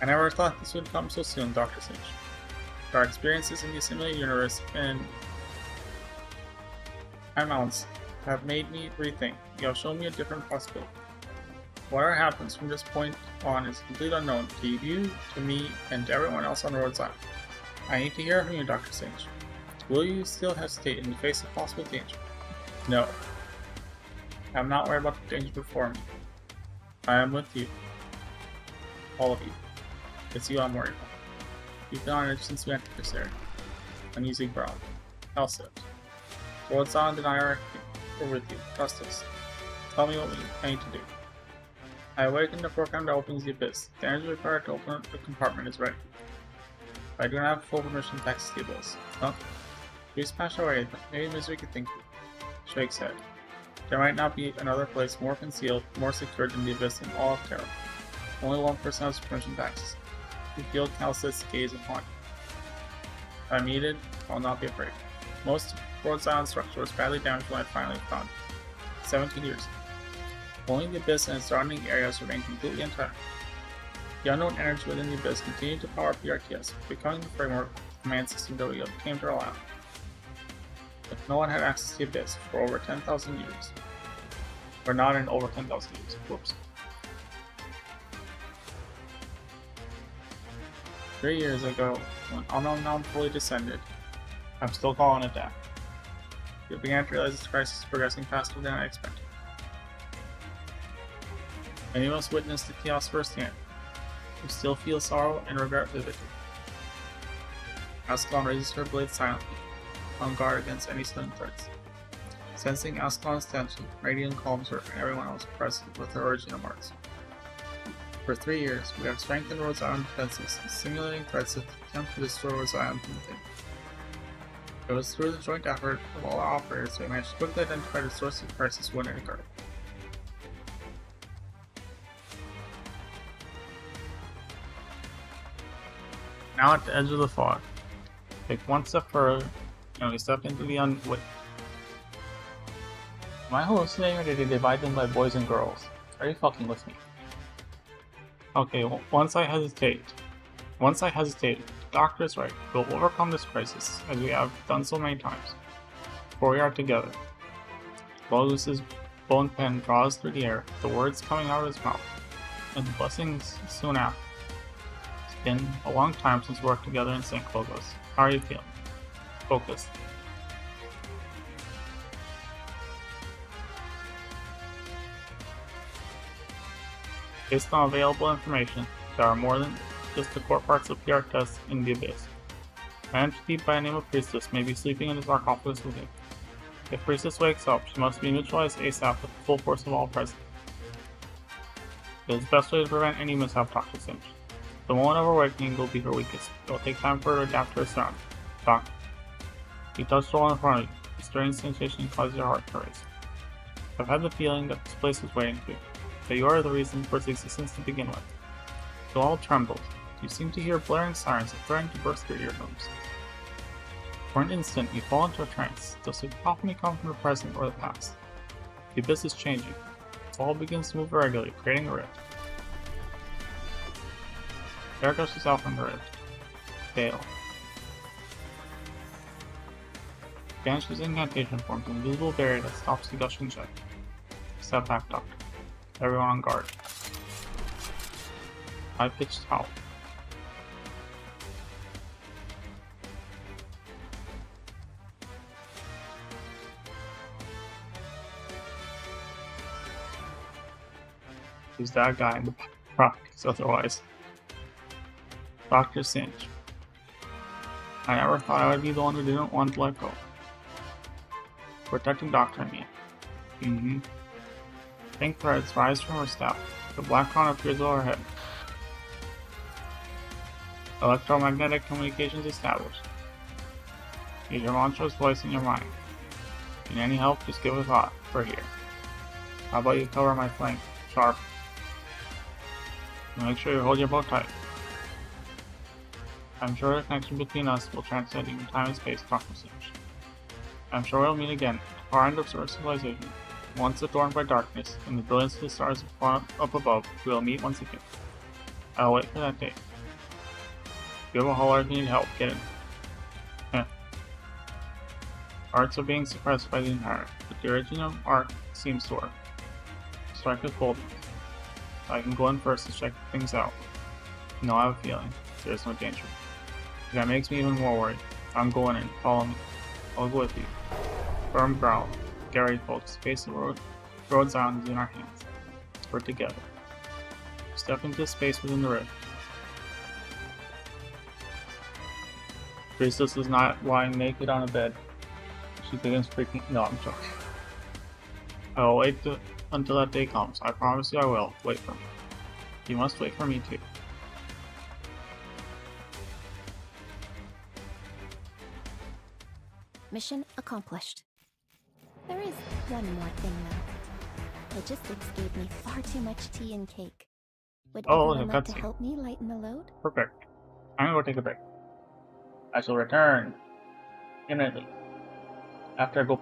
Speaker 1: I never thought this would come so soon, Dr. Singe. Our experiences in the simulated universe and amounts have made me rethink. You have shown me a different possibility. Whatever happens from this point on is completely unknown to you, to me, and to everyone else on Rhodes Island. I need to hear from you, Dr. Singe. Will you still hesitate in the face of possible danger? No. I'm not worried about the danger before me. I am with you. All of you. It's you I'm worried about. You've been on it since we entered this area. Uneasy growl. Elsa. Rhodes Island and I are with you. Trust us. Tell me what I need to do. I awakened the program that opens the abyss. The energy required to open the compartment is ready. But I do not have full permission to access the abyss. Huh? We smash away, but maybe misery could think of. Shake said. There might not be another place more concealed, more secure than the abyss in all of Terra. Only one person has permission to access it. You feel Calcis' gaze upon you. If I'm needed, I will not be afraid. Most Rhodes Island structure was badly damaged when I finally found it. 17 years ago. Only the abyss and its surrounding areas remain completely intact. The unknown energy within the abyss continued to power PRTS, becoming the framework of the command system that we came to rely on. But no one had access to the abyss for over 10,000 years. Or not in over 10,000 years. Whoops. 3 years ago, when unknown fully descended, I'm still calling it that. We began to realize this crisis is progressing faster than I expected. Many of us witnessed the chaos firsthand. We still feel sorrow and regret vividly. Ascalon raises her blade silently, on guard against any sudden threats. Sensing Ascalon's tension, Radiant calms her and everyone else present with her original marks. For 3 years, we have strengthened Rhodes Island defenses, simulating threats that attempt to destroy Rhodes Island from within. It was through the joint effort of all our operators that we managed to quickly identify the source of the crisis when it occurred. Now at the edge of the fog, take one step further, and we step into the unwit. Am I hallucinating, or did they divide them by boys and girls? Are you fucking with me? Okay, once I hesitate, the doctor is right. We'll overcome this crisis, as we have done so many times. For we are together. Lotus's bone pen draws through the air, the words coming out of his mouth, and the blessings soon after. It's been a long time since we worked together in St. Logos. How are you feeling? Focus. Based on available information, there are more than just the core parts of PR tests in the abyss. An entity by the name of Priestess may be sleeping in the sarcophagus within. If Priestess wakes up, she must be neutralized ASAP with the full force of all present. It is the best way to prevent any mishap, Dr. Singe. The moment of her awakening will be her weakest. It will take time for her to adapt to her surroundings. Doctor. You touched the wall in front of you. The stirring sensation causes your heart to race. I've had the feeling that this place was waiting for you. That you are the reason for its existence to begin with. You all trembled. You seem to hear blaring sirens that threaten to burst your eardrums. For an instant, you fall into a trance. Does the cacophony come from the present or the past? The abyss is changing. The wall begins to move irregularly, creating a rift. Air gushes out from the rift. Fail. Banish's incantation forms an invisible barrier that stops the gushing jet. Step back, Doctor. Everyone on guard. High-pitched howl. He's that guy in the practice otherwise. Dr. Singe. I never thought I would be the one who didn't want to let go. Protecting Doctor, I mean. Mm-hmm. Pink threads rise from her staff. The black crown appears overhead. Electromagnetic communications established. Use your mantra's voice in your mind. Need any help, just give a thought. We're here. How about you cover my flank? Sharp. And make sure you hold your bow tight. I'm sure the connection between us will transcend even time and space, Dr. Singe. I'm sure we'll meet again, at the far end of our civilization. Once adorned by darkness, and the brilliance of the stars up above, we will meet once again. I'll wait for that day. If you have a holler if you need help, get in. Heh. Arts are being suppressed by the Empire, but the original art seems to work. Strike with boldness. I can go in first to check things out. No, I have a feeling. There's no danger. That makes me even more worried. I'm going in. Follow me. I'll go with you. Firm growl. Gary folks. Face the road. Road's on is in our hands. We're together. Step into space within the rift. Priestess is not lying naked on a bed. She begins freaking. No, I'm joking. I will wait until that day comes. I promise you I will. Wait for me. You must wait for me too.
Speaker 3: Mission accomplished. There is one more thing though. Logistics gave me far too much tea and cake. Would
Speaker 1: Oh,
Speaker 3: everyone
Speaker 1: the
Speaker 3: like to
Speaker 1: cutscene.
Speaker 3: help me lighten the load?
Speaker 1: Perfect. I'm gonna go take a break. I shall return imminently after I go.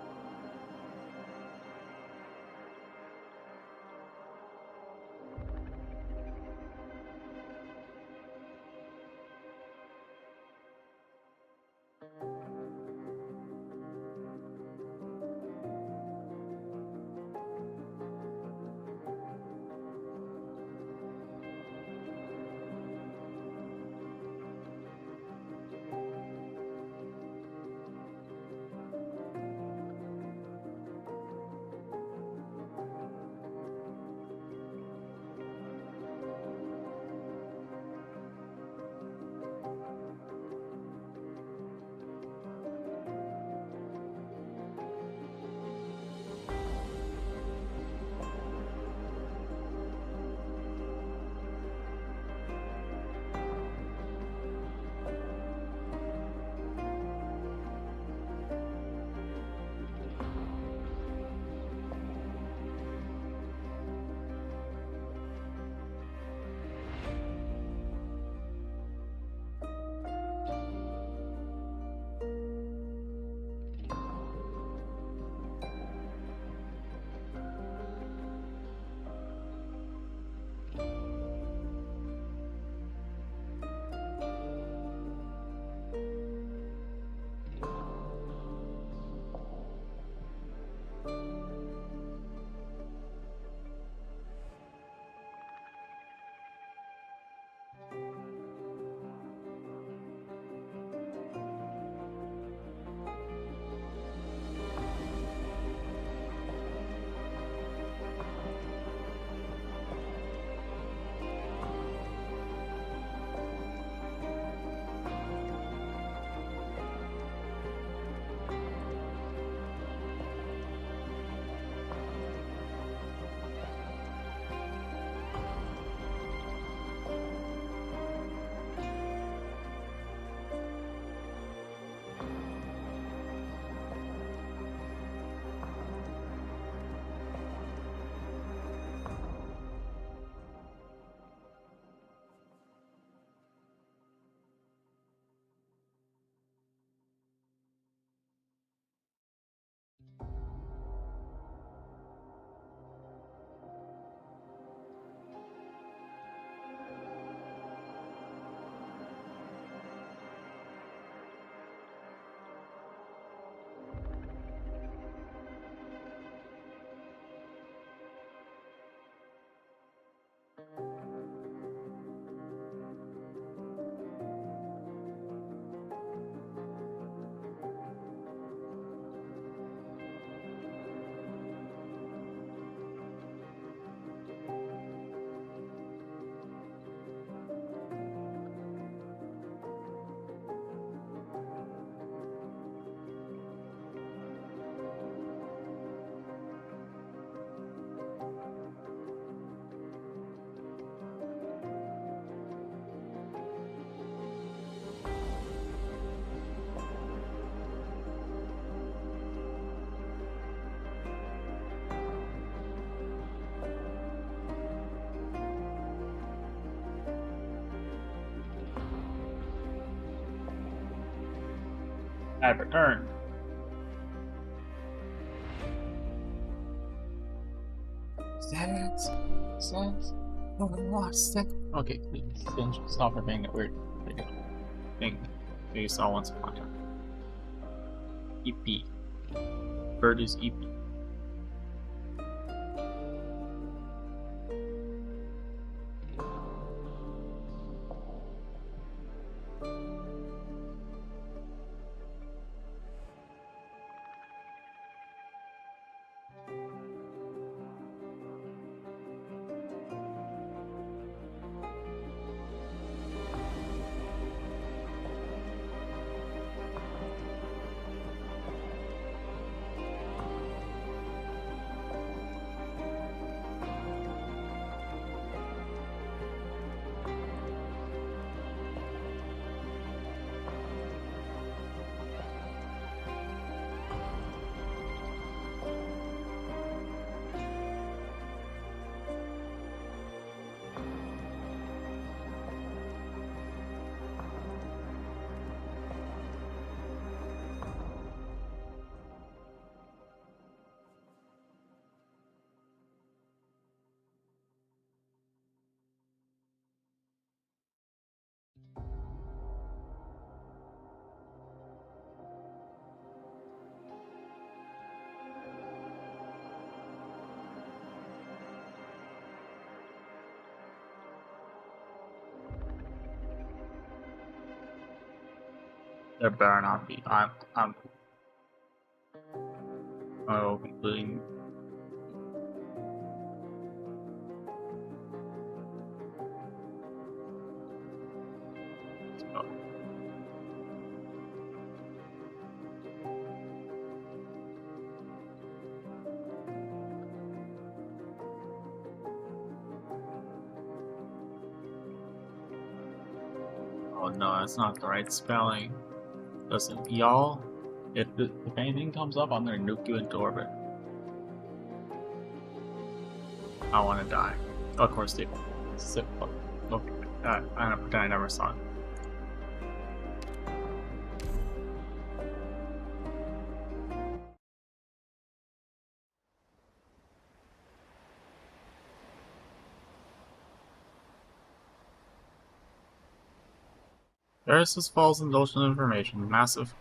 Speaker 1: I've returned. Sense. Okay, please. Singe, stop for being a weird video. Thing you saw once upon a time. EP. Bird is EP. There better not be. I'm completely. Oh no, that's not the right spelling. Listen, y'all, if anything comes up, I'm gonna nuke you into orbit. I wanna die. Of course, they. Okay, I'm gonna pretend I never saw it. Darius falls in ocean information. Massive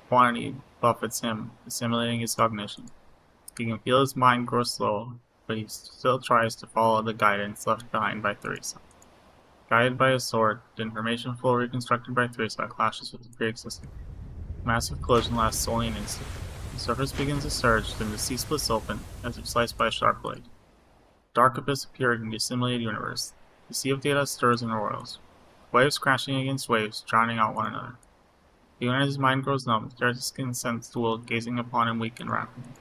Speaker 1: quantity buffets him, assimilating his cognition. He can feel his mind grow slow, but he still tries to follow the guidance left behind by Theresa. Guided by his sword, the information flow reconstructed by Theresa clashes with the pre-existing. Massive collision lasts only an instant. The surface begins to surge, then the sea splits open, as if sliced by a sharp blade. Dark abyss appeared in the assimilated universe. The sea of data stirs and roils. Waves crashing against waves, drowning out one another. Even as his mind grows numb, Darius can sense the will gazing upon him weaken rapidly.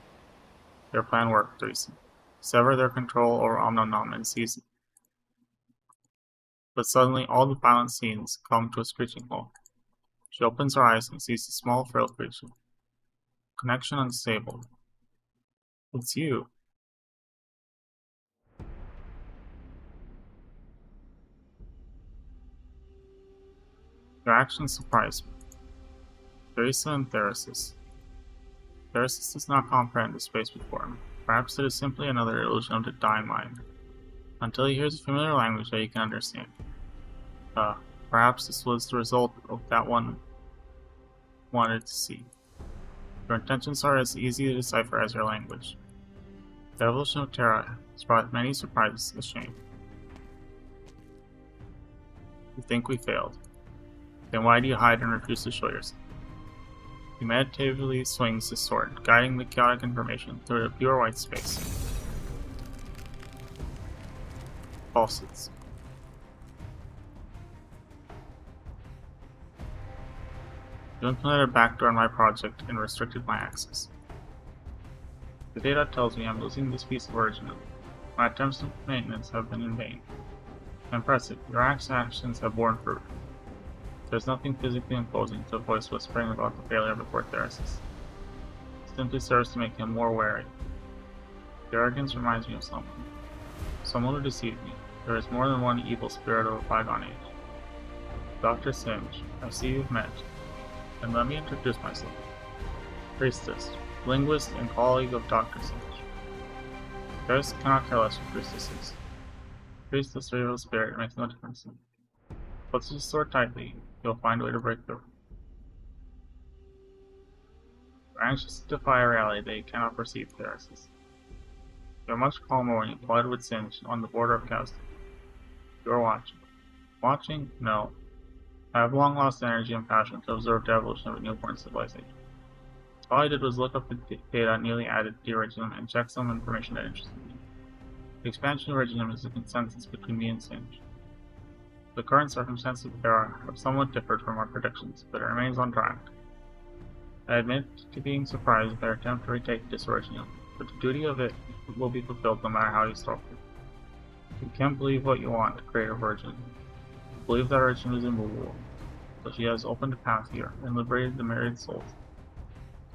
Speaker 1: Their plan worked, Theresa. Sever their control over Omnom and seize it. But suddenly all the violent scenes come to a screeching halt. She opens her eyes and sees a small, frail creature. Connection unstable. It's you. Their actions surprise me. Theresa and Theresis. Theresis does not comprehend the space before him. Perhaps it is simply another illusion of the dying mind. Until he hears a familiar language that he can understand. Perhaps this was the result of that one wanted to see. Your intentions are as easy to decipher as your language. The evolution of Terra has brought many surprises to shame. You think we failed. Then why do you hide and refuse to show yourself? He meditatively swings his sword, guiding the chaotic information through a pure white space. Falsehoods. You implemented a backdoor in my project and restricted my access. The data tells me I'm losing this piece of original. My attempts at maintenance have been in vain. Impressive, your actions have borne fruit. There's nothing physically imposing to a voice whispering about the failure before Theresis. It simply serves to make him more wary. The arrogance reminds me of someone. Someone who deceived me. There is more than one evil spirit of a bygone age. Dr. Singe, I see you've met. And let me introduce myself. Priestess, linguist and colleague of Dr. Singe. There's cannot care less for priestesses. Priestess or evil spirit makes no difference. Puts the sword tightly, you'll find a way to break through. We're anxious to defy a reality they cannot perceive heresies. You're much calmer when you collide with Singe on the border of chaos. You're watching. Watching? No. I have long lost energy and passion to observe the evolution of a newborn civilization. All I did was look up the data newly added to the originum and check some information that interested me. The expansion of originum is a consensus between me and Singe. The current circumstances of the era have somewhat differed from our predictions, but it remains on track. I admit to being surprised at their attempt to retake this originum, but the duty of it will be fulfilled no matter how you struggle. You can't believe what you want to create a virgin. Believe that originum is immovable, but she has opened a path here and liberated the myriad souls.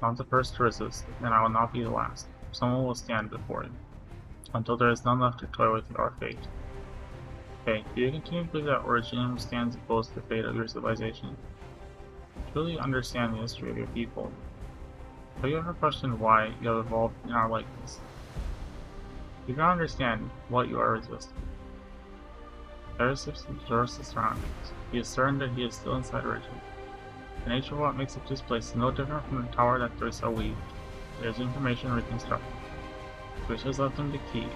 Speaker 1: Not the first to resist, and I will not be the last. Someone will stand before you, until there is none left to toy with our fate. Okay, do you continue to believe that Originum stands opposed to the fate of your civilization? Truly understand the history of your people. Have you ever questioned why you have evolved in our likeness? You can understand what you are resisting. Erisip's observes the surroundings. He is certain that he is still inside Originum. The nature of what makes up this place is no different from the tower that Theresa weaved. There is information reconstructed. Which has left him the key.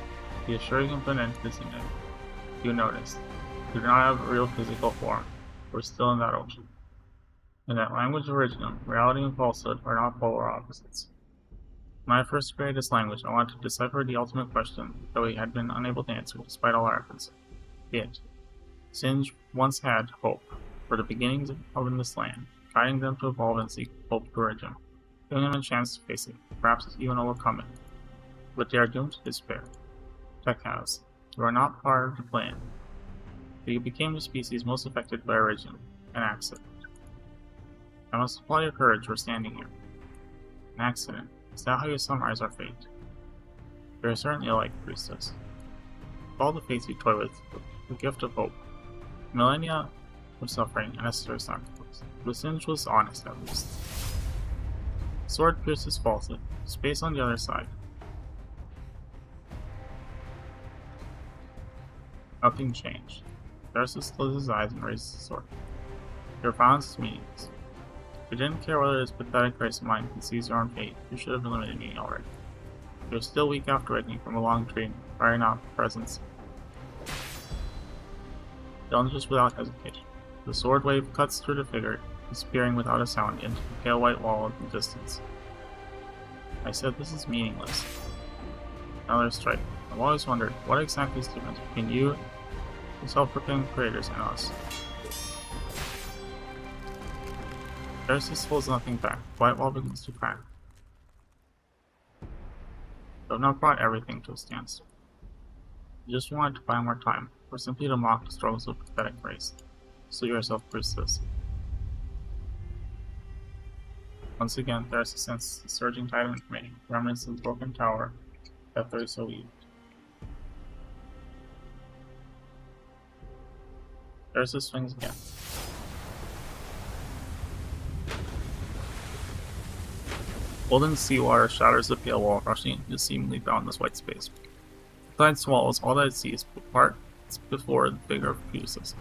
Speaker 1: He is sure he can put an end to this unit. You noticed. We do not have a real physical form. We're still in that ocean. In that language of Originum, reality and falsehood are not polar opposites. When I first created this language, I wanted to decipher the ultimate question that we had been unable to answer despite all our efforts. Yet, Singe once had hope for the beginnings of this land, guiding them to evolve and seek hope to Originum, giving them a chance to face it, perhaps even overcome it. But they are doomed to despair. Tech has. You are not part of the plan. But you became the species most affected by Originum, an accident. I must applaud your courage for standing here. An accident. Is that how you summarize our fate? We are certainly alike, Priestess. Of all the fates you toy with, the gift of hope. Millennia of suffering and necessary sacrifice. The Singe was honest, at least. Sword pierces falsehood. Space on the other side. Nothing changed. Thersis closes his eyes and raises his sword. Your violence is meaningless. If you didn't care whether this pathetic race of mine can seize your own fate, you should have eliminated me already. You're still weak after waking from a long dream, firing out presence. Lunges without hesitation. The sword wave cuts through the figure, disappearing without a sound into the pale white wall of the distance. I said this is meaningless. Another strike. I've always wondered, what exactly is the difference between you, the self-proclaimed creators, and us? Thersis holds nothing back. The white wall begins to crack. You have not brought everything to a standstill. You just wanted to buy more time, or simply to mock the struggles of a pathetic race. So yourself, Priestess. Once again, Thersis senses the surging tide of information, remnants of the broken tower that Theresa weaved. Thersis swings again. Golden seawater shatters the pale wall, rushing into the seemingly boundless white space. The tide swallows all that it sees, parts before the figure of Fusus.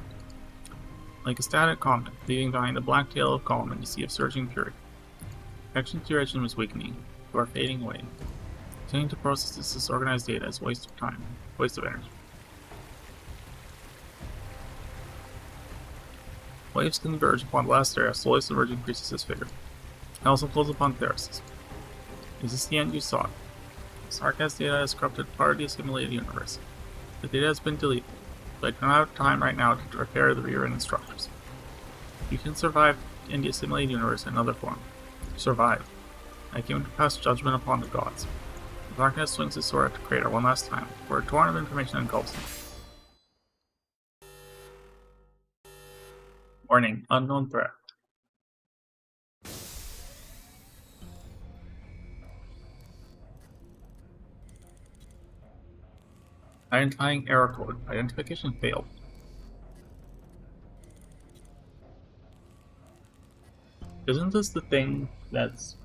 Speaker 1: Like a static comet, leaving behind a black tail of calm in the sea of surging fury. Connection to your Originum is weakening. You are fading away. Continuing to process this disorganized data is a waste of time, waste of energy. Waves converge upon the last area, slowly submerging Priestess's figure. It also close upon Thersis. Is this the end you sought? Sarkaz data has corrupted part of the assimilated universe. The data has been deleted, but I do not have time right now to repair the rewritten structures. You can survive in the assimilated universe in another form. Survive. I came to pass judgment upon the gods. Sarkaz swings his sword at the crater one last time, where a torrent of information engulfs him. Warning, unknown threat. Identifying error code. Identification failed. Isn't this the thing that's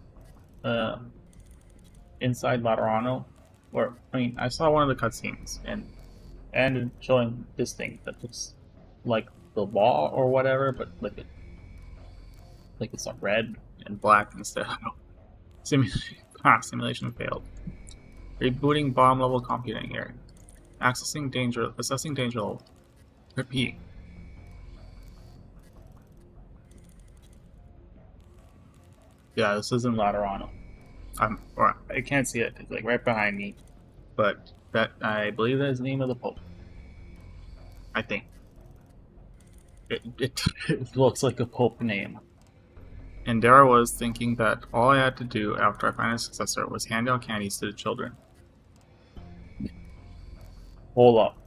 Speaker 1: inside Laterano? Or I mean, I saw one of the cutscenes and showing this thing that looks like the law or whatever, but like it's like red and black instead. Simulation failed. Rebooting bomb level computing area. Assessing danger level. Repeat. Yeah, this isn't Laterano. I can't see it. It's like right behind me, but that I believe that is the name of the Pope. I think it looks like a Pope name. And there I was thinking that all I had to do after I find a successor was hand out candies to the children. Hold up.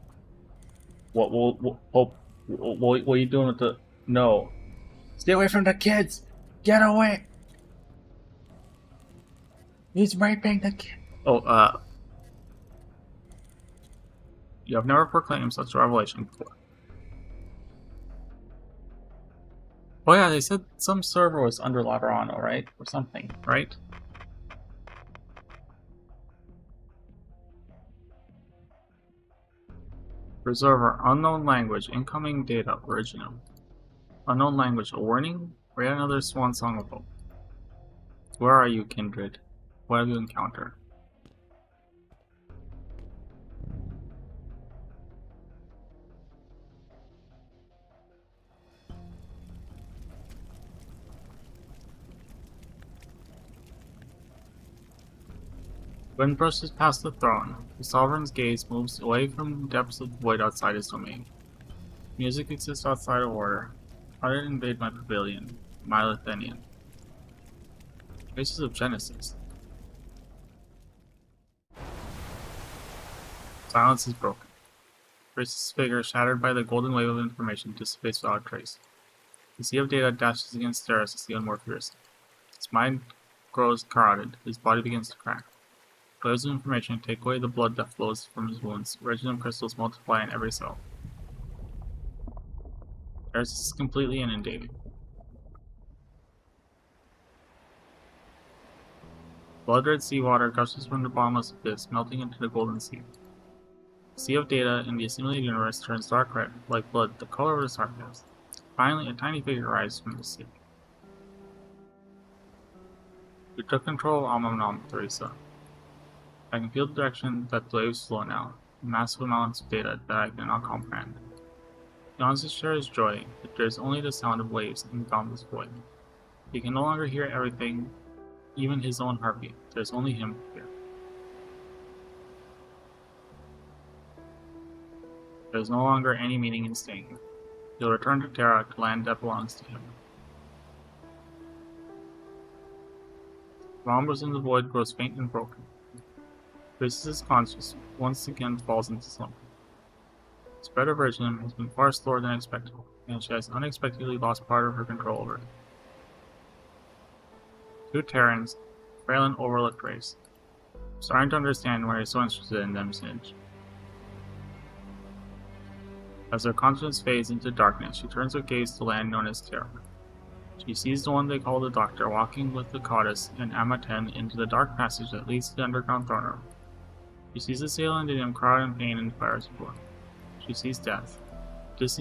Speaker 1: What are you doing with the... No. Stay away from the kids! Get away! He's raping the kid. Oh, you have never proclaimed such a revelation before. Oh yeah, they said some server was under Laterano, right? Or something, right? Preserver, unknown language, incoming data, original. Unknown language, a warning? Or yet another swan song of hope. Where are you, kindred? What have you encountered? Wind brushes past the throne. The sovereign's gaze moves away from the depths of the void outside his domain. Music exists outside of order. How did it invade my pavilion? My Lithenian. Traces of Genesis. Silence is broken. Grace's figure, shattered by the golden wave of information, dissipates without trace. The sea of data dashes against Steris as the more fierce. His mind grows corroded. His body begins to crack. Flares of information take away the blood that flows from his wounds. Reginum crystals multiply in every cell. Steris is completely inundated. Blood-red seawater gushes from the bottomless abyss, melting into the golden sea. The sea of data in the assimilated universe turns dark red, like blood, the color of the sarcasm. Finally, a tiny figure rises from the sea. You took control of Amam, Theresa. I can feel the direction that the waves flow now, massive amounts of data that I cannot comprehend. He wants to share his joy, but there is only the sound of waves in the boundless void. He can no longer hear everything, even his own heartbeat. There is only him here. There is no longer any meaning in staying here. He'll return to Terra, to land that belongs to him. The umbras in the void grows faint and broken. Grace's conscience once again falls into slumber. The spread of Reginum has been far slower than expected, and she has unexpectedly lost part of her control over it. Two Terrans, frail and overlooked race. I'm starting to understand why you're so interested in them, Singe. As her conscience fades into darkness, she turns her gaze to land known as Terra. She sees the one they call the Doctor walking with the Goddess and Amaten into the dark passage that leads to the underground throne room. She sees the sailor in him crowd in pain and fires of blood. She sees death. This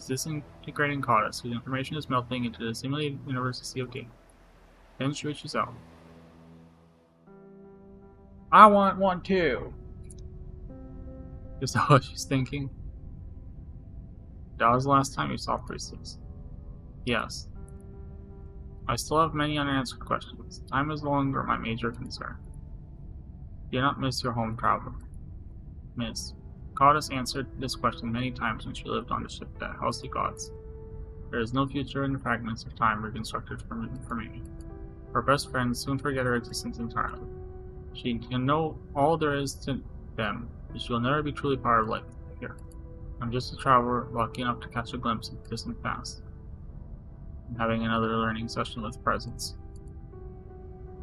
Speaker 1: disintegrating Goddess, whose information is melting into the simulated universe sea of data. Then she reaches out. I want one too! Is that what she's thinking? That was the last time you saw Priestess. Yes. I still have many unanswered questions. Time is no longer my major concern. Do not miss your home traveler. Miss. Goddess answered this question many times when she lived on the ship that housed the gods. There is no future in the fragments of time reconstructed from information. Her best friends soon forget her existence entirely. She can know all there is to them, but she will never be truly part of life here. I'm just a traveler, lucky enough to catch a glimpse of the distant past. I'm having another learning session with presence.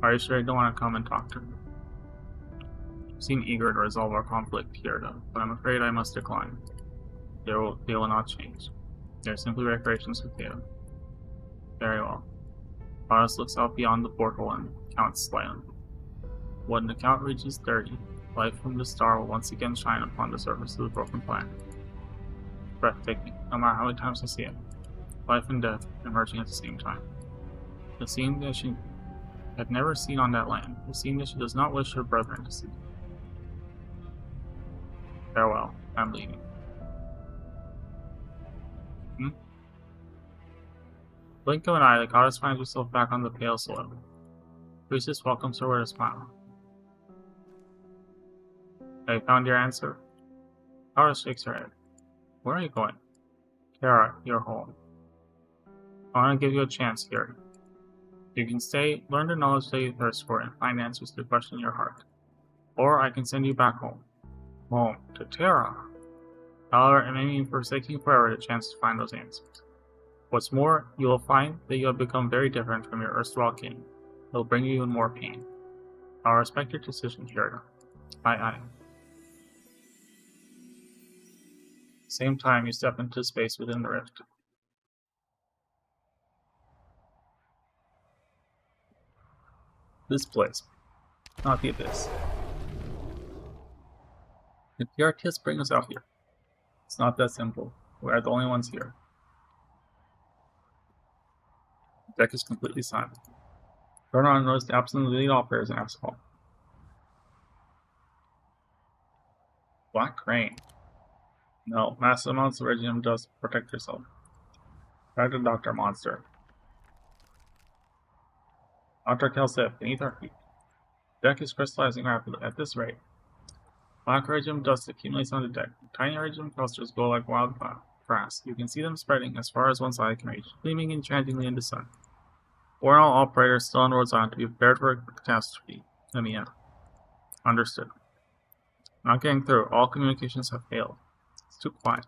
Speaker 1: Are you sure you don't want to come and talk to me? You seem eager to resolve our conflict, Kierda, but I'm afraid I must decline. They will not change. They are simply recreations of data. Very well. Honest looks out beyond the portal and counts slightly. When the count reaches 30, light from the star will once again shine upon the surface of the broken planet. Breathtaking, no matter how many times I see it. Life and death emerging at the same time. The scene that she had never seen on that land, the scene that she does not wish her brethren to see. Farewell, I'm leaving. Blink of an eye, the goddess finds herself back on the pale soil. Priestess welcomes her with a smile. Have you found your answer? Goddess shakes her head. Where are you going? Kara, you're home. I want to give you a chance here. You can stay, learn the knowledge that you thirst for, and find answers to the question in your heart. Or I can send you back home. Home to Terra. However, it may mean forsaking forever the chance to find those answers. What's more, you will find that you have become very different from your erstwhile king. It will bring you even more pain. I'll respect your decision, Kira. Aye. Same time, you step into space within the rift. This place, not the abyss. Did the artists bring us out here? It's not that simple. We are the only ones here. The deck is completely silent. Turn on and notice the absence of the lead operators in asphalt. Black Crane. No, massive amounts of iridium dust protect yourself. Back to Dr. Monster. Dr. Kelsif, beneath our feet. The deck is crystallizing rapidly. At this rate, black iridium dust accumulates on the deck. Tiny iridium clusters glow like wild grass. You can see them spreading as far as one's eye can reach, gleaming enchantingly in the sun. Warn all operators still on Rhodes Island to be prepared for a catastrophe. Emiya. Understood. Not getting through. All communications have failed. It's too quiet.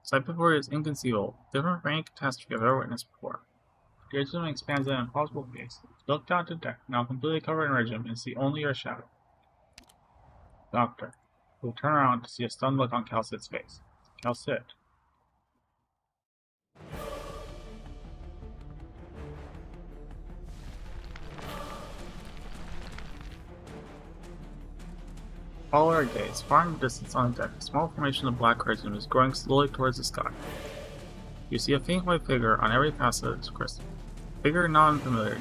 Speaker 1: Sight before you is inconceivable, different from any catastrophe I've ever witnessed before. The iridium expands at an impossible pace. Look down to the deck, now completely covered in iridium, and see only your shadow. Doctor. You'll turn around to see a stunned look on Calcit's face. Calcit. Follow our gaze. Far in the distance on the deck, a small formation of black iridium is growing slowly towards the sky. You see a faint white figure on every facet of its crystal. Figure not unfamiliar.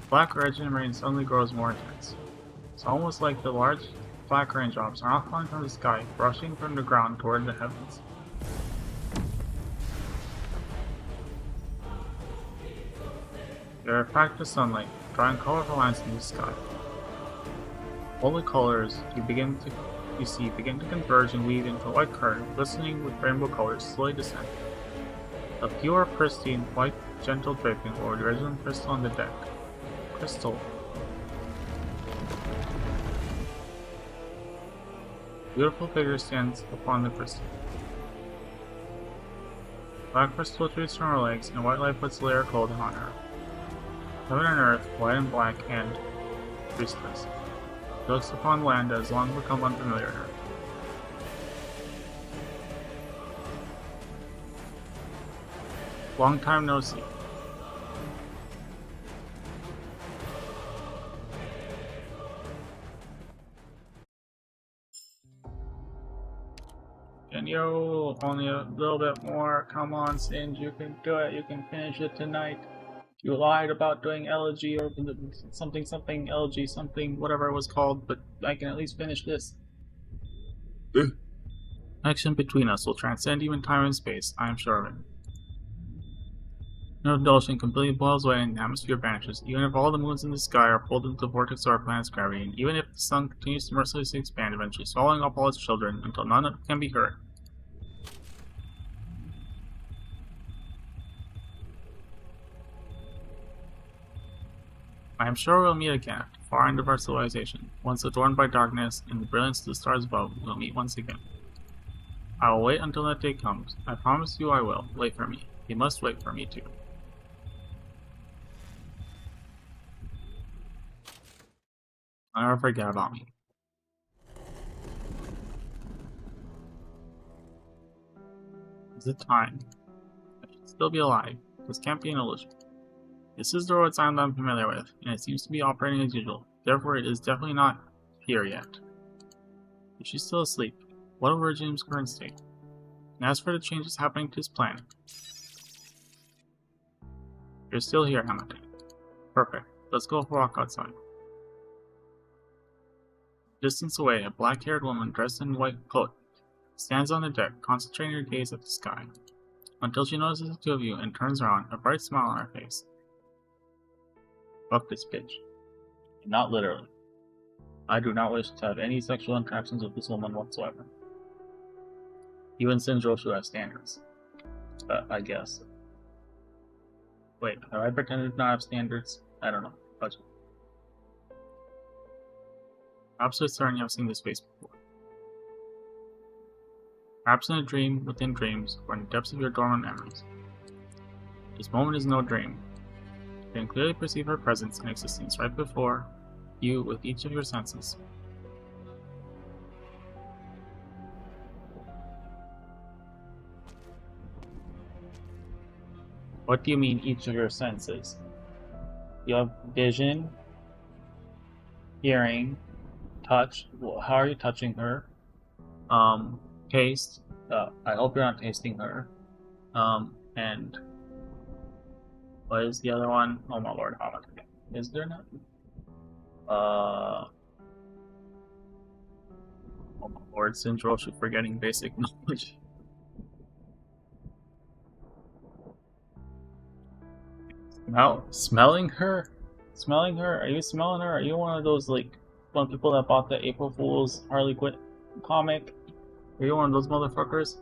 Speaker 1: Black iridium rain suddenly grows more intense. It's almost like the large black raindrops are not falling from the sky, rushing from the ground toward the heavens. They refract the sunlight, drawing colorful lines in the sky. All the colors you see begin to converge and weave into a white curtain, glistening with rainbow colors, slowly descend. A pure, pristine, white, gentle draping over the original crystal on the deck. Crystal. Beautiful figure stands upon the crystal. Black crystal shoots from her legs, and white light puts a layer of clothing on her. Heaven and earth, white and black, and priestess. Looks upon land that has long become unfamiliar to her. Long time no see. And yo, only a little bit more. Come on, Singe, you can do it. You can finish it tonight. You lied about doing elegy or something elegy something whatever it was called, but I can at least finish this. Connection between us will transcend even time and space. I am sure of it. No indulgence completely boils away and the atmosphere vanishes, even if all the moons in the sky are pulled into the vortex of our planet's gravity, and even if the sun continues to mercilessly expand, eventually swallowing up all its children until none of them can be heard. I am sure we'll meet again at the far end of our civilization. Once adorned by darkness and the brilliance of the stars above, we'll meet once again. I will wait until that day comes. I promise you I will. Wait for me. You must wait for me too. Never forget about me. Is it time? I should still be alive. This can't be an illusion. This is the road sign that I'm familiar with, and it seems to be operating as usual. Therefore, it is definitely not here yet. If she's still asleep, what of Regium's current state? And as for the changes happening to his planet, you're still here, Hamilton. Perfect. Let's go for a walk outside. Distance away, a black-haired woman dressed in white cloak stands on the deck, concentrating her gaze at the sky, until she notices the two of you and turns around, a bright smile on her face. Fuck this bitch. Not literally. I do not wish to have any sexual interactions with this woman whatsoever. Even Singe has standards. I guess. Wait, have I pretended to not have standards? I don't know. But absolutely certain you have seen this face before. Perhaps in a dream within dreams, or in the depths of your dormant memories. This moment is no dream. You can clearly perceive her presence and existence right before you with each of your senses. What do you mean, each of your senses? You have vision, hearing, touch. How are you touching her? Taste. I hope you're not tasting her. And what is the other one? Oh my lord, how much is there not? Oh my lord, Singe forgetting basic knowledge. Smelling her? Smelling her? Are you smelling her? Are you one of those, like, one people that bought the April Fool's Harley Quinn comic? Are you one of those motherfuckers?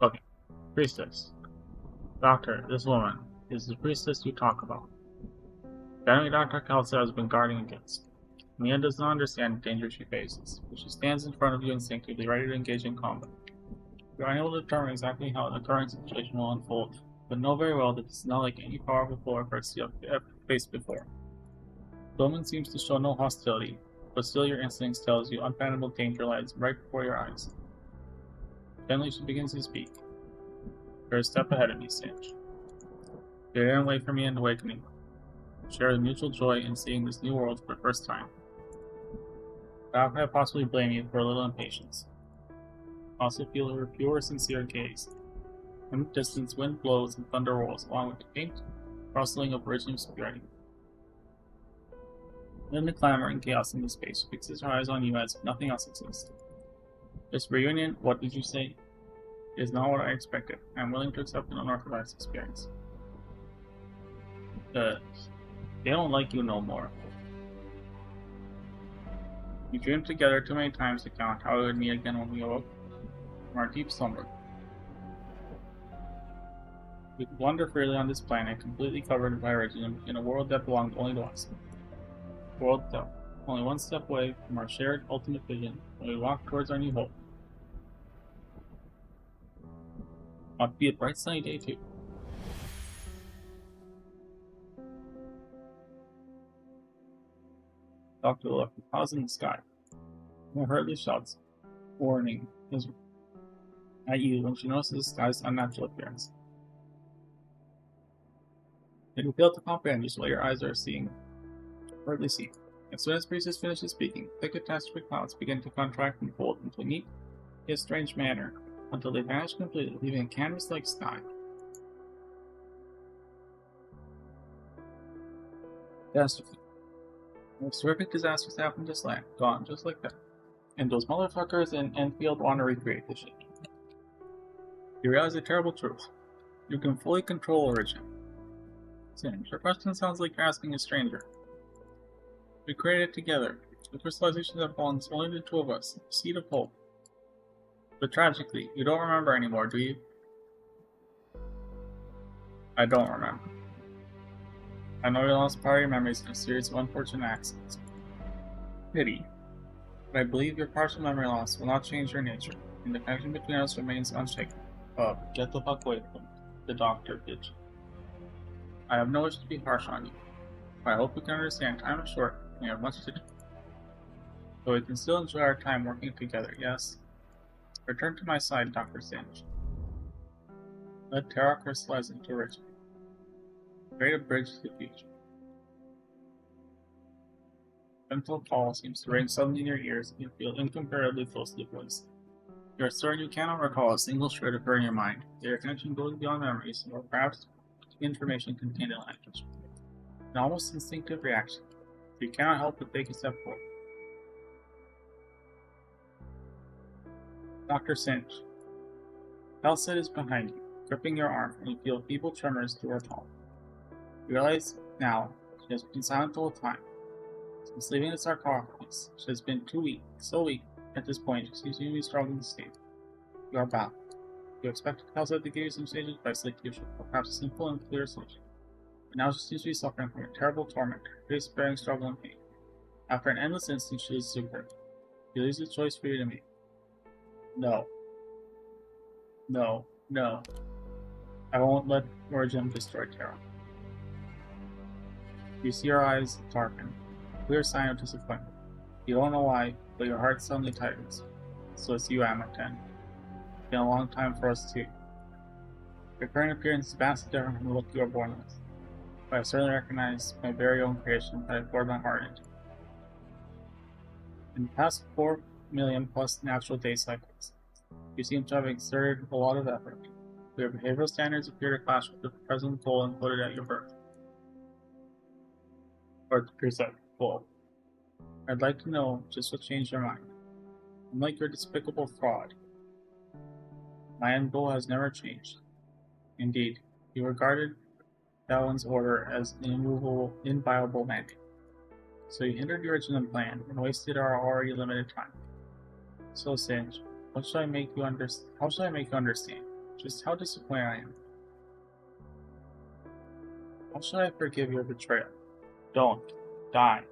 Speaker 1: Okay. Priestess. Doctor, this woman is the priestess you talk about. The enemy Dr. Kelsa has been guarding against. Mia does not understand the danger she faces, but she stands in front of you instinctively, ready to engage in combat. You are unable to determine exactly how the current situation will unfold, but know very well that this is not like any powerful foe or person you have ever faced before. The woman seems to show no hostility, but still your instincts tells you unfathomable danger lies right before your eyes. Gently she begins to speak. You're a step ahead of me, Singe. You're there and wait for me in awakening. Share the mutual joy in seeing this new world for the first time. How can I possibly blame you for a little impatience? I also feel her pure, sincere gaze. In the distance, wind blows and thunder rolls, along with the faint rustling of Regium spewing. Then the clamor and chaos in the space fixes her eyes on you as if nothing else exists. This reunion, what did you say? Is not what I expected. I am willing to accept an unorthodox experience. They don't like you no more. We dreamed together too many times to count how we would meet again when we awoke from our deep slumber. We could wander freely on this planet, completely covered by Regium, in a world that belonged only to us. A world that only one step away from our shared ultimate vision when we walk towards our new hope. Ought to be a bright sunny day too. Dr. looked paused in the sky. One hurriedly shouts, warning, at you when she notices the sky's unnatural appearance. If you fail to comprehend just what your eyes are seeing, hardly see. As soon as Priestess finishes speaking, thick catastrophic clouds begin to contract and fold into a neat, yet strange manner, until they vanish completely, leaving a canvas-like sky. Catastrophe. The most horrific disasters happen to this land. Gone, just like that. And those motherfuckers in Enfield want to recreate this shit. You realize the terrible truth. You can fully control Origin. Singe, your question sounds like you're asking a stranger. We created it together. The crystallization that belongs only to the two of us. The seed of hope. But tragically, you don't remember anymore, do you? I don't remember. I know you lost part of your memories in a series of unfortunate accidents. Pity. But I believe your partial memory loss will not change your nature, and the connection between us remains unshaken. Get the fuck away from me. The doctor, bitch. I have no wish to be harsh on you, but I hope you can understand time is short and we have much to do. So we can still enjoy our time working together, yes? Return to my side, Dr. Singe. Let Terra crystallize into Origin. Create a bridge to the future. Gentle call seems to ring suddenly in your ears and you feel incomparably close to the voice. You are certain you cannot recall a single shred of her in your mind, that your attention goes beyond memories, or perhaps to information contained in language. An almost instinctive reaction, so you cannot help but take a step forward. Dr. Singe. Elsa is behind you, gripping your arm, and you feel feeble tremors through her palm. You realize now she has been silent the whole time. Since leaving the sarcophagus, she has been too weak, so weak, at this point she seems to be struggling to stay. You are back. You expected Elsa to give you some sage advice like usual, or perhaps a simple and clear solution. But now she seems to be suffering from a terrible torment, despairing struggle and pain. After an endless instant, she loses her grip. She leaves a choice for you to make. No. No. No. I won't let Origin destroy Terra. You see her eyes darken, a clear sign of disappointment. You don't know why, but your heart suddenly tightens. So it's you, Amaten. It's been a long time for us too. Your current appearance is vastly different from the look you were born with, but I certainly recognize my very own creation that I poured my heart into. In the past 4 million plus natural day cycles, you seem to have exerted a lot of effort. Your behavioral standards appear to clash with the present goal included at your birth. Or the present goal. I'd like to know just what changed your mind. Unlike your despicable fraud, my end goal has never changed. Indeed, you regarded Dallin's order as an immovable, inviolable mandate. So you hindered your original plan and wasted our already limited time. So Singe, how should I make you understand just how disappointed I am? How should I forgive your betrayal? Don't. Die.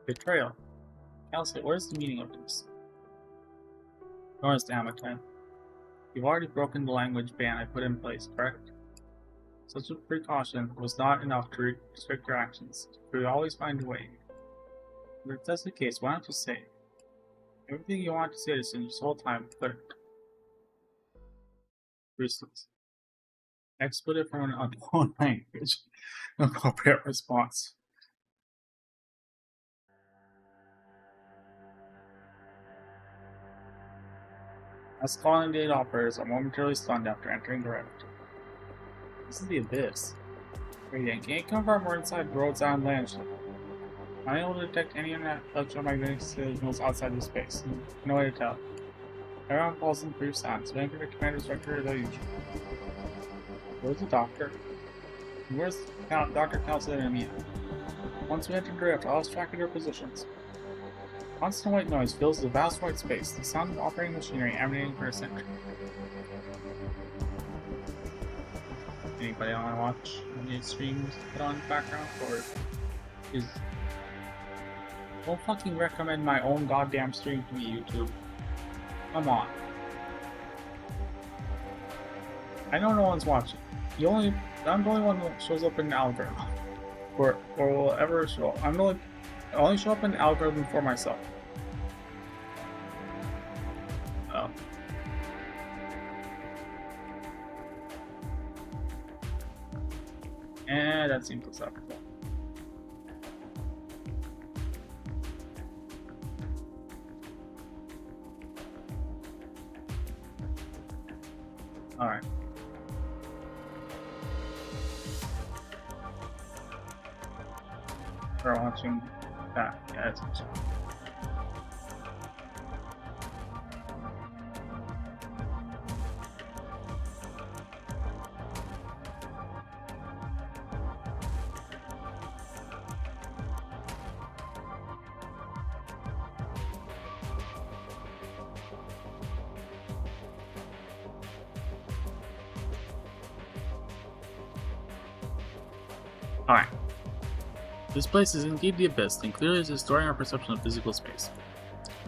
Speaker 1: Betrayal. Kelsey, what is the meaning of this? Honest Amaten, you've already broken the language ban I put in place, correct? Such a precaution was not enough to restrict your actions, but we always find a way. If that's the case, why don't you say it? Everything you want to say to Singe this whole time, but useless. Expletive from an unknown language. Appropriate response. As calling data operators are momentarily stunned after entering the rift. This is the abyss. Radiant, can you confirm we're inside Rhodes Island land? Unable to detect any electromagnetic signals outside the space. No way to tell. Everyone falls in brief silence, waiting for the commander's record as usual. Where's the doctor? And where's Dr. Counselor and Mia? Once we enter the rift, I lost track of their positions. Constant white noise fills the vast white space, the sound of operating machinery emanating from a center. Anybody want to watch any streams put on background, or is... Don't fucking recommend my own goddamn stream to me, YouTube. Come on. I know no one's watching. I'm the only one that shows up in the algorithm. Or will ever show up. I only show up in the algorithm for myself. Oh. And that seems acceptable. Alright. for watching that. Yeah, it's awesome. Alright. This place is indeed the Abyss, and clearly is distorting our perception of physical space.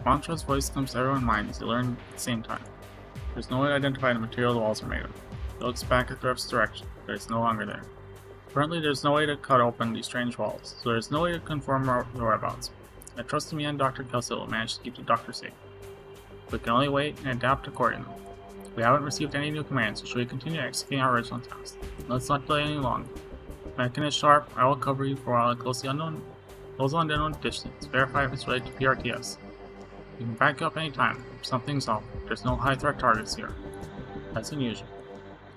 Speaker 1: Mantra's voice comes to everyone's mind as they learn at the same time. There's no way to identify the material the walls are made of. It looks back at Threp's direction, but it's no longer there. Currently, there's no way to cut open these strange walls, so there's no way to confirm our whereabouts. I trust me and Dr. Kelsill will manage to keep the doctor safe. We can only wait and adapt accordingly. We haven't received any new commands, so should we continue executing our original task? Let's not delay any longer. Mackin is sharp. I will cover you for a while at closely unknown, those on unknown distance. Verify if it's related to PRTS. You can back up anytime. If something's off, there's no high threat targets here. That's unusual.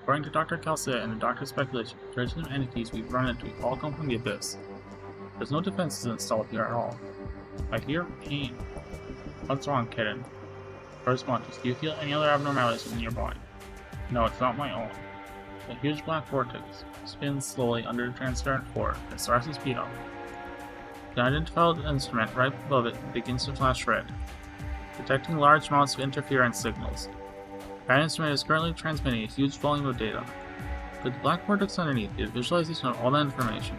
Speaker 1: According to Dr. Kelsill and the doctor's speculation, the original entities we've run into all come from the Abyss. There's no defenses installed here at all. I hear pain. What's wrong, kitten? First Montes, do you feel any other abnormalities in your body? No, it's not my own. A huge black vortex spins slowly under the transparent floor and starts to speed up. The unidentified instrument right above it begins to flash red, detecting large amounts of interference signals. That instrument is currently transmitting a huge volume of data. With the black vortex underneath, the visualization of all that information.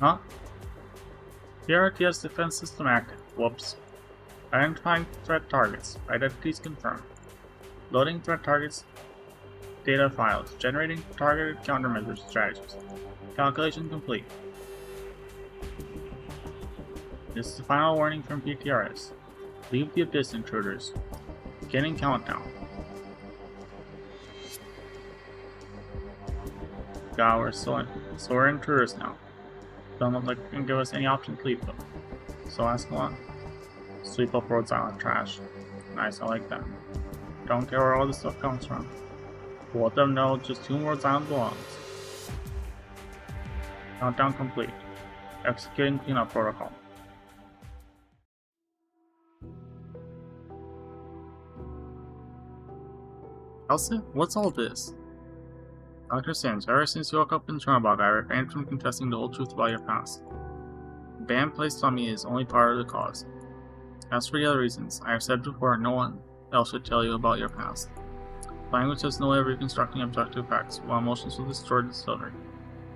Speaker 1: Huh? PRTS defense system active. Whoops. Identifying threat targets. Identities confirmed. Loading threat targets. Data files. Generating targeted countermeasures strategies. Calculation complete. This is the final warning from PTRS. Leave the Abyss, intruders. Beginning countdown. God, so we're intruders now. Don't look like you can give us any option to leave them. So ask one. Sweep up Rhodes Island trash. Nice, I like that. Don't care where all this stuff comes from. We'll let them know just whom Rhodes Island belongs. Countdown complete. Executing cleanup protocol. Elsa, what's all this? Dr. Singe, ever since you woke up in Chernobyl, I refrained from confessing the whole truth about your past. The ban placed on me is only part of the cause. As for the other reasons, I have said before, no one else should tell you about your past. Language has no way of reconstructing objective facts, while emotions will distort its delivery.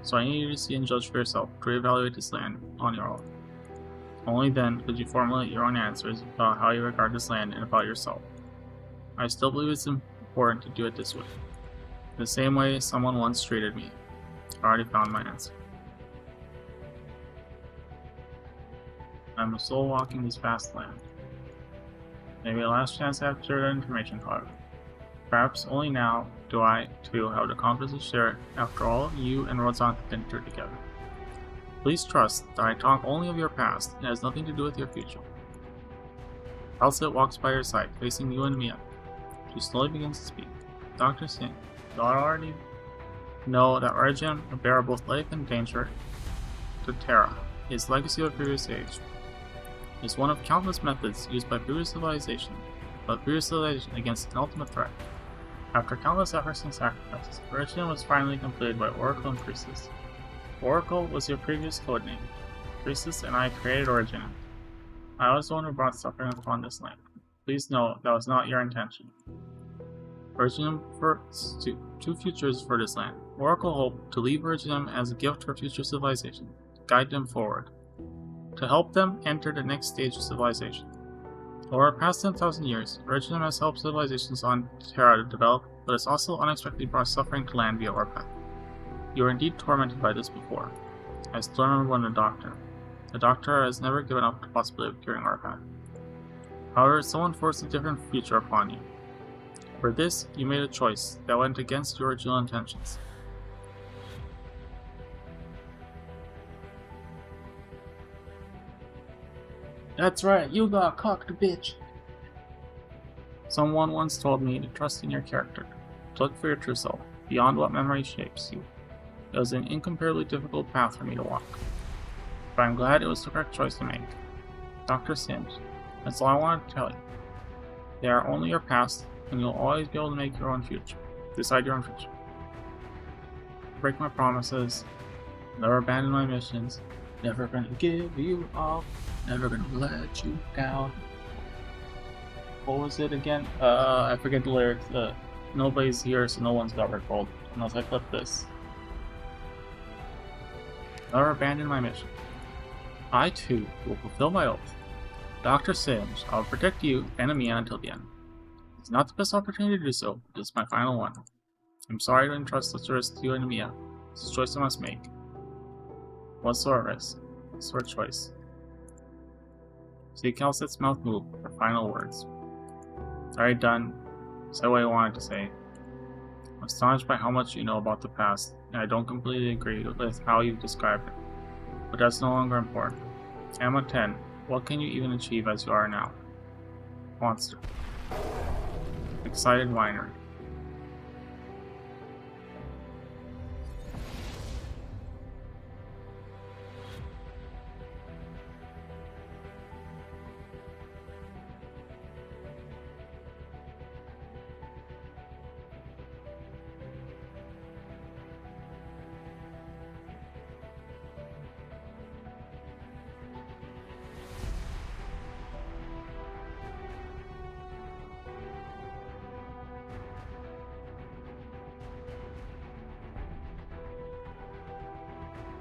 Speaker 1: So I need you to see and judge for yourself, to reevaluate this land on your own. Only then could you formulate your own answers about how you regard this land and about yourself. I still believe it's important to do it this way. The same way someone once treated me. I already found my answer. I'm a soul walking this vast land. Maybe a last chance after that information, however. Perhaps only now do I, too, have the confidence to share it after all you and Rhodes Island have been through together. Please trust that I talk only of your past and has nothing to do with your future. Elsa walks by your side, facing you and Mia. She slowly begins to speak. Dr. Singe, you already know that Origin will bear both life and danger to Terra. His legacy of previous age is one of countless methods used by previous civilization, but previous civilization against an ultimate threat. After countless efforts and sacrifices, Origin was finally completed by Oracle and Priestess. Oracle was your previous codename. Priestess and I created Origin. I was the one who brought suffering upon this land. Please know that was not your intention. Origin for two futures for this land. Oracle hoped to leave Origin as a gift for future civilization, to guide them forward, to help them enter the next stage of civilization. Over the past 10,000 years, Origin has helped civilizations on Terra to develop, but has also unexpectedly brought suffering to land via Warpath. You were indeed tormented by this before. I still remember when the Doctor. The Doctor has never given up the possibility of curing Warpath. However, someone forced a different future upon you. For this, you made a choice that went against your original intentions. That's right, you got cocked, bitch! Someone once told me to trust in your character, to look for your true self, beyond what memory shapes you. It was an incomparably difficult path for me to walk. But I'm glad it was the correct choice to make. Dr. Singe, that's all I wanted to tell you. They are only your past, and you'll always be able to make your own future. Decide your own future. Break my promises, never abandon my missions, never gonna give you up, never gonna let you down. What was it again? I forget the lyrics. Nobody's here, so no one's got recalled. Unless I clip this. Never abandon my mission. I too will fulfill my oath. Dr. Singe, I will protect you and Amiya until the end. It's not the best opportunity to do so, but it's my final one. I'm sorry to entrust such a risk to you and Amiya. It's a choice I must make. What sort of risk? What sort of choice? See Calcet's mouth move for final words. Alright, done. Say what I wanted to say. I'm astonished by how much you know about the past, and I don't completely agree with how you've described it. But that's no longer important. Amma 10, what can you even achieve as you are now? Monster. Excited whiner.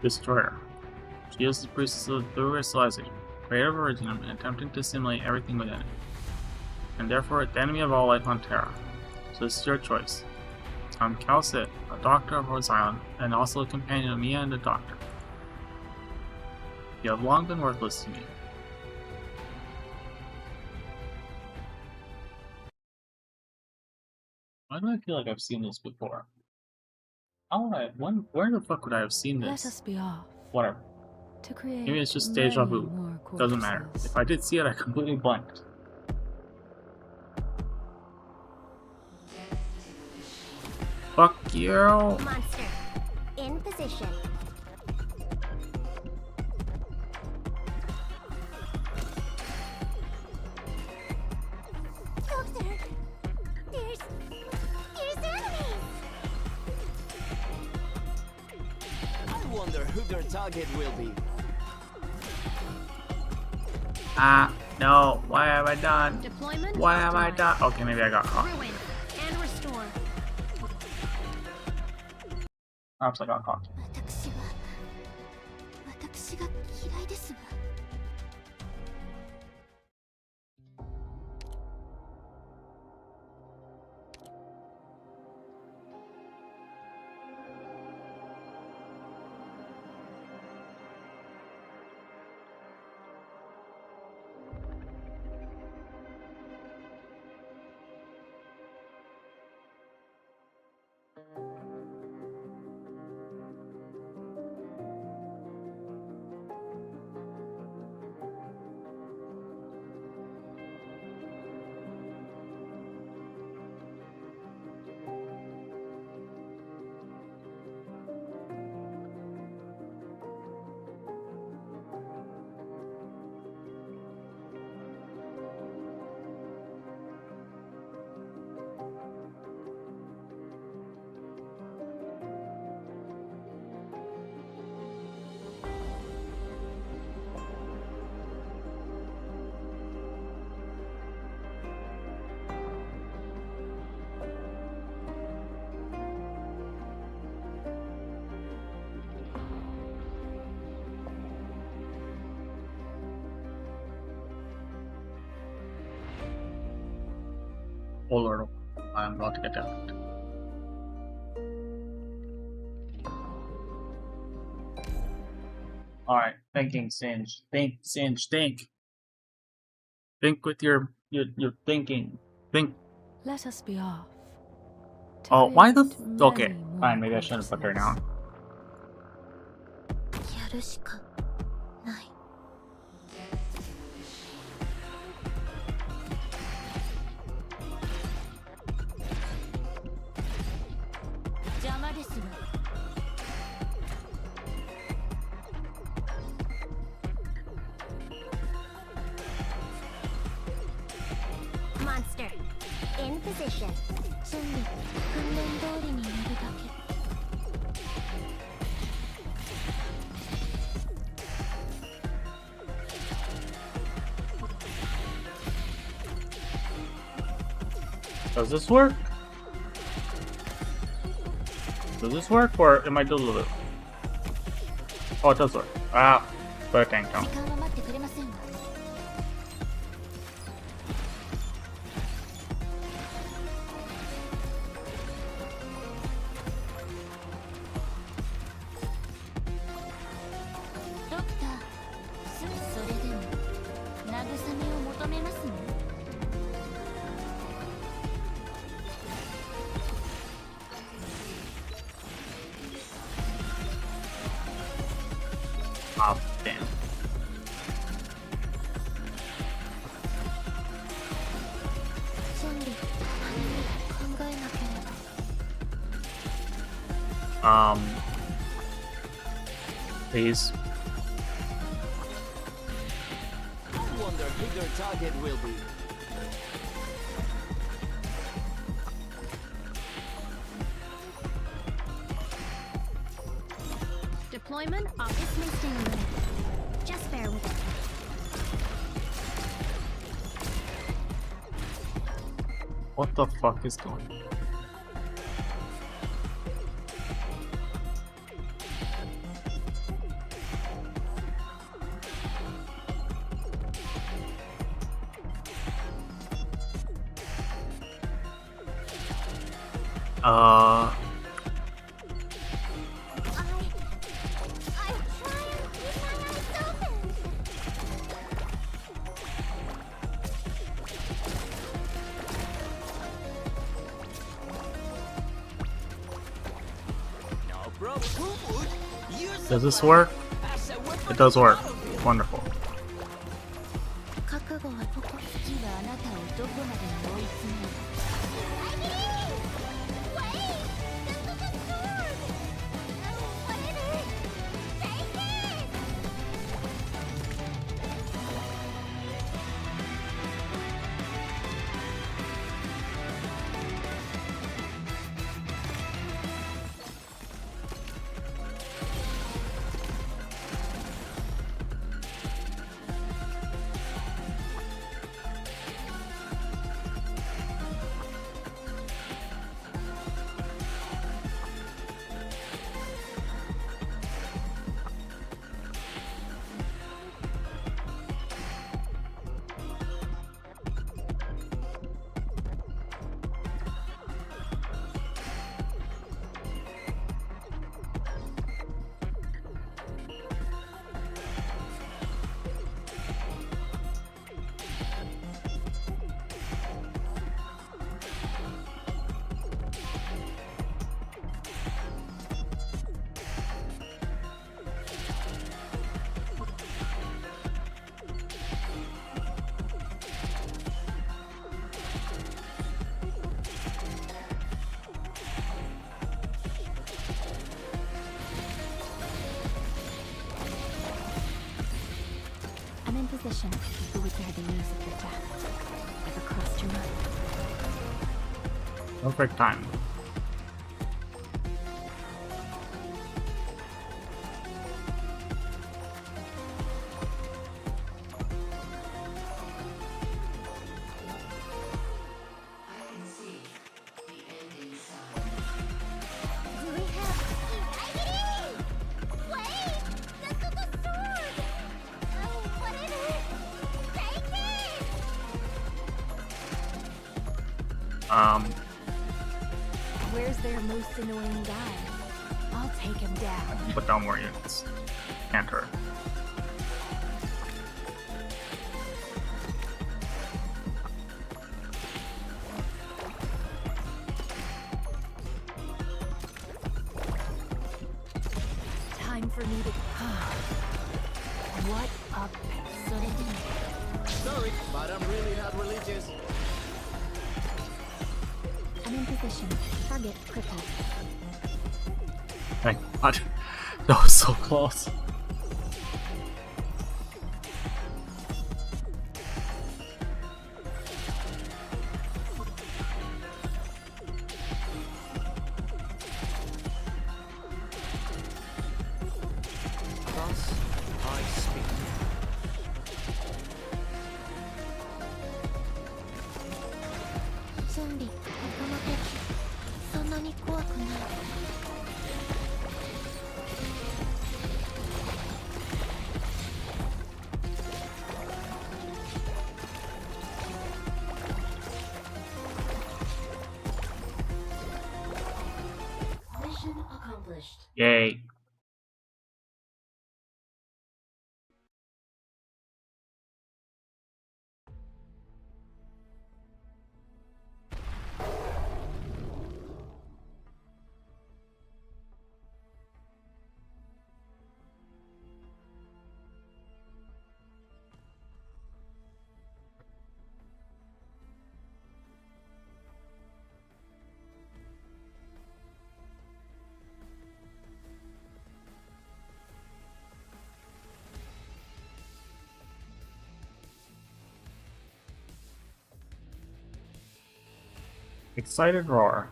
Speaker 1: Destroyer. She is the priestess of the civilization, creator of Originum, and attempting to assimilate everything within it, and therefore the enemy of all life on Terra. So this is your choice. I'm Calcet, a doctor of Rose Island, and also a companion of Mia and the Doctor. You have long been worthless to me. Why do I feel like I've seen this before? How would I? Where the fuck would I have seen
Speaker 7: Let
Speaker 1: this?
Speaker 7: us be off.
Speaker 1: Whatever.
Speaker 7: To create
Speaker 1: Maybe it's just deja
Speaker 7: many
Speaker 1: vu.
Speaker 7: more
Speaker 1: Doesn't matter.
Speaker 7: corpses.
Speaker 1: If I did see it, I completely blanked. Fuck you!
Speaker 3: Monster. In position. Doctor! There's enemies!
Speaker 5: I wonder who their target will be.
Speaker 1: No. Why have I done?
Speaker 6: Deployment.
Speaker 1: Why have I
Speaker 6: optimized.
Speaker 1: done? Okay, maybe I got caught.
Speaker 6: Ruin and restore.
Speaker 1: Perhaps I got caught.
Speaker 3: 私が嫌いですわ。
Speaker 1: Oh lord, I'm about to get down. Alright, thinking, Singe. Think, Singe, think. Think with your thinking. Think.
Speaker 7: Let us be off. To
Speaker 1: Oh, why the?
Speaker 7: create
Speaker 1: Okay,
Speaker 7: many more
Speaker 1: fine. Maybe I shouldn't put her down.
Speaker 3: やるしかない。邪魔ですわ。Monster in position. 準備、訓練通りにやるだけ。
Speaker 1: Does this work? Does this work, or am I deluded? Oh, it does work. Ah, but a tank down.
Speaker 3: 時間は待ってくれませんわ。ドクター、それでも慰めを求めますね。
Speaker 1: Ah, damn.
Speaker 3: 準備、考えなければ。
Speaker 1: Please.
Speaker 5: I wonder who their target will be.
Speaker 3: Deployment obviously stimulated. Just bear with it.
Speaker 1: What the fuck is going on?
Speaker 3: I'm trying to keep my eyes open.
Speaker 5: No problem. Use
Speaker 1: Does this work?
Speaker 5: as a weapon.
Speaker 1: It does work. Wonderful.
Speaker 3: 覚悟はここ。次はあなたをどこまでも追い詰める。Wait! This is a sword! Whatever! Take it! I'm in position. Who would bear the news of your death? Ever crossed your mind?
Speaker 1: Perfect time.
Speaker 3: Do we have Wait! This is a sword! Whatever! Take it!
Speaker 2: Where's their most annoying guy? I'll take him down.
Speaker 1: Put down more units. Enter.
Speaker 2: Time for me to. What a absurdity.
Speaker 5: Sorry, but I'm really not religious.
Speaker 3: I'm in position. Target crippled.
Speaker 1: Thank God. That was so close.
Speaker 4: Thus I speak.
Speaker 3: ゾンビ、ここの敵、そんなに怖くない。Mission accomplished.
Speaker 1: Yay. Excited roar.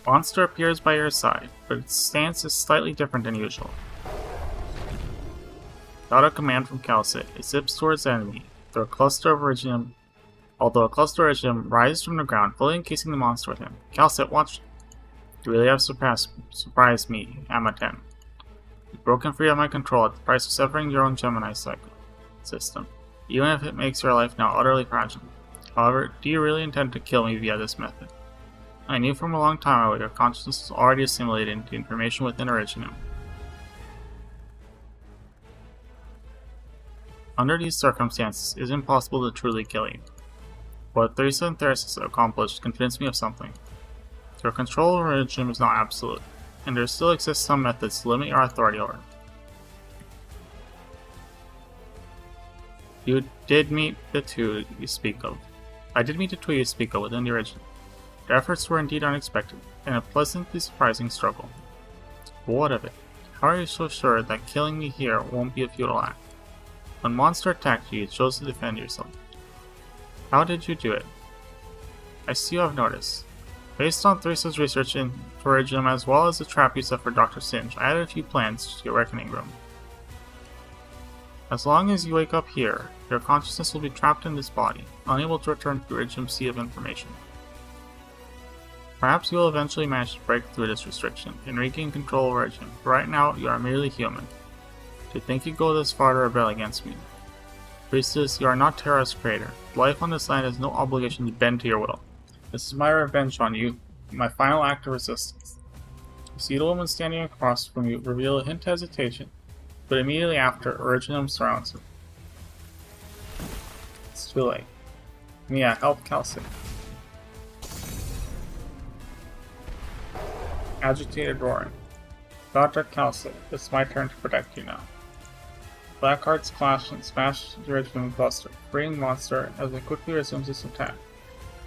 Speaker 1: Monster appears by your side, but its stance is slightly different than usual. Without a command from Calcit, it zips towards the enemy, although a cluster of iridium rises from the ground, fully encasing the monster with him. Calcit, watch! You really have surprised me, Amaten. You've broken free of my control at the price of severing your own Gemini system, even if it makes your life now utterly fragile. However, do you really intend to kill me via this method? I knew from a long time ago your consciousness was already assimilated into information within Iridium. Under these circumstances, it is impossible to truly kill you. What Theresa and Theresis accomplished convinced me of something. Your control over Iridium is not absolute, and there still exist some methods to limit your authority over it. You did meet the two you speak of. I did meet the two you speak of within the Iridium. Their efforts were indeed unexpected, and a pleasantly surprising struggle. But what of it? How are you so sure that killing me here won't be a futile act? When monster attacked you, you chose to defend yourself. How did you do it? I see you have noticed. Based on Theresa's research into Iridium as well as the trap you set for Dr. Singe, I added a few plans to your reckoning room. As long as you wake up here, your consciousness will be trapped in this body, unable to return to Iridium's sea of information. Perhaps you will eventually manage to break through this restriction and regain control over Iridium, but right now you are merely human. To think you go this far to rebel against me. Priestess, you are not Terra's creator. Life on this land has no obligation to bend to your will. This is my revenge on you, my final act of resistance. You see the woman standing across from you reveal a hint of hesitation, but immediately after, Iridium surrounds her. It's too late. Mia, help Calcit. Agitated roaring. Dr. Calcit, it's my turn to protect you now. Black hearts clash and smash the Iridium cluster, freeing the monster as it quickly resumes its attack.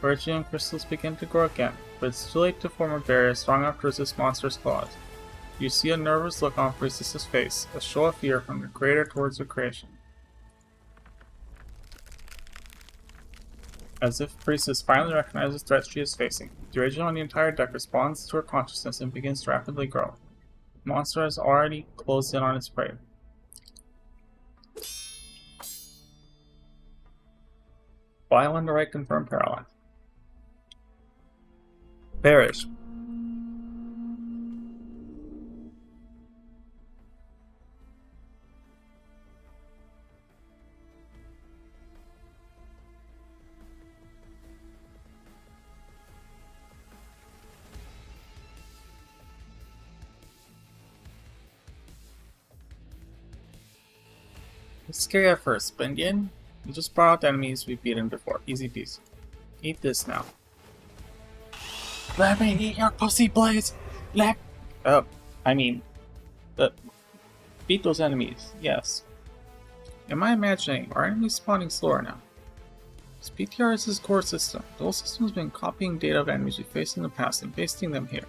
Speaker 1: Iridium crystals begin to grow again, but it's too late to form a barrier strong enough to resist monster's claws. You see a nervous look on Priestess's face, a show of fear from the creator towards the creation. As if Priestess finally recognizes the threat she is facing, the Iridium on the entire deck responds to her consciousness and begins to rapidly grow. Monster has already closed in on its prey. File on the right, confirm paralyzed. Perish. It's scary at first, but in the end, you just brought out the enemies we've beaten before. Easy peasy. Eat this now. Let me eat your pussy, please! Let... I mean... beat those enemies, yes. Am I imagining? Are enemies spawning slower now? PTR is his core system. The whole system has been copying data of enemies we faced in the past and pasting them here.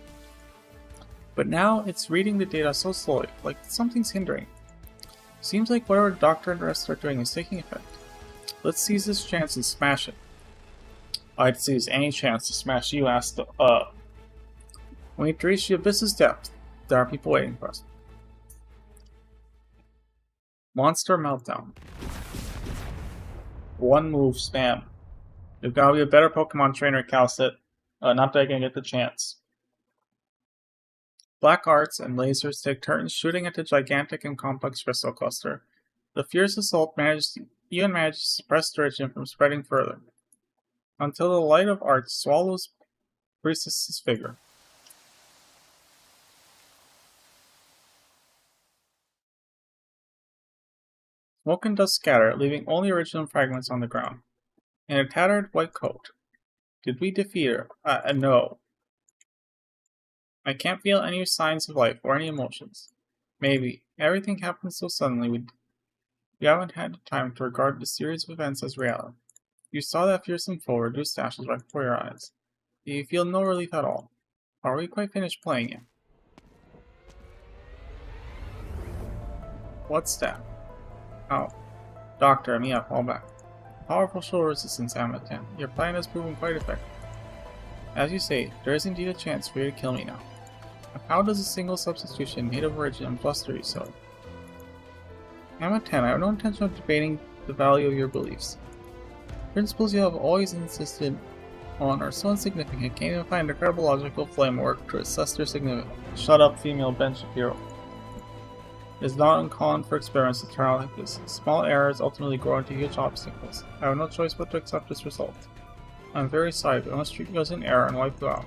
Speaker 1: But now, it's reading the data so slowly, like something's hindering. Seems like whatever the Doctor and the rest are doing is taking effect. Let's seize this chance and smash it. I'd seize any chance to smash you, asked We need to reach the abyss's depth. There are people waiting for us. Monster Meltdown. One move spam. You've got to be a better Pokemon trainer, Calcit. Not that I can get the chance. Black arts and lasers take turns shooting at the gigantic and complex crystal cluster. The fierce assault even manages to suppress the region from spreading further, until the light of arts swallows Priestess's figure. Smoke and dust scatter, leaving only original fragments on the ground. In a tattered white coat. Did we defeat her? No. I can't feel any signs of life or any emotions. Maybe. Everything happened so suddenly we haven't had the time to regard the series of events as reality. You saw that fearsome foe reduced ashes right before your eyes. You feel no relief at all. Are we quite finished playing yet? What's that? Oh. Doctor, Mia, fall back. Powerful show resistance, Amaten. Your plan has proven quite effective. As you say, there is indeed a chance for you to kill me now. How does a single substitution made of origin fluster you so? Amaten, I have no intention of debating the value of your beliefs. Principles you have always insisted on are so insignificant, can't even find a credible logical framework to assess their significance. Shut up, female Ben Shapiro. It is not uncommon for experiments to turn out like this. Small errors ultimately grow into huge obstacles. I have no choice but to accept this result. I am very sorry, but I must treat you as an error and wipe you out.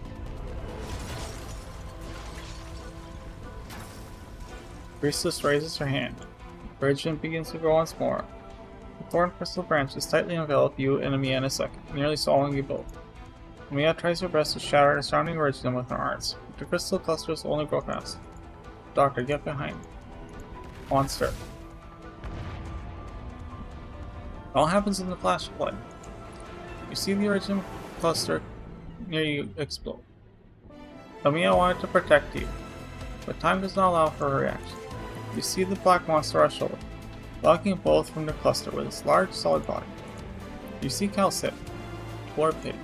Speaker 1: Priestess raises her hand. The regiment begins to grow once more. The thorn crystal branches tightly envelop you and Mia in a second, nearly swallowing you both. Mia tries her best to shatter the surrounding regiment with her arms, but the crystal clusters only grow fast. Doctor, get behind me. Monster. It all happens in the flash of light. You see the original cluster near you explode. Amiya wanted to protect you, but time does not allow for her reaction. You see the black monster rush over, blocking both from the cluster with its large solid body. You see Calcit. Poor pig.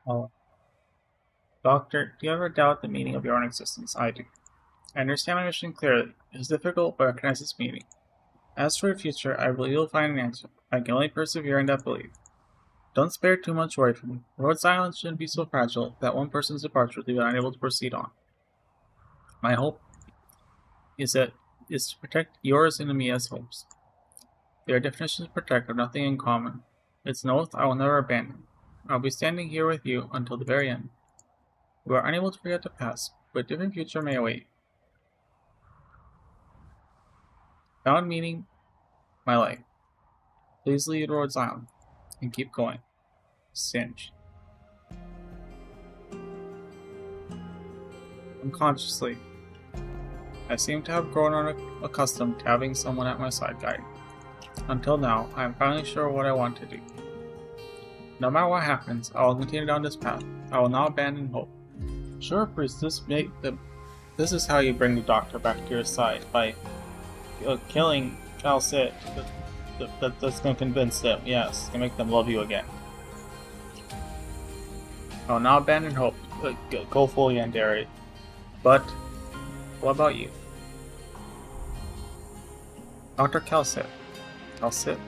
Speaker 1: Oh. Doctor, do you ever doubt the meaning of your own existence? I do. I understand my mission clearly. It is difficult, but I recognize its meaning. As for the future, I believe you'll find an answer. I can only persevere in that belief. Don't spare too much worry for me. Rhodes Island shouldn't be so fragile that one person's departure will be unable to proceed on. My hope is to protect yours and Amiya's hopes. Their definitions of protect have nothing in common. It's an oath I will never abandon. I'll be standing here with you until the very end. You are unable to forget the past, but a different future may await. Found meaning my life. Please lead Rhodes Island and keep going. Singe. Unconsciously, I seem to have grown accustomed to having someone at my side guiding. Until now, I am finally sure what I want to do. No matter what happens, I will continue down this path. I will not abandon hope. Sure, Priestess, this is how you bring the Doctor back to your side, by killing Calcit. That's going to convince them, yes, to make them love you again. I will not abandon hope. Go full Yandere. But, what about you? Dr. Calcit. Calcit.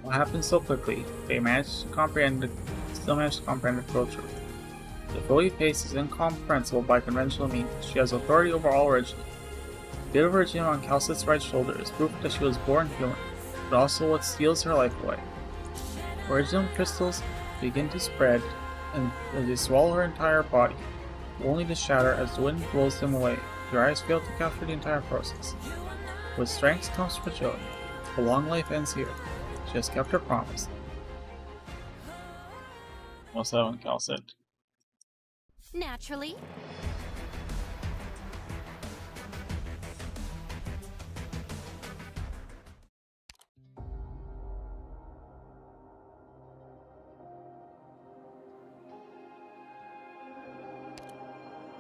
Speaker 1: What happened so quickly? They still managed to comprehend the cruel truth. The Philly face is incomprehensible by conventional means. She has authority over all origin. The bit of origin on Calcit's right shoulder is proof that she was born human, but also what steals her life away. Original crystals begin to spread, and they swallow her entire body, only to shatter as the wind blows them away. Your eyes fail to capture the entire process. With strength comes fragility. A long life ends here. She has kept her promise. What's that one, Calcit?
Speaker 3: Naturally.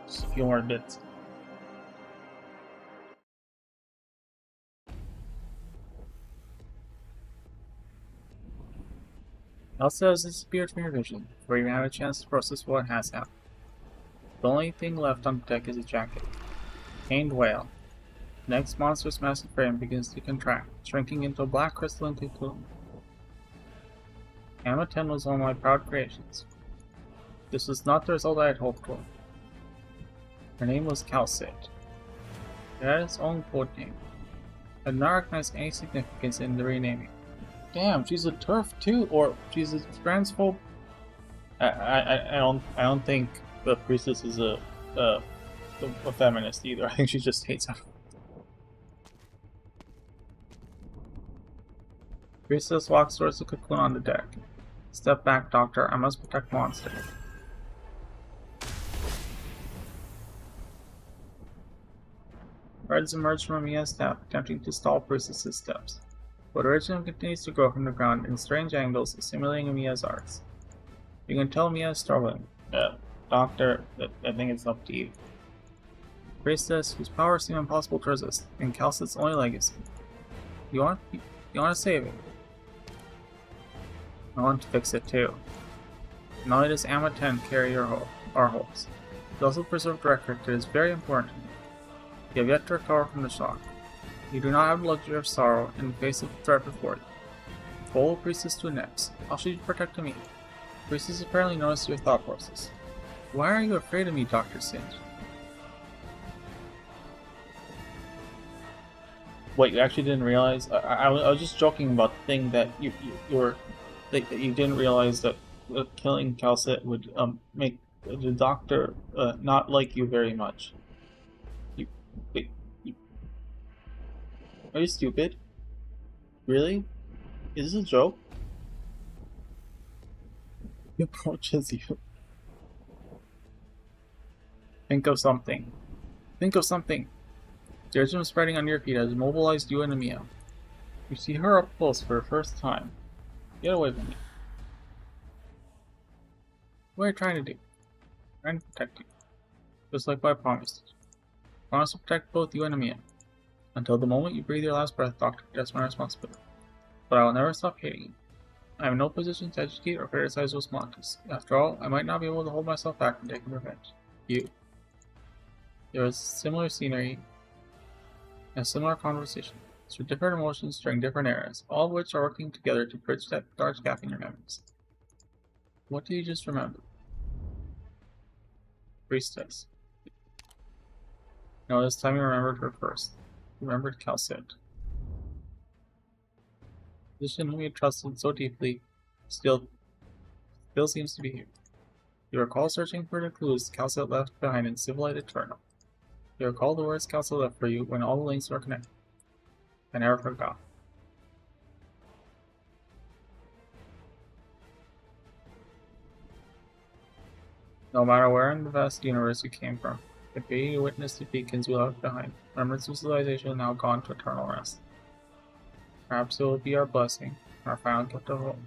Speaker 1: Just a few more bits. Elsa has disappeared from your vision, where you have a chance to process what has happened. The only thing left on deck is a jacket. Pained whale. The next monster's massive frame begins to contract, shrinking into a black crystalline cocoon. Gamma 10 was one of my proud creations. This was not the result I had hoped for. Her name was Calcit. It had its own code name. I did not recognize any significance in the renaming. Damn, she's a turf too, or she's a transphobe. I don't think the priestess is a feminist either. I think she just hates her. Priestess walks towards the cocoon on the deck. Step back, Doctor. I must protect Monster. Birds emerge from Mia's tap, attempting to stall Priestess's steps. But Originum continues to grow from the ground in strange angles, simulating Mia's arcs. You can tell Mia is struggling. Doctor, I think it's up to you. Priestess, whose power seems impossible to resist, and Calcit's only legacy. You want to save it. I want to fix it too. Not only does Amma 10 carry our hopes, it also preserved record that is very important to me. You have yet to recover from the shock. You do not have the luxury of sorrow in the face of the threat before you. Follow Priestess to the next. How should you protect me? Priestess apparently noticed your thought process. Why are you afraid of me, Dr. Singe? Wait, you actually didn't realize? I was just joking about the thing that you didn't realize that killing Calcit would make the Doctor not like you very much. Are you stupid? Really? Is this a joke? He approaches you. Think of something. Think of something. The urgent spreading on your feet has immobilized you and Amiya. You see her up close for the first time. Get away from me. What are you trying to do? Trying to protect you. Just like I promised. I promise to protect both you and Amiya. Until the moment you breathe your last breath, Doctor, that's my responsibility. But I will never stop hating you. I am in no position to educate or criticize those monsters. After all, I might not be able to hold myself back from taking revenge. You. There was similar scenery and similar conversation, through different emotions during different eras, all of which are working together to bridge that large gap in your memories. What do you just remember? Priestess. No, this time you remembered her first. You remembered Calcit. The physician whom you trusted so deeply still seems to be here. You recall searching for the clues Calcit left behind in Civilite Eternal. You recall the words Calcit left for you when all the links were connected. I never forgot. No matter where in the vast universe you came from, if you witnessed the beacons we left behind, remnants of civilization now gone to eternal rest. Perhaps it will be our blessing, our final gift of hope.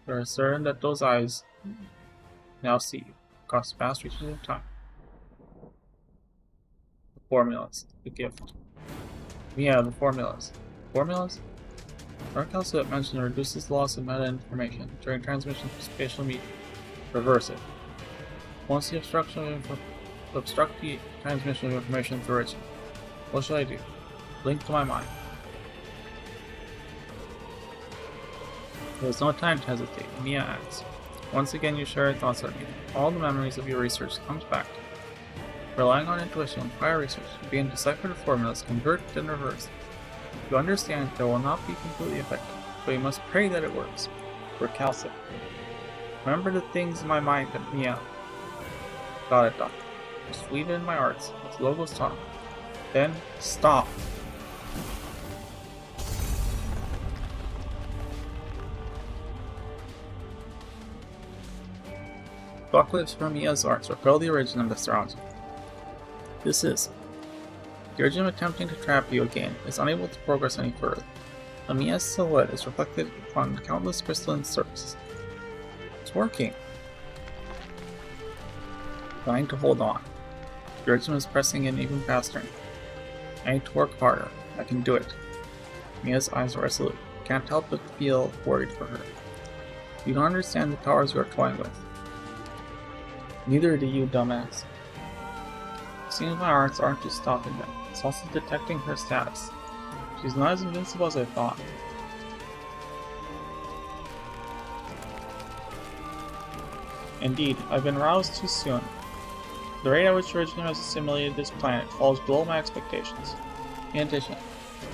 Speaker 1: We are certain that those eyes now see you, across vast reaches of time. The formulas, the gift. Yeah, the formulas. Formulas? Calcit mentioned it reduces the loss of meta information during transmission of spatial media. Reverse it. Once the obstruct the transmission of information through origin. What should I do? Link to my mind. There was no time to hesitate. Mia asks. Once again you share your thoughts with me. All the memories of your research comes back. Relying on intuition and prior research, you begin to decipher the formulas, convert and reverse. You understand that it will not be completely effective, but you must pray that it works. For Calcit. Remember the things in my mind that Mia. Got it, Doctor. Just leave it in my arts, as Logos taught. Then, stop. Bucklips from Mia's arts repel the origin of the surrounds you. This is. The origin attempting to trap you again is unable to progress any further. Mia's silhouette is reflected upon countless crystalline surfaces. It's working. Trying to hold on. The origin is pressing in even faster. I need to work harder. I can do it. Mia's eyes are resolute. Can't help but feel worried for her. You don't understand the powers you are toying with. Neither do you, dumbass. Seeing my arts aren't just stopping them, it's also detecting her status. She's not as invincible as I thought. Indeed, I've been roused too soon. The rate at which Origin has assimilated this planet falls below my expectations. In addition,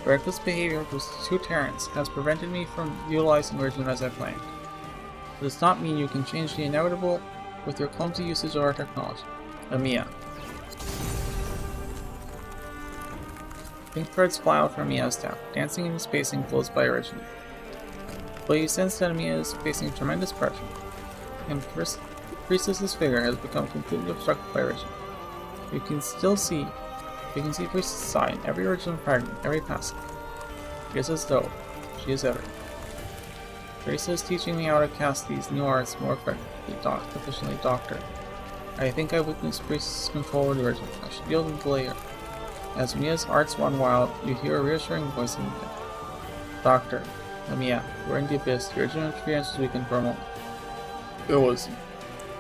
Speaker 1: the reckless behavior of those two Terrans has prevented me from utilizing Origin as I planned. It does not mean you can change the inevitable with your clumsy usage of our technology. Amiya. Pink threads fly out from Mia's staff, dancing in the space enclosed by Origin. But you sense that Amiya is facing tremendous pressure, and Priestess's figure has become completely obstructed by Origin. You can see Priestess's eye in every original fragment, every passage. It is as though she is everything. Teresa is teaching me how to cast these new arts more efficiently, Doctor. I think I witnessed Priestess's control of the Origin. I should be able to delay her. As Mia's arts run wild, you hear a reassuring voice in the head. Doctor, Amiya, we're in the abyss. The Origin experience is weakened for a moment. It was.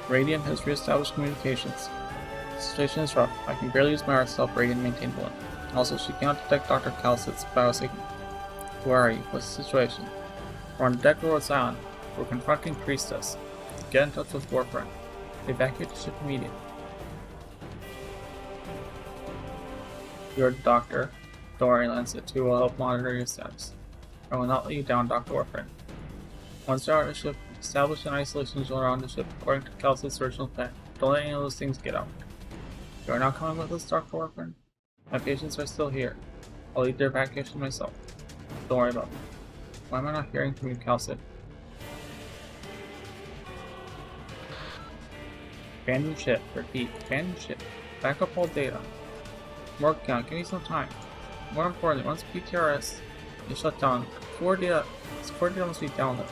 Speaker 1: Radiant has re-established communications. The situation is rough. I can barely use my arts to help Radiant maintain balance. Also, she cannot detect Dr. Calcit's biosignal. Where are you? What's the situation? We're on the deck of Rhodes Island. We're confronting Priestess. Get in touch with Warfront. Evacuate the ship immediately. You're the doctor. Don't worry, Lancet. We will help monitor your status. I will not let you down, Dr. Warfront. Once you're out of the ship, establish an isolation zone around the ship according to Calcit's original plan. Don't let any of those things get out. You are not coming with us, Dr. Warfront? My patients are still here. I'll lead their evacuation myself. Don't worry about me. Why am I not hearing from you, Calcit? Abandon ship. Repeat. Abandon ship. Back up all data. Work count. Give me some time. More importantly, once PTRS is shut down, core data must be downloaded.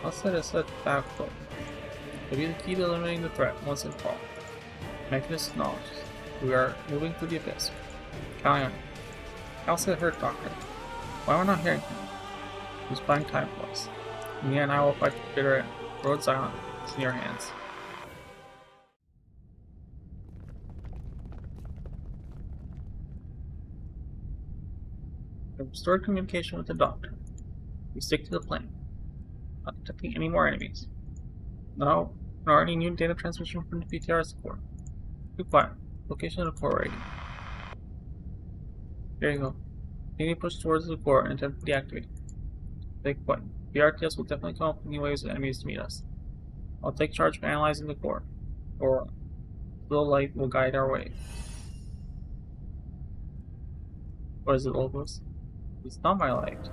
Speaker 1: Calcit has set backflow. It'll be the key to eliminating the threat once and for all.
Speaker 8: Magnus acknowledges. We are moving through the abyss. Counting on you. Cal said hurt, Doctor. Why am I not hearing him? He's buying time for us. Mia and I will fight the bitter end. Rhodes Island is in your hands. We have restored communication with the Doctor. We stick to the plan. Not detecting any more enemies. No, nor any new data transmission from the PTRS core. Be quiet. Location of the core rating. There you go. Continue to push towards the core and attempt to deactivate. Stay quiet. The RTS will definitely come up with new waves of enemies to meet us. I'll take charge of analyzing the core. Or little light will guide our way. What is it, Olbus? It's not my light.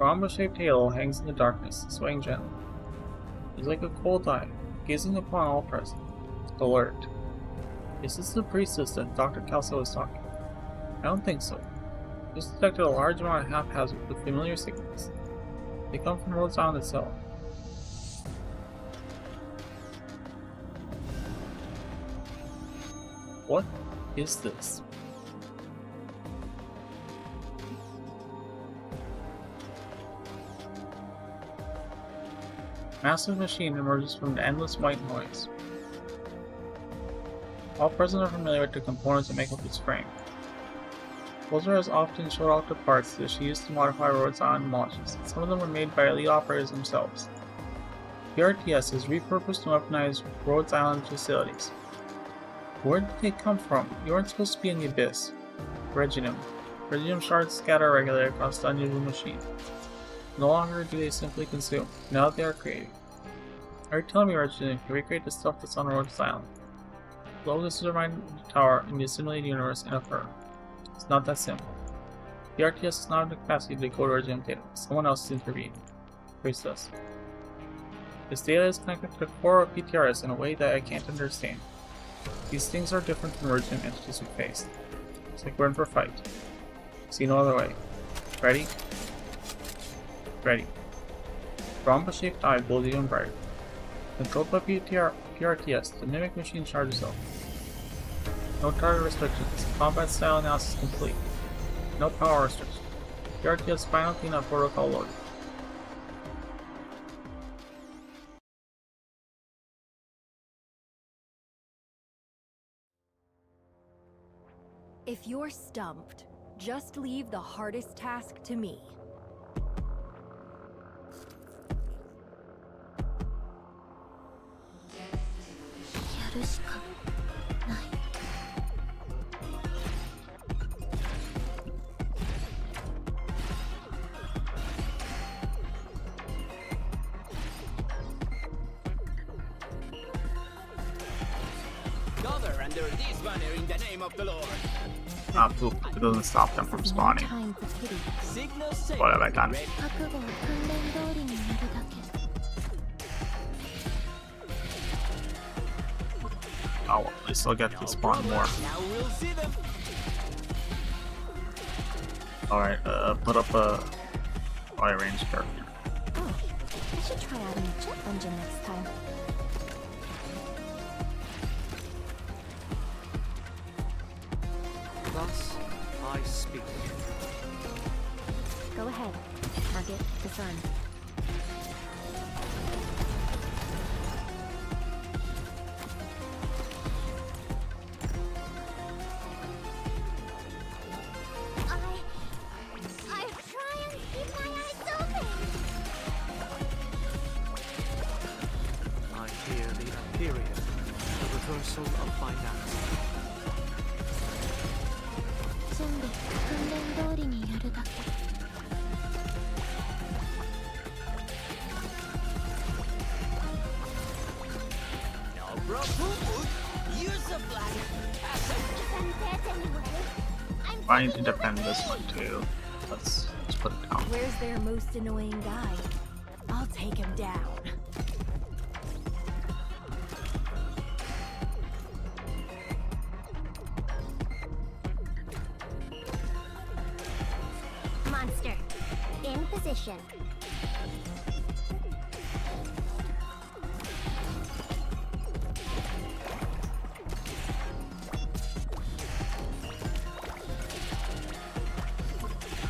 Speaker 8: A rhombus-shaped halo hangs in the darkness, swaying gently. It's like a cold eye, gazing upon all present. Alert. Is this the priestess that Dr. Kelso was talking about? I don't think so. Just detected a large amount of haphazard with familiar signals. They come from Rhodes Island itself. What is this? Massive machine emerges from the endless white noise. All present are familiar with the components that make up its frame. Bowser has often showed off the parts that she used to modify Rhodes Island launches. Some of them were made by elite operators themselves. The RTS has repurposed and weaponized Rhodes Island facilities. Where did they come from? You weren't supposed to be in the abyss. Reginum. Reginum shards scatter regularly across the unusual machine. No longer do they simply consume, now they are creating. Are you telling me, Reginum, can recreate the stuff that's on Rhodes Island? Blow this remind the tower in the simulated universe and of her. It's not that simple. The RTS is not in the capacity to decode original data. Someone else is intervening. Priestess. This data is connected to the core of PTRS in a way that I can't understand. These things are different from original entities we faced. It's like we're in for a fight. See no other way. Ready? Ready. Rhombus-shaped eye glows even brighter. Controlled by PRTS, the mimic machine charges up. No target restrictions. Combat style analysis complete. No power restrictions. PRTS final cleanup protocol loaded.
Speaker 2: If you're stumped, just leave the hardest task to me.
Speaker 5: Gather under this banner in the name of the Lord.
Speaker 1: Ah, poop. It doesn't stop them from spawning.
Speaker 5: Signal safe.
Speaker 1: What have I done? Oh, well, I still get to spawn more.
Speaker 5: Now we'll see them.
Speaker 1: Alright, put up a high range character.
Speaker 3: Oh, I should try out a new jet engine next time.
Speaker 4: Thus, I speak.
Speaker 3: Go ahead. Target discern. I try and keep my eyes open.
Speaker 4: I hear the Imperium, the reversal of finality.
Speaker 3: 全部訓練通りにやるだけ。
Speaker 5: No problem. Use the black.
Speaker 3: I'm dead anyway.
Speaker 1: I need to defend this one too. Let's put it down.
Speaker 2: Where's their most annoying guy? I'll take him down.
Speaker 3: Monster. In position.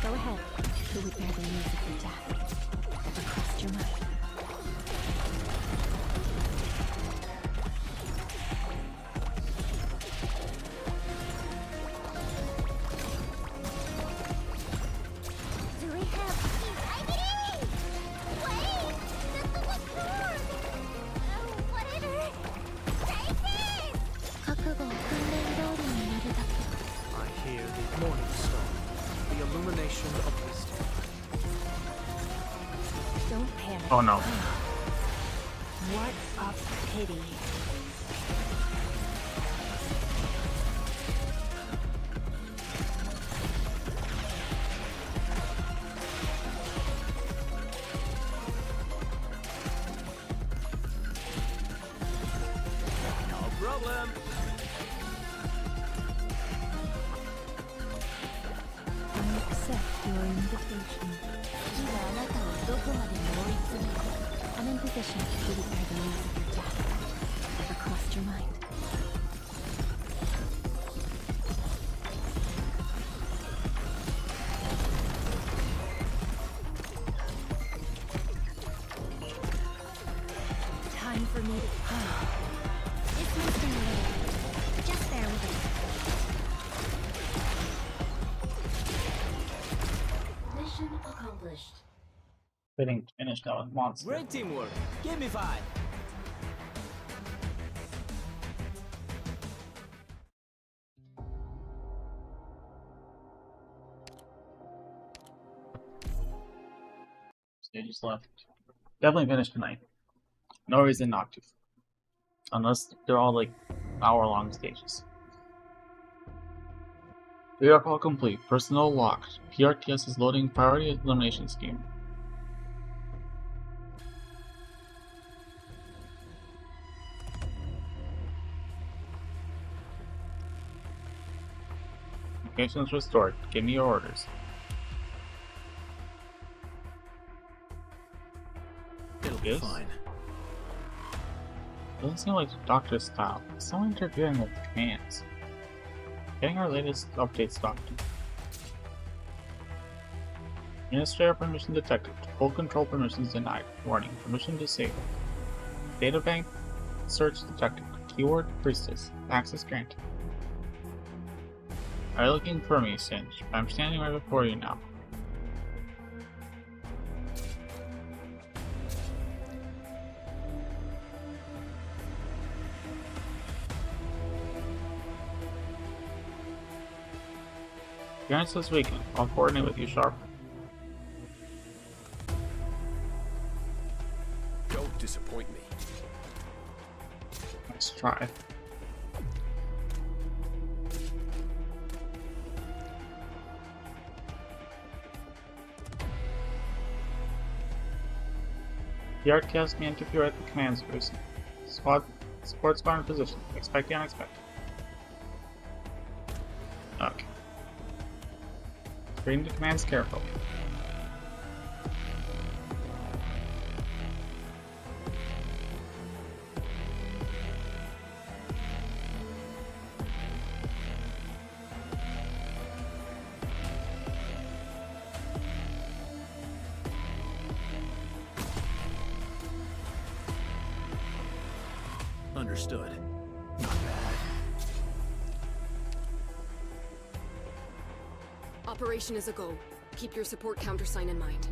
Speaker 2: Go ahead. Who would bear the news of your death? Ever crossed your mind?
Speaker 3: Do we have IBD? Wait! That's the word! Whatever! Take it! 覚悟を訓練通りになるだけ。
Speaker 4: I hear the morning star, the illumination of wisdom.
Speaker 2: Don't panic.
Speaker 1: Oh no.
Speaker 2: What a pity.
Speaker 5: No problem.
Speaker 7: I accept your invitation.
Speaker 2: 火があなたをどこまでも追い詰める。I'm in position to be bear the news of your death. Ever crossed your mind? Time for me to
Speaker 3: Dismissed in a little. Just bear with it. Mission accomplished.
Speaker 8: Fitting to finish now with Monster.
Speaker 5: Great teamwork. Give me 5.
Speaker 8: Stages left. Definitely finish tonight. No reason not to. Unless they're all like hour-long stages. Vehicle complete. Personnel locked. PRTS is loading priority elimination scheme. Communications restored. Give me your orders.
Speaker 4: It'll be
Speaker 8: Yes?
Speaker 4: fine.
Speaker 8: Doesn't seem like the Doctor's style. Someone interfering with commands. Getting our latest updates, Doctor. Administrator permission detected. Full control permissions denied. Warning. Permission disabled. Databank search detected. Keyword priestess. Access granted. Are you looking for me, Singe? I'm standing right before you now. Appearance this weekend. I'll coordinate with you sharp.
Speaker 9: Don't disappoint me.
Speaker 8: Let's try. The RTS may interfere at the command space. Support squad in position. Expect the unexpected. Okay. Reading the commands carefully.
Speaker 4: Understood.
Speaker 9: Not bad.
Speaker 10: Operation is a go. Keep your support countersign in mind.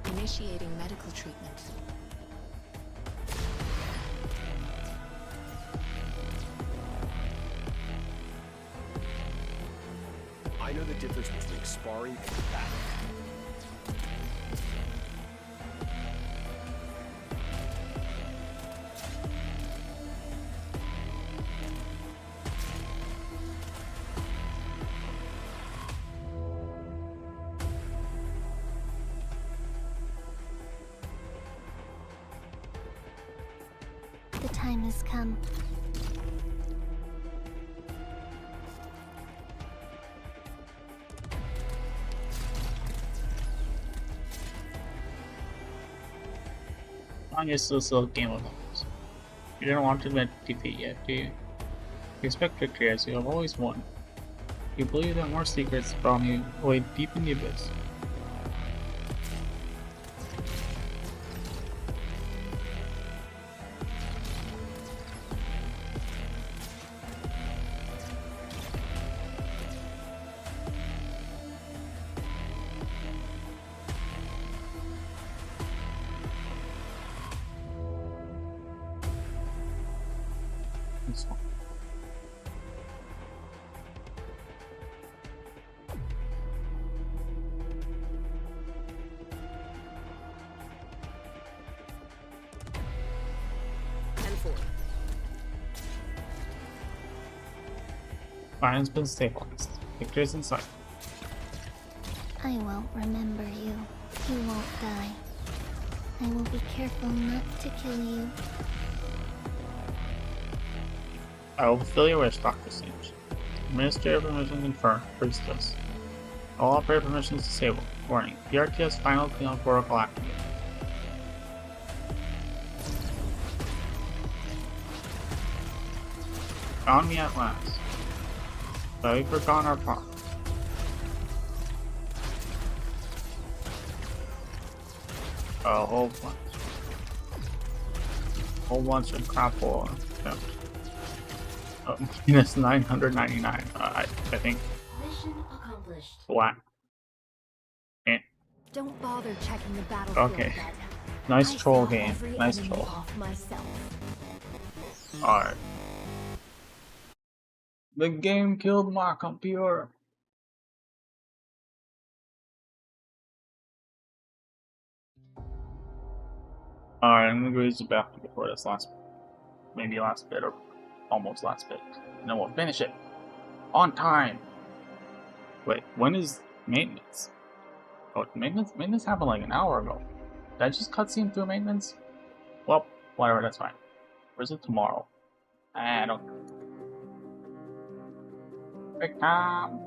Speaker 10: Initiating medical treatment.
Speaker 9: I know the difference between sparring and battle.
Speaker 3: The time has come.
Speaker 8: on your still game of numbers. You don't want to admit defeat yet, do you? You expect victory as you have always won. You believe that more secrets from you away deep in the abyss. This one.
Speaker 10: And 4.
Speaker 8: Fire has been stabilized. Victory is in sight.
Speaker 3: I won't remember you. You won't die. I will be careful not to kill you.
Speaker 8: I will fulfill your wish, Dr. Singe. Ministerial permission confirmed. Priestess. All operator permissions disabled. Warning. PRTS final cleanup protocol activated. Found me at last. But we've forgotten our promise. A whole bunch. Whole bunch of crap will attempt. Minus 999. I think.
Speaker 2: Mission accomplished.
Speaker 8: Flat. Eh.
Speaker 2: Don't bother checking the battlefield
Speaker 8: Okay.
Speaker 2: then.
Speaker 8: Nice
Speaker 2: I
Speaker 8: troll
Speaker 2: saw
Speaker 8: game.
Speaker 2: every
Speaker 8: Nice
Speaker 2: enemy
Speaker 8: troll.
Speaker 2: off myself.
Speaker 8: Alright. The game killed my computer. Alright, I'm gonna go use the bathroom before this last, maybe last bit or almost last bit. And then we'll finish it. On time. Wait, when is maintenance? Oh, maintenance happened like an hour ago. Did I just cutscene through maintenance? Well, whatever, that's fine. Or is it tomorrow? I don't know. Break time.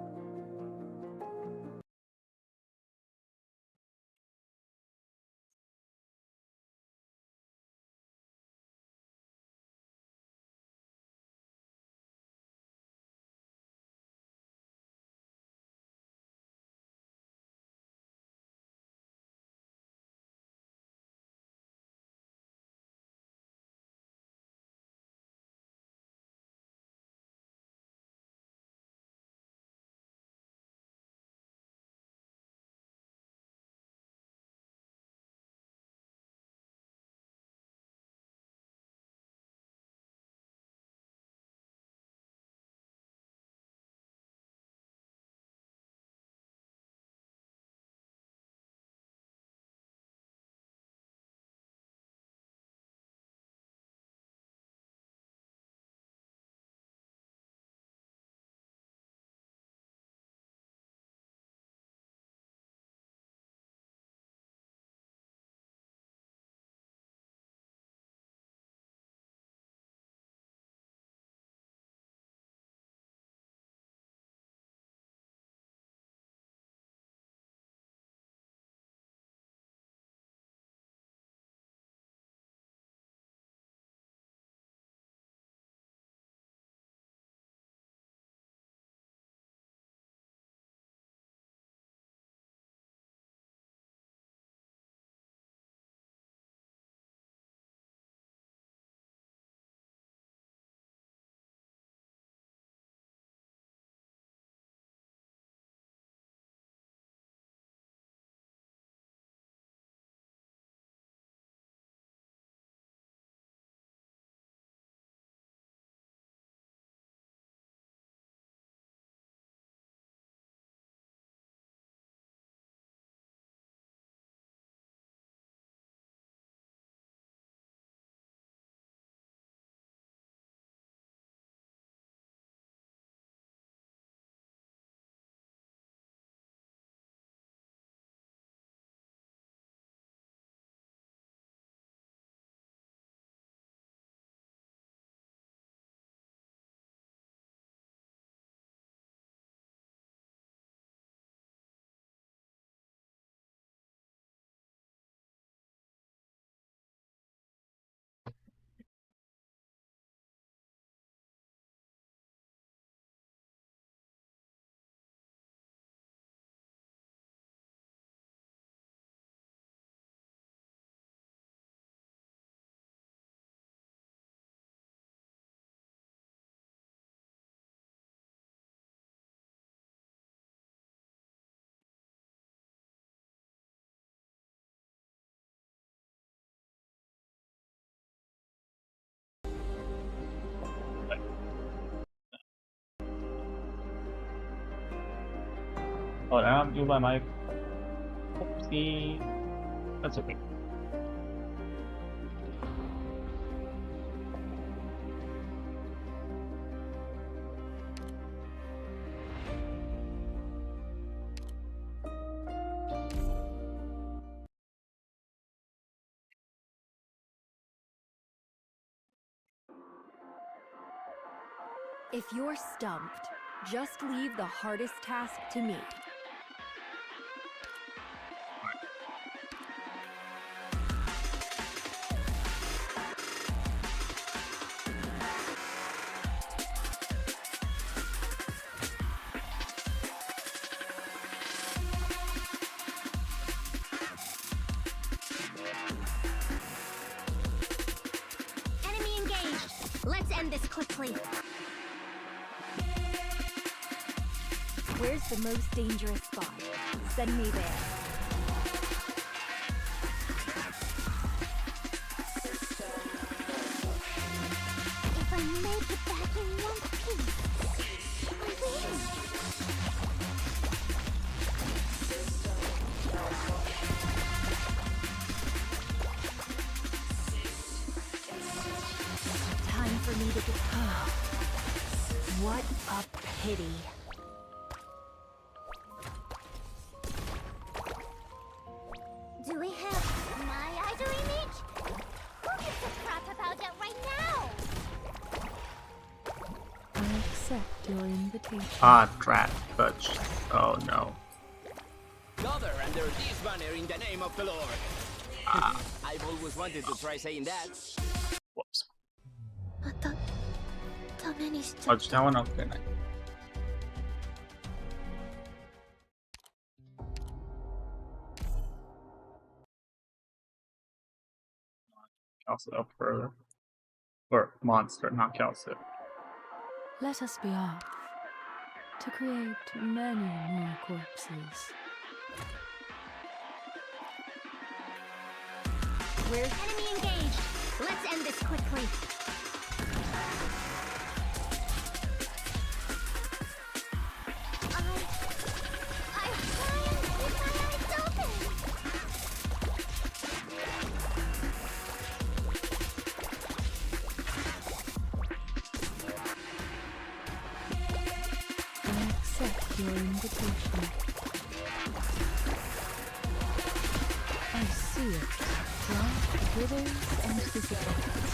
Speaker 8: Oh, now I'm muted by mic. Oopsie. That's okay.
Speaker 2: If you're stumped, just leave the hardest task to me.
Speaker 3: Enemy engaged. Let's end this quickly.
Speaker 2: Where's the most dangerous spot? Send me there.
Speaker 3: If I make it back in one piece, I win.
Speaker 2: Time for me to get. What a pity.
Speaker 3: Do we have my idol image? Who gives a crap about that right now?
Speaker 7: I accept your invitation.
Speaker 8: Ah, drat, fudge. Oh no.
Speaker 5: Gather under this banner in the name of the Lord. I've always wanted to try saying that.
Speaker 8: Whoops.
Speaker 3: またダメにしちゃ
Speaker 8: Fudge that one up, good night. Calcit up further. Or monster, not Calcit.
Speaker 7: Let us be off to create many more corpses.
Speaker 3: Where's enemy engaged? Let's end this quickly. I try and keep my eyes open.
Speaker 7: I accept your invitation. I see it. Life withers and dissipates.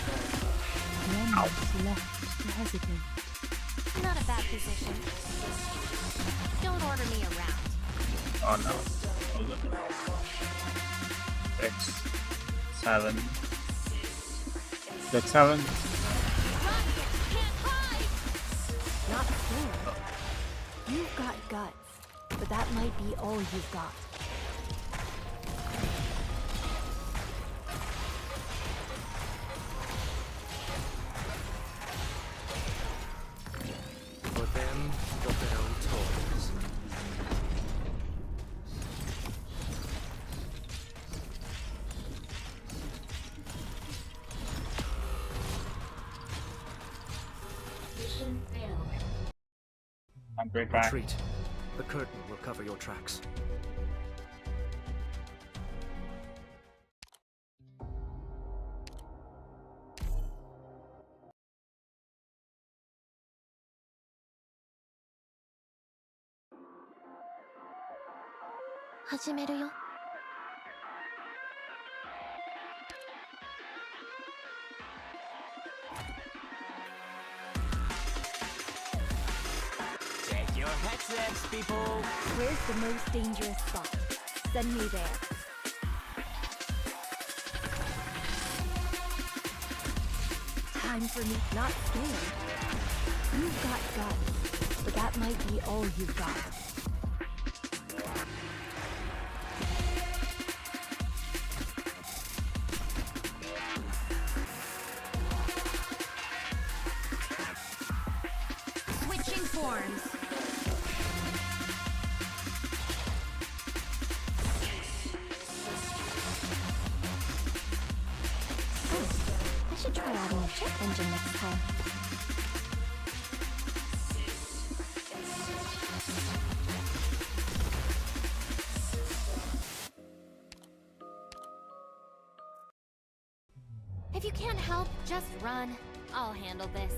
Speaker 7: One is left to hesitate.
Speaker 3: Not a bad position. Don't order me around.
Speaker 8: Oh no. 6, 7. 6, 7.
Speaker 2: Not fair. You've got guts, but that might be all you've got.
Speaker 4: For them, got their own toys.
Speaker 8: I'm great back.
Speaker 4: Retreat. The curtain will cover your tracks.
Speaker 5: Check your headsets, people.
Speaker 2: Where's the most dangerous spot? Send me there. Time for me. Not scared. You've got guts, but that might be all you've got.
Speaker 3: Switching forms.
Speaker 2: I should try adding a jet engine next time.
Speaker 3: If you can't help, just run. I'll handle this.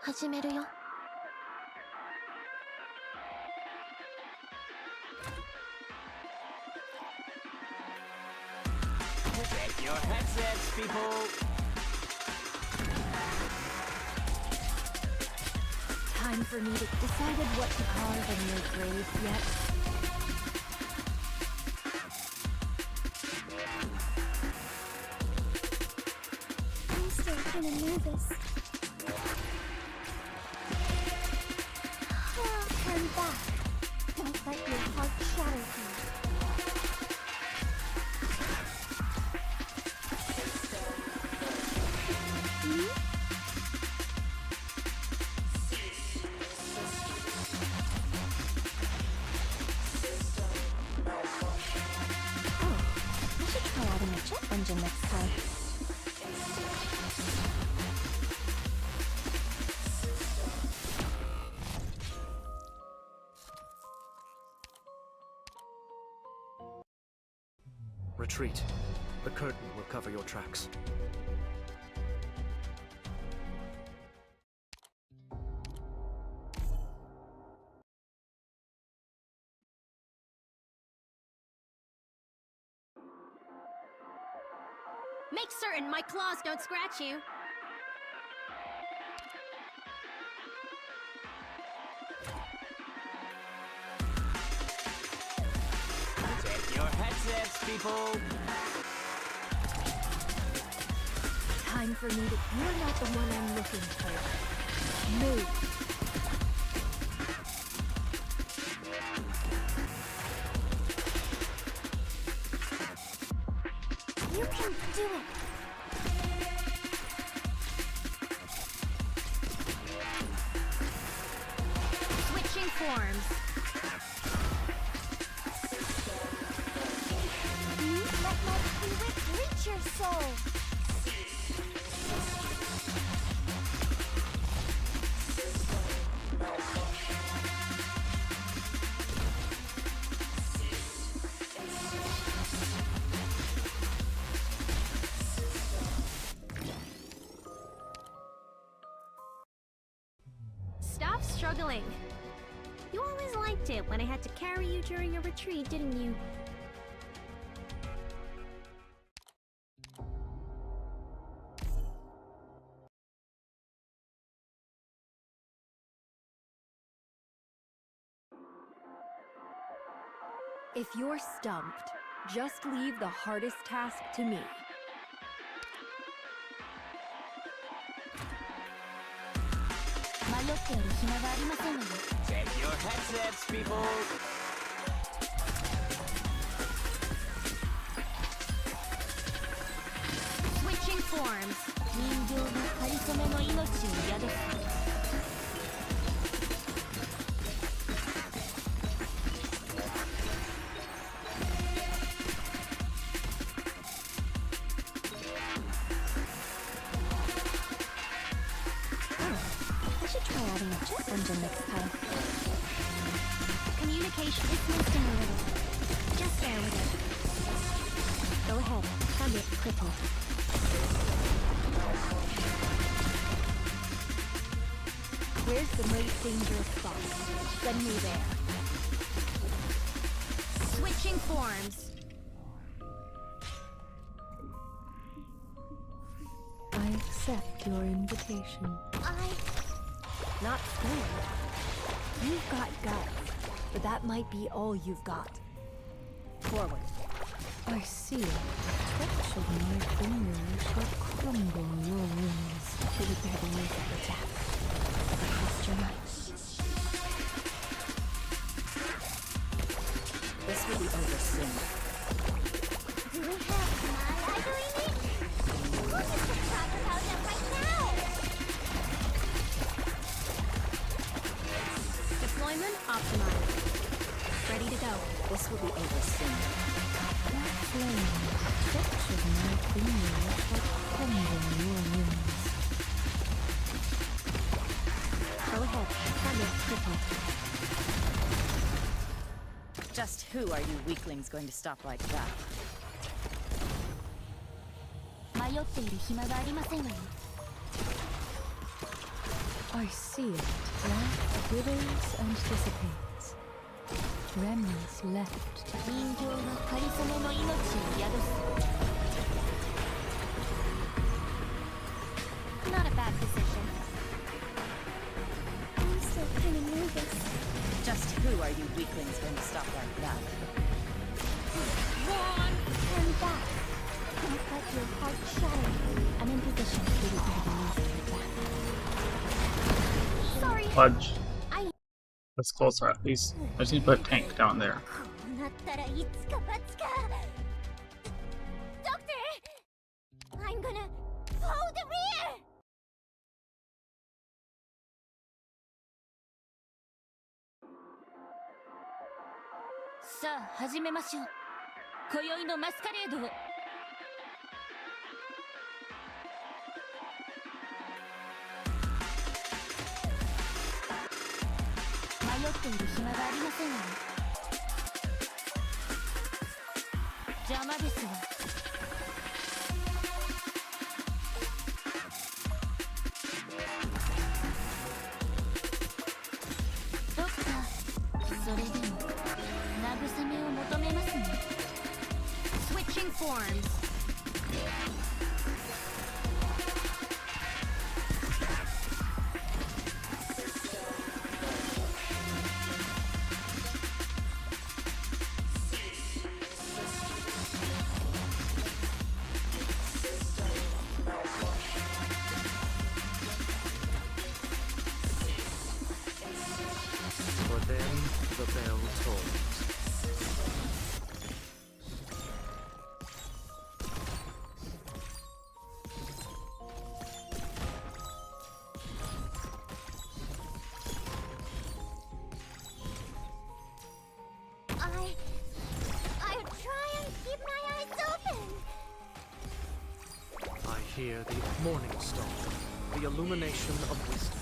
Speaker 3: Hajimeru yo.
Speaker 5: Check your headsets, people!
Speaker 2: Time for me to decided what to carve in your grave yet.
Speaker 3: I'm still kinda nervous. Turn back. Don't let your heart shatter you.
Speaker 2: Engine next time.
Speaker 4: Retreat. The curtain will cover your tracks.
Speaker 3: Make certain my claws don't scratch you.
Speaker 5: Check your headsets, people!
Speaker 2: Time for me to... You're not the one I'm looking for. Move.
Speaker 3: You can do it. Switching forms. Let my spirit reach your soul.
Speaker 11: Stop struggling. You always liked it when I had to carry you during a retreat, didn't you?
Speaker 2: If you're stumped, just leave the hardest task to me.
Speaker 5: Check your headsets, people!
Speaker 11: Switching forms. 人形のかりそめの命に宿す。
Speaker 2: Engine next time.
Speaker 11: Communication is missing a little. Just bear with it.
Speaker 2: Go ahead, hug it quickly. Where's the most dangerous spot? Send me there.
Speaker 11: Switching forms.
Speaker 7: I accept your invitation.
Speaker 2: Not scared. You've got guts, but that might be all you've got. Forward.
Speaker 7: I see it. Touch of my fingers shall crumble your wings.
Speaker 2: Should we bear the weight of the attack? Trust your might. This will be over soon.
Speaker 3: Do we have my ivory meat? We'll just talk about them right now.
Speaker 11: Deployment optimized. Ready to go.
Speaker 2: This will be over soon.
Speaker 7: That flame, touch of my fingers shall crumble your wings.
Speaker 2: Go ahead. Target crippled.
Speaker 6: Just who are you weaklings going to stop like that?
Speaker 2: 迷っている暇がありませんわよ。
Speaker 7: I see it. Life withers and dissipates. Remnants left to
Speaker 2: 人形がかりそめの命を宿す。
Speaker 11: Not a bad position.
Speaker 3: I'm still kind of nervous.
Speaker 6: Just who are you weaklings going to stop like that?
Speaker 3: Turn back. Don't let your heart shatter.
Speaker 2: I'm in position to do the
Speaker 3: Sorry.
Speaker 8: Fudge.
Speaker 3: I-
Speaker 8: That's closer at least. I just need to put a tank down there.
Speaker 3: こうなったらいつか罰か。Doctor! I'm gonna hold the rear!
Speaker 2: さあ始めましょう。今宵のマスカレードを。迷っている暇がありませんわよ。邪魔ですわ。ドクター、それでも慰めを求めますね。
Speaker 11: Switching forms.
Speaker 4: For then the bell tolls.
Speaker 3: I'll try and keep my eyes open.
Speaker 4: I hear the morning star, the illumination of wisdom.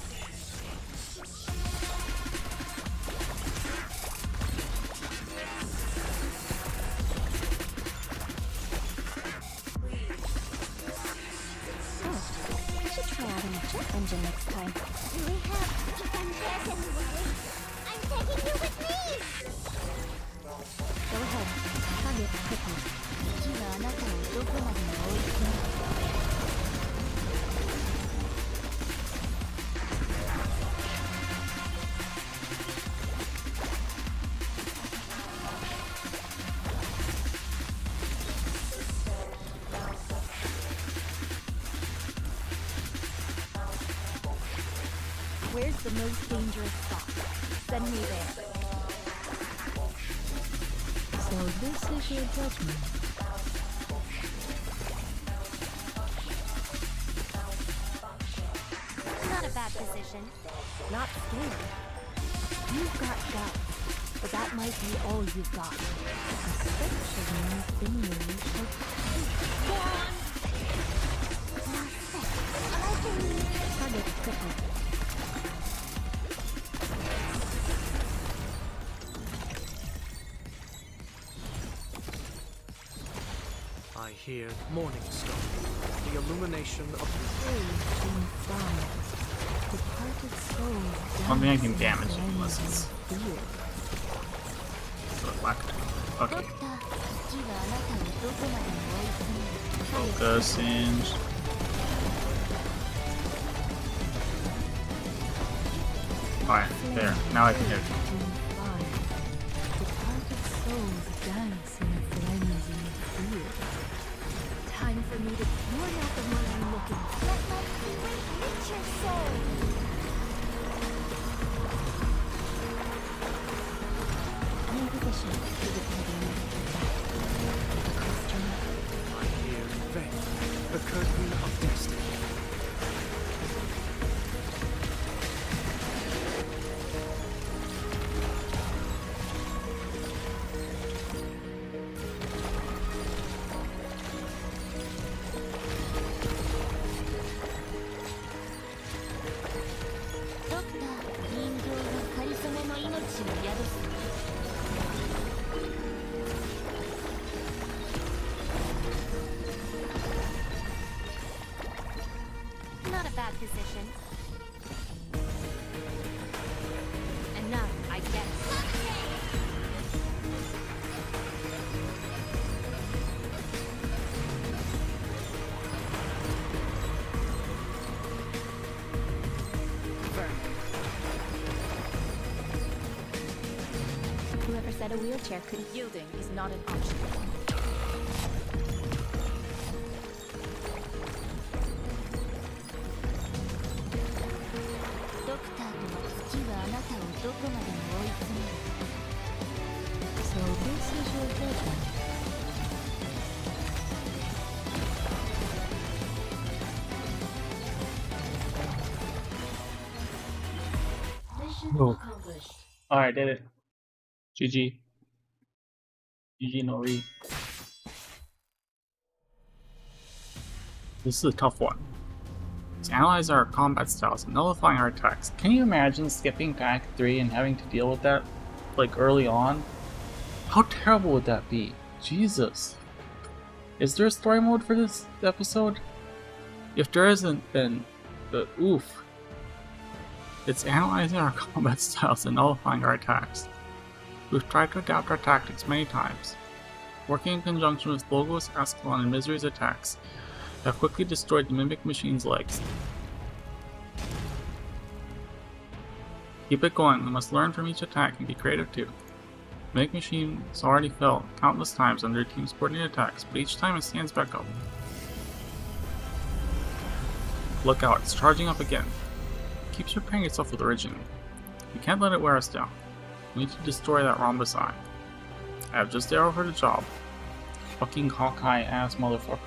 Speaker 2: We should try out an jet engine next time.
Speaker 3: Do we have incandescent light? I'm taking you with me!
Speaker 2: Go ahead. Target crippled. 火があなたをどこまでも追い詰める。 Where's the most dangerous spot? Send me there.
Speaker 7: So this is your judgment.
Speaker 11: Not a bad position.
Speaker 2: Not scared. You've got doubts, but that might be all you've got.
Speaker 7: Especially in relation.
Speaker 2: Target crippled.
Speaker 4: I hear morning star, the illumination of
Speaker 7: Caged in fire. Departed souls.
Speaker 8: I don't think I can
Speaker 7: dancing
Speaker 8: damage it
Speaker 7: flames
Speaker 8: unless
Speaker 7: in
Speaker 8: it's
Speaker 7: the field.
Speaker 8: black. Okay.
Speaker 2: ドクター、火があなたをどこまでも追い詰める。
Speaker 8: Focus, Singe. Alright, there. Now I can hit it.
Speaker 7: In fire. Departed souls dance in flames in the field.
Speaker 2: Time for me to. You're not the one I'm looking for.
Speaker 3: Let my spirit reach your soul.
Speaker 2: I'm in position to defend you. Across your mouth.
Speaker 4: I hear veil, the curtain of destiny.
Speaker 2: Doctor,
Speaker 11: position. Enough, I guess.
Speaker 6: Whoever said a wheelchair could yielding is not an option.
Speaker 7: So this is your deadline.
Speaker 8: Oh. Alright, did it. GG. GG no re. This is a tough one. To analyze our combat styles and nullifying our attacks. Can you imagine skipping to Act 3 and having to deal with that, like, early on? How terrible would that be? Jesus. Is there a story mode for this episode? If there isn't, then... oof. It's analyzing our combat styles and nullifying our attacks. We've tried to adapt our tactics many times. Working in conjunction with Logos, Ascalon, and Misery's attacks have quickly destroyed the Mimic Machine's legs. Keep it going, we must learn from each attack and be creative too. Mimic Machine has already fell countless times under team's coordinated attacks, but each time it stands back up. Look out, it's charging up again. It keeps repairing itself with Origin. We can't let it wear us down. We need to destroy that rhombus eye. I have just the arrow for the job. Fucking Hawkeye ass motherfucker.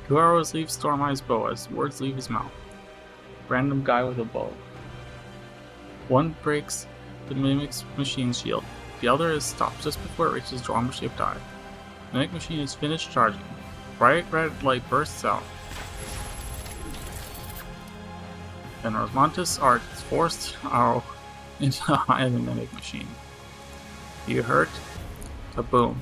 Speaker 8: 2 arrows leave Storm Eye's bow as words leave his mouth. Random guy with a bow. One breaks the Mimic's machine shield. The other is stopped just before it reaches the rhombus-shaped eye. The Mimic machine is finished charging. Bright red light bursts out. Then Rosmantis Art's forced arrow into the eye of the Mimic machine. You hurt? Kaboom.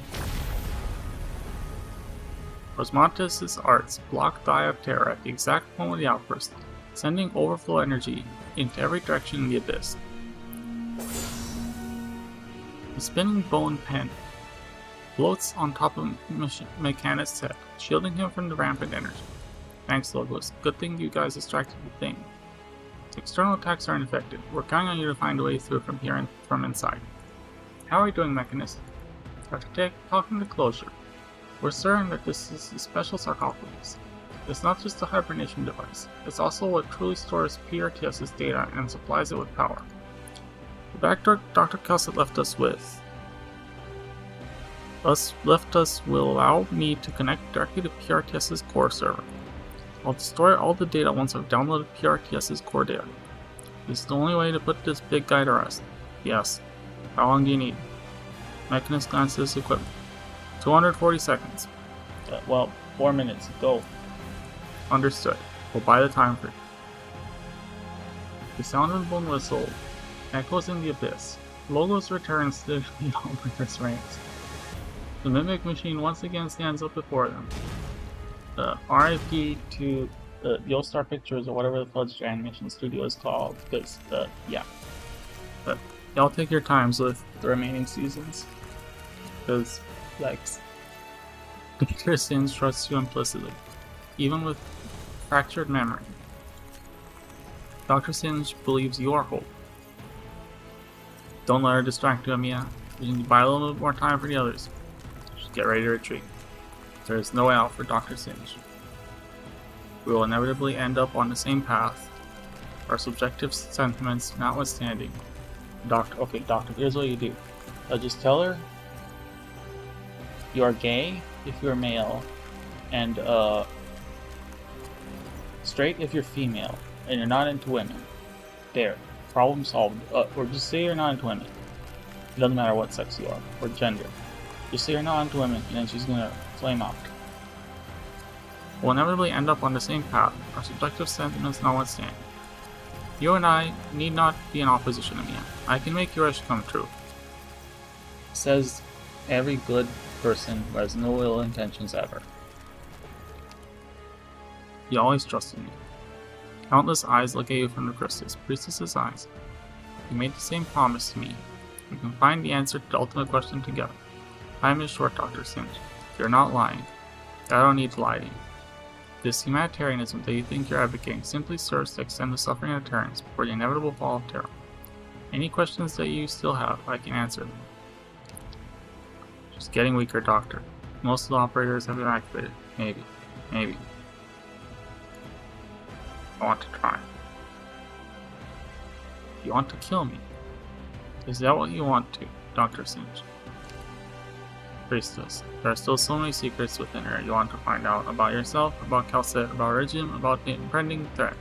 Speaker 8: Rosmantis' arts block the Eye of Terror at the exact moment of the outburst, sending overflow energy into every direction in the abyss. The spinning bone pen floats on top of Mechanist's head, shielding him from the rampant energy. Thanks, Logos. Good thing you guys distracted the thing. Its external attacks are ineffective. We're counting on you to find a way through from here and from inside. How are you doing, Mechanist? After talking to Closure, we're certain that this is a special sarcophagus. It's not just a hibernation device, it's also what truly stores PRTS's data and supplies it with power. The backdoor Dr. Kelset left us will allow me to connect directly to PRTS's core server. I'll destroy all the data once I've downloaded PRTS's core data. This is the only way to put this big guy to rest. Yes. How long do you need? Mechanist glances at his equipment. 240 seconds. Well, 4 minutes. Go. Understood. We'll buy the time for you. The sound of the bone whistle echoes in the abyss. Logos returns to the Omniverse ranks. The Mimic Machine once again stands up before them. RIP to Yostar Pictures or whatever the Fudge Animation Studio is called, because, yeah. But y'all take your times with the remaining seasons. Because, like, Dr. Singe trusts you implicitly, even with fractured memory. Dr. Singe believes you are hope. Don't let her distract you, Amiya. You need to buy a little bit more time for the others. Just get ready to retreat. There is no way out for Dr. Singe. We will inevitably end up on the same path, our subjective sentiments notwithstanding. Doctor, here's what you do. Just tell her you are gay if you're male, and straight if you're female, and you're not into women. There. Problem solved. Or just say you're not into women. It doesn't matter what sex you are, or gender. Just say you're not into women, and then she's gonna flame out. We'll inevitably end up on the same path, our subjective sentiments notwithstanding. You and I need not be in opposition to me. I can make your wish come true. Says every good person who has no ill intentions ever. You always trusted me. Countless eyes look at you from the crystals. Priestess's eyes. You made the same promise to me. We can find the answer to the ultimate question together. Time is short, Dr. Singe. You're not lying. I don't need to lie to you. This humanitarianism that you think you're advocating simply serves to extend the suffering of Terrans before the inevitable fall of Terra. Any questions that you still have, I can answer them. She's getting weaker, Doctor. Most of the operators have been activated. Maybe. Maybe. I want to try. You want to kill me? Is that what you want to, Dr. Singe? Priestess, there are still so many secrets within her you want to find out about yourself, about Calcet, about Regium, about the impending threat.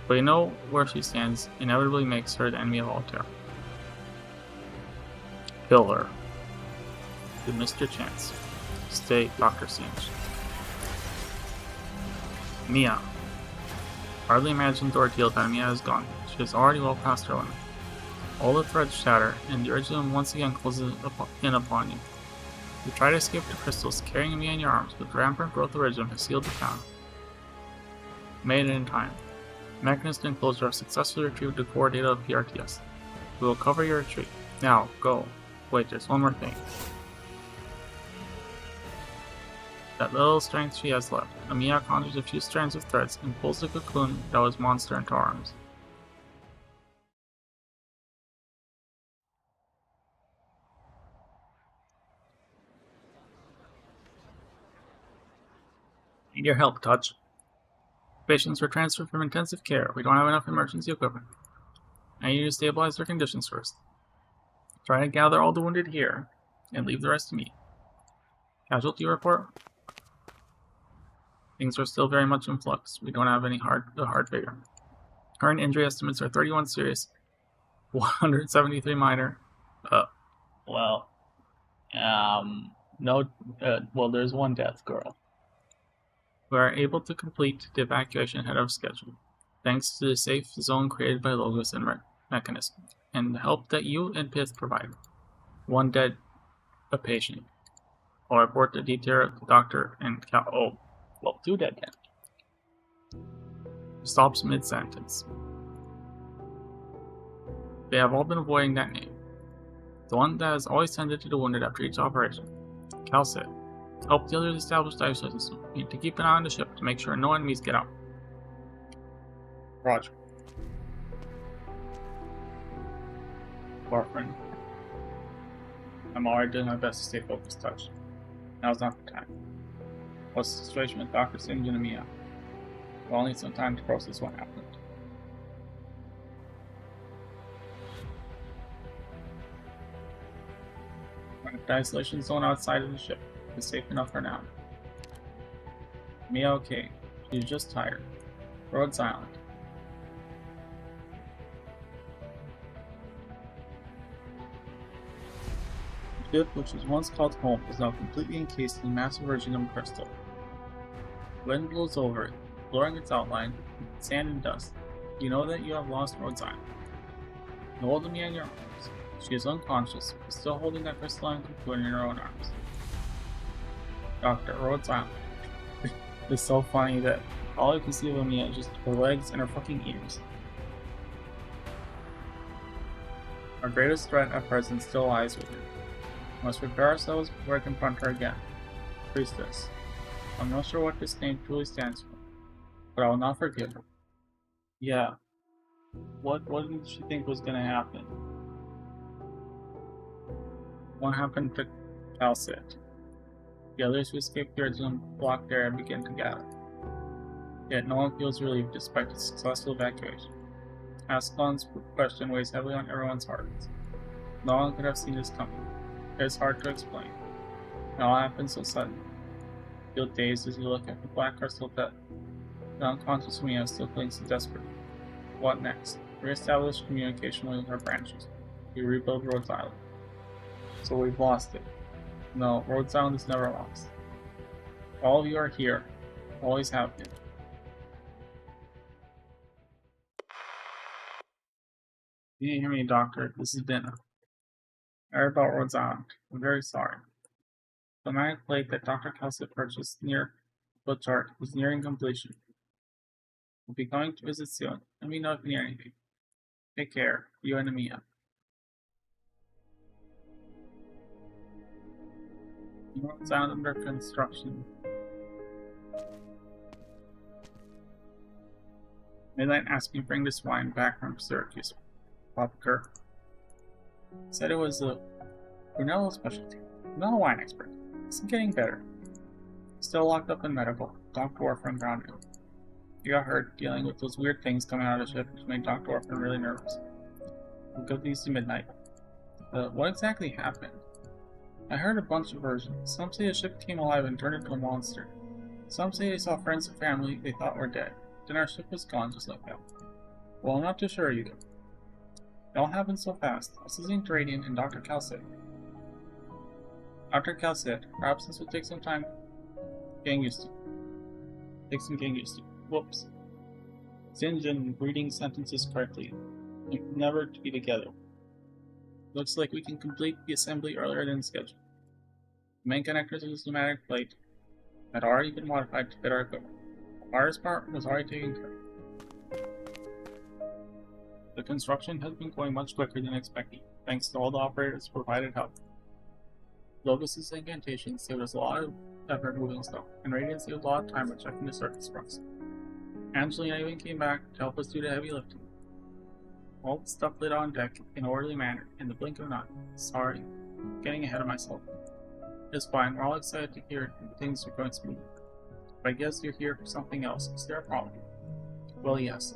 Speaker 8: But you know where she stands inevitably makes her the enemy of all Terra. Kill her. You missed your chance. Stay, Dr. Singe. Mia. Hardly imagine the ordeal that Mia has gone. She is already well past her limit. All the threads shatter, and the Regium once again closes in upon you. You try to escape the crystals, carrying Mia in your arms, but the rampant growth of Regium has sealed the town. Made it in time. Mechanist and Closer have successfully retrieved the core data of PRTS. We will cover your retreat. Now, go. Wait, there's one more thing. That little strength she has left, Amiya conjures a few strands of threads and pulls the cocoon that was Monster into our arms. Need your help, Touch. Patients were transferred from intensive care. We don't have enough emergency equipment. I need you to stabilize their conditions first. Try to gather all the wounded here, and leave the rest to me. Casualty report? Things are still very much in flux. We don't have any hard figure. Current injury estimates are 31 serious, 173 minor. There's one death, girl. We are able to complete the evacuation ahead of schedule, thanks to the safe zone created by Logos and Mechanism, and the help that you and Pith provided. One dead, a patient. I'll report the detail to the doctor and two dead then. Stops mid-sentence. They have all been avoiding that name. The one that has always tended to the wounded after each operation. Calcet. Help the others establish dive system. You need to keep an eye on the ship to make sure no enemies get out. Roger. Warfriend. I'm already doing my best to stay focused, Touch. Now's not the time. What's the situation with Dr. Singe and Mia? We'll need some time to process what happened. The isolation zone outside of the ship is safe enough for now. Mia okay. She's just tired. Rhodes Island. The ship, which was once called home, is now completely encased in massive Regium crystal. Wind blows over it, blurring its outline, sand and dust. You know that you have lost Rhodes Island. You hold Mia in your arms. She is unconscious, but still holding that crystalline cocoon in her own arms. Dr. Rhodes Island. It's so funny that all you can see of Mia is just her legs and her fucking ears. Our greatest threat at present still lies with her. We must prepare ourselves before I confront her again. Priestess. I'm not sure what this name truly stands for, but I will not forgive her. Yeah. What did she think was gonna happen? What happened to Calcet? The others who escaped the original blocked area begin to gather. Yet no one feels relieved despite the successful evacuation. Ascalon's question weighs heavily on everyone's hearts. No one could have seen this coming. It is hard to explain. It all happened so suddenly. You feel dazed as you look at the black crystal that the unconscious Mia still clings to desperately. What next? Re-establish communication with our branches. We rebuild Rhodes Island. So we've lost it. No, Rhodes Island is never lost. All of you are here. Always have been. You didn't hear me, Doctor. This is Dina. I heard about Rhodes Island. I'm very sorry. The magnetic plate that Dr. Calcet purchased near Butchart is nearing completion. We'll be coming to visit soon. Let me know if you need anything. Take care, you and Mia. North Island under construction. Midnight asked me to bring this wine back from Syracuse. Papa said it was a Brunello specialty. I'm not a wine expert. It's getting better. Still locked up in medical. Dr. Orphan grounded him. He got hurt dealing with those weird things coming out of the ship, which made Dr. Orphan really nervous. We'll go these to midnight. What exactly happened? I heard a bunch of versions. Some say the ship came alive and turned into a monster. Some say they saw friends and family they thought were dead. Then our ship was gone just like that. Well, I'm not too sure either. It all happened so fast. I was listening to Radiant and Dr. Cal said. Dr. Cal said, perhaps this would take some time getting used to. Whoops. Singe and reading sentences correctly. Never to be together. Looks like we can complete the assembly earlier than scheduled. The main connectors of the pneumatic plate had already been modified to fit our equipment. The hardest part was already taken care of. The construction has been going much quicker than expected, thanks to all the operators who provided help. Locus's incantations saved us a lot of effort moving stuff, and Radiant saved a lot of time by checking the circuits for us. Angelina even came back to help us do the heavy lifting. All the stuff lit on deck in an orderly manner in the blink of an eye. Sorry, getting ahead of myself. It's fine, we're all excited to hear things are going smoothly. But I guess you're here for something else. Is there a problem? Well, yes.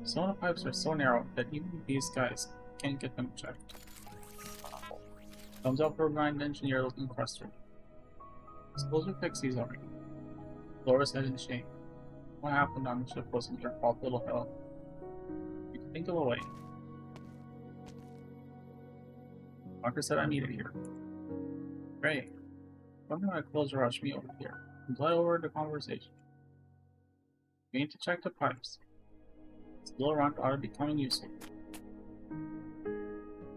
Speaker 8: Some of the pipes are so narrow that even these guys can't get them checked. Thumbs up for a blind engineer looking frustrated. Suppose we fix these already. Laura said in shame. What happened on the ship wasn't your fault, little fellow. You can think of a way. Doctor said I needed here. Great. Wonder why closer rush me over here. Imply over the conversation. We need to check the pipes. Still around ought to be becoming useful.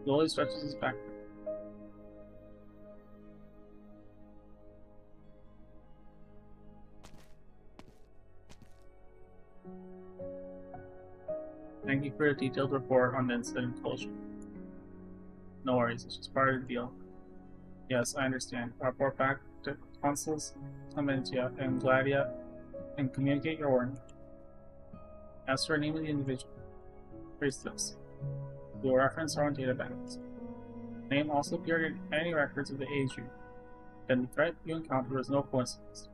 Speaker 8: Slowly stretches his back. Thank you for a detailed report on the incident closure. No worries, it's just part of the deal. Yes, I understand. Report back to Consuls Clementia and Gladia and communicate your warning. As for the name of the individual, Priestess, we will reference our own data banks. The name also appeared in any records of the age you. Then the threat you encountered was no coincidence.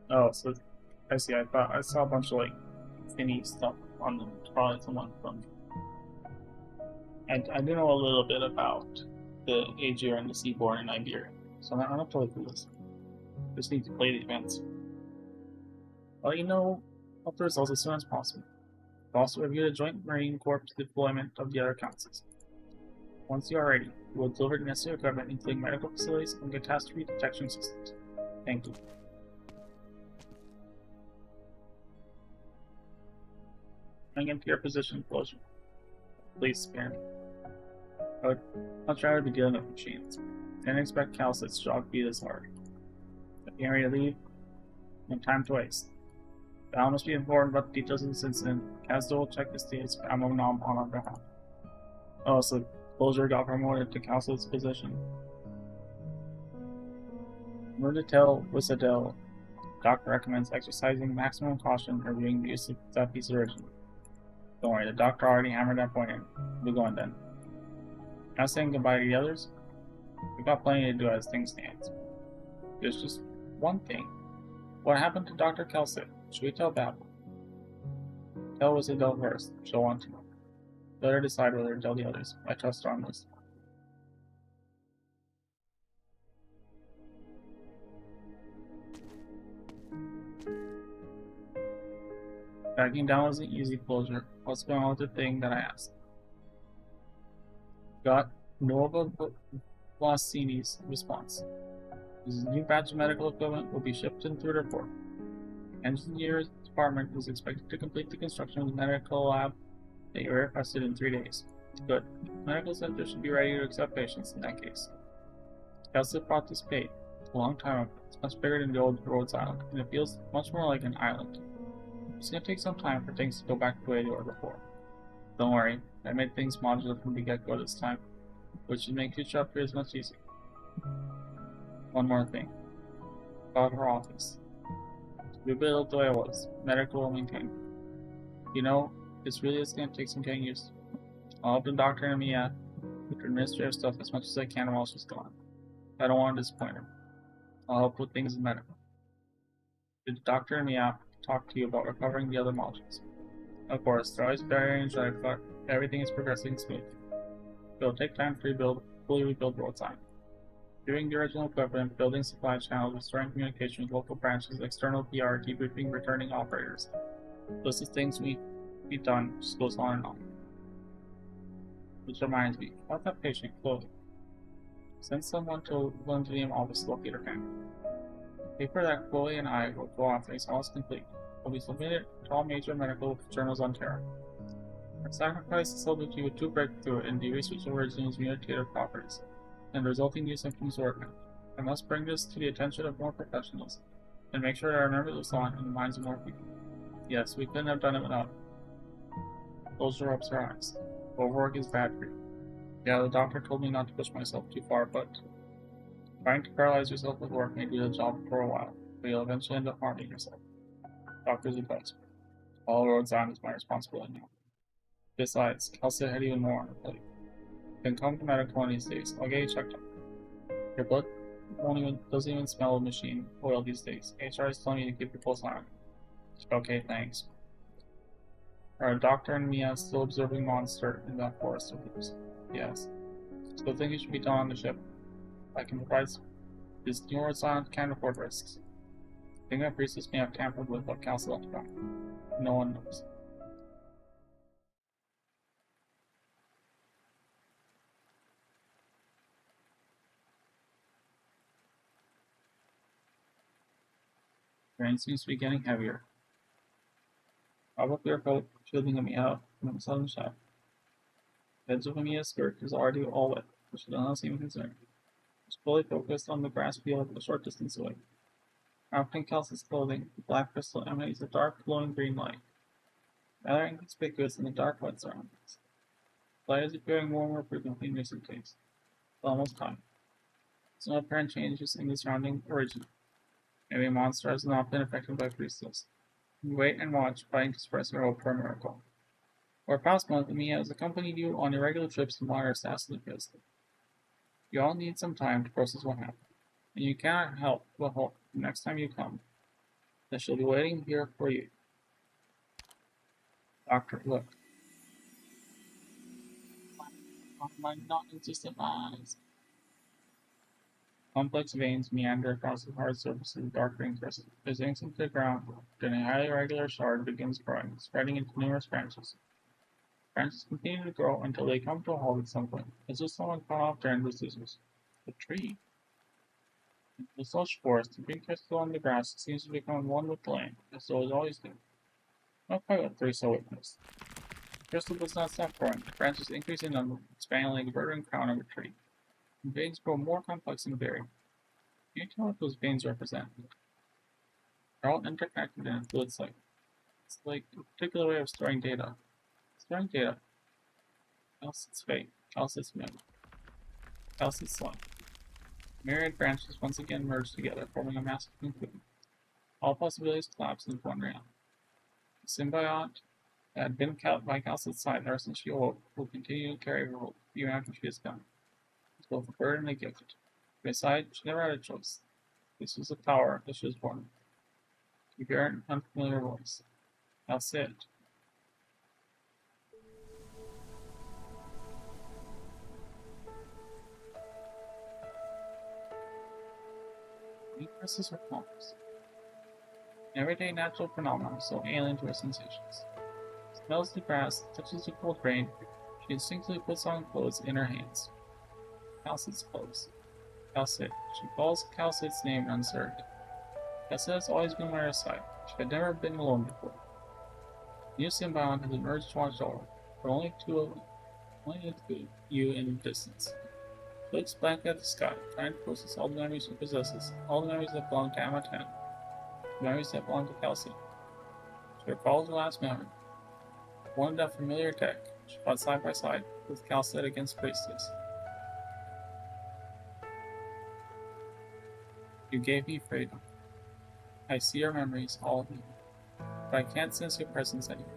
Speaker 8: Oh, so I see. I thought I saw a bunch of like finny stuff on them. Probably someone from. I do know a little bit about the Aegir and the Seaborn in Iberia, so I'm not totally through this. Just need to play the events. Well, you know what the results as soon as possible. We'll also review the Joint Marine Corps deployment of the other councils. Once you are ready, we will deliver the necessary equipment, including medical facilities and catastrophe detection systems. Thank you. Coming into your position, closure. Please spare me. I would much rather be dealing with machines. Didn't expect Calcit's job to be this hard. If you're ready to leave, no time to waste. Val must be informed about the details of this incident. Casdo will check the status of Ammo Nom on our behalf. Oh, so Closure got promoted to Calcit's position. In order to tell Whissadel, the doctor recommends exercising maximum caution reviewing the use of that piece originally. Don't worry, the doctor already hammered that point in. We'll be going then. Now saying goodbye to the others, we've got plenty to do as things stand. There's just one thing. What happened to Dr. Kelsit? Should we tell Babel? Tell Whissadel first. She'll want to know. Let her decide whether to tell the others. I trust her on this. Backing down was an easy closure. What's going on with the thing that I asked? Got Nova Blossini's response. This new batch of medical equipment will be shipped in through the port. Engineers department is expected to complete the construction of the medical lab that you requested in 3 days. Good. Medical center should be ready to accept patients in that case. Kelsit brought this pate a long time ago. It's much bigger than the old Rhodes Island, and it feels much more like an island. It's gonna take some time for things to go back the way they were before. Don't worry, I made things modular from the get-go this time, which should make future upgrades much easier. One more thing. About her office. To be built the way it was, medical will maintain. You know, this really is gonna take some getting used to. I'll help the doctor and Mia with the administrative stuff as much as I can while she's gone. I don't want to disappoint her. I'll help with things in medical. Did the doctor and Mia talk to you about recovering the other modules? Of course, there are always barriers, but everything is progressing smoothly. It will take time to fully rebuild Roadside. Doing the original equipment, building supply channels, restoring communication with local branches, external PR, debriefing returning operators. List of things we be done just goes on and on. Which reminds me, about that patient, Chloe. Send someone to the museum office to locate her family. Paper that Chloe and I will go after is almost complete. Will be submitted to all major medical journals on Terra. Our sacrifice is held due to breakthrough in the research of Original's mutative properties, and the resulting new symptoms work. I must bring this to the attention of more professionals, and make sure that our members of Salon in the minds of more people. Yes, we couldn't have done it without it. Closure rubs her eyes. Overwork is bad for you. Yeah, the doctor told me not to push myself too far, but trying to paralyze yourself with work may do the job for a while, but you'll eventually end up harming yourself. Doctor's advice. All roads on is my responsibility now. Besides, Kelsey had even more on her plate. You can come to medical one of these days. I'll get you checked out. Your blood doesn't even smell of machine oil these days. HR is telling me to keep your pulse on it. Okay, thanks. Are Doctor and Mia still observing monster in that forest of yours? Yes. Still think it should be done on the ship. I can provide this new horizon can't afford risks. I think that priestess may have tampered with what Council left back. No one knows. Rain seems to be getting heavier. Probably her coat shielding me out from the sudden shower. The edge of Amia's skirt is already all wet, but she does not seem concerned. She's fully focused on the grass field a short distance away. Wrapped in Kelsey's clothing, the black crystal emanates a dark, glowing green light, rather inconspicuous in the dark, wet surroundings. The light is appearing more and more frequently in recent days. It's almost time. There's no apparent changes in the surrounding origin. Maybe a monster has not been affected by priestess. We wait and watch, trying to express our hope for a miracle. For the past month, Mia has accompanied you on irregular trips to monitor assassin prison. You all need some time to process what happened, and you cannot help but hope the next time you come that she'll be waiting here for you. Doctor, look. My non-existent eyes. Complex veins meander across the hard surface of the dark green crystal. As it sinks into the ground, then a highly irregular shard begins growing, spreading into numerous branches. Branches continue to grow until they come to a halt at some point, as if someone cut off their endless scissors. A tree. In the slush forest, the green crystal on the grass seems to become one with the land, as though it always did. Not quite what Theresa witnessed. The crystal does not stop growing, branches increase in number, spanning like a verdant crown of a tree. The veins grow more complex and varied. Can you tell what those veins represent? They're all interconnected in a fluid cycle. It's like a particular way of storing data. Storing data. Calcit's fate. Calcit's memory. Calcit's slump. Myriad branches once again merge together, forming a massive conclusion. All possibilities collapse into one reality. The symbiote that had been by Calcit's side ever since she awoke will continue to carry her role, even after she is gone. It's both a burden and a gift. Besides, she never had a choice. This was the power that she was born with. You hear an unfamiliar voice. That's it. Weaknesses are complex. An everyday natural phenomenon so alien to her sensations. Smells the grass, touches the cold rain, she instinctively puts on clothes in her hands. Calcit's clothes. Calcit. She calls Calcit's name uncertain. Calcit has always been by her side. She had never been alone before. The new symbiote has emerged to watch over, but only two you in the distance. She looks blankly at the sky, trying to process all the memories she possesses, all the memories that belong to Amaten, the memories that belong to Calcit. She recalls her last memory. One of that familiar deck, she fought side by side with Calcet against Priestess. You gave me freedom. I see your memories, all of you, but I can't sense your presence anymore.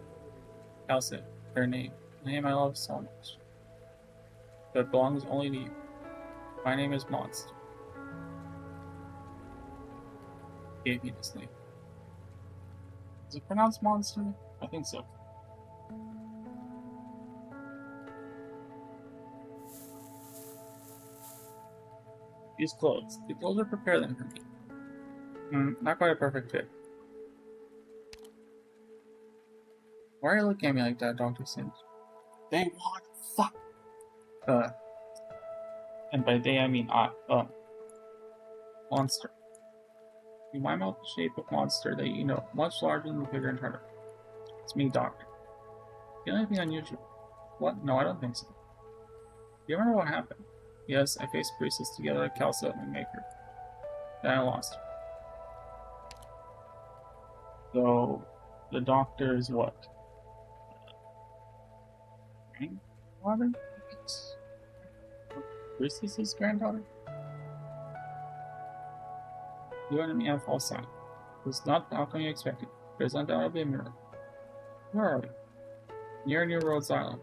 Speaker 8: Calcet, her name, a name I love so much. But it belongs only to you. My name is Monster. Gave me this name. Is it pronounced Monster? I think so. These clothes. The clothes are prepared them for me. Not quite a perfect fit. Why are you looking at me like that, Dr. Singe? They want fuck. And by they I mean monster. You mime out the shape of monster that you know, much larger than bigger and harder. It's me, Doctor. Feel anything unusual? What? No, I don't think so. Do you remember what happened? Yes, I faced Priestess together at Calcet and Maker. Then I lost her. So, the Doctor is what? Granddaughter? Priestess's granddaughter? You and me have false sign. It was not the outcome you expected, but it's undoubtedly a miracle. Where are we? Near New Rhodes Island.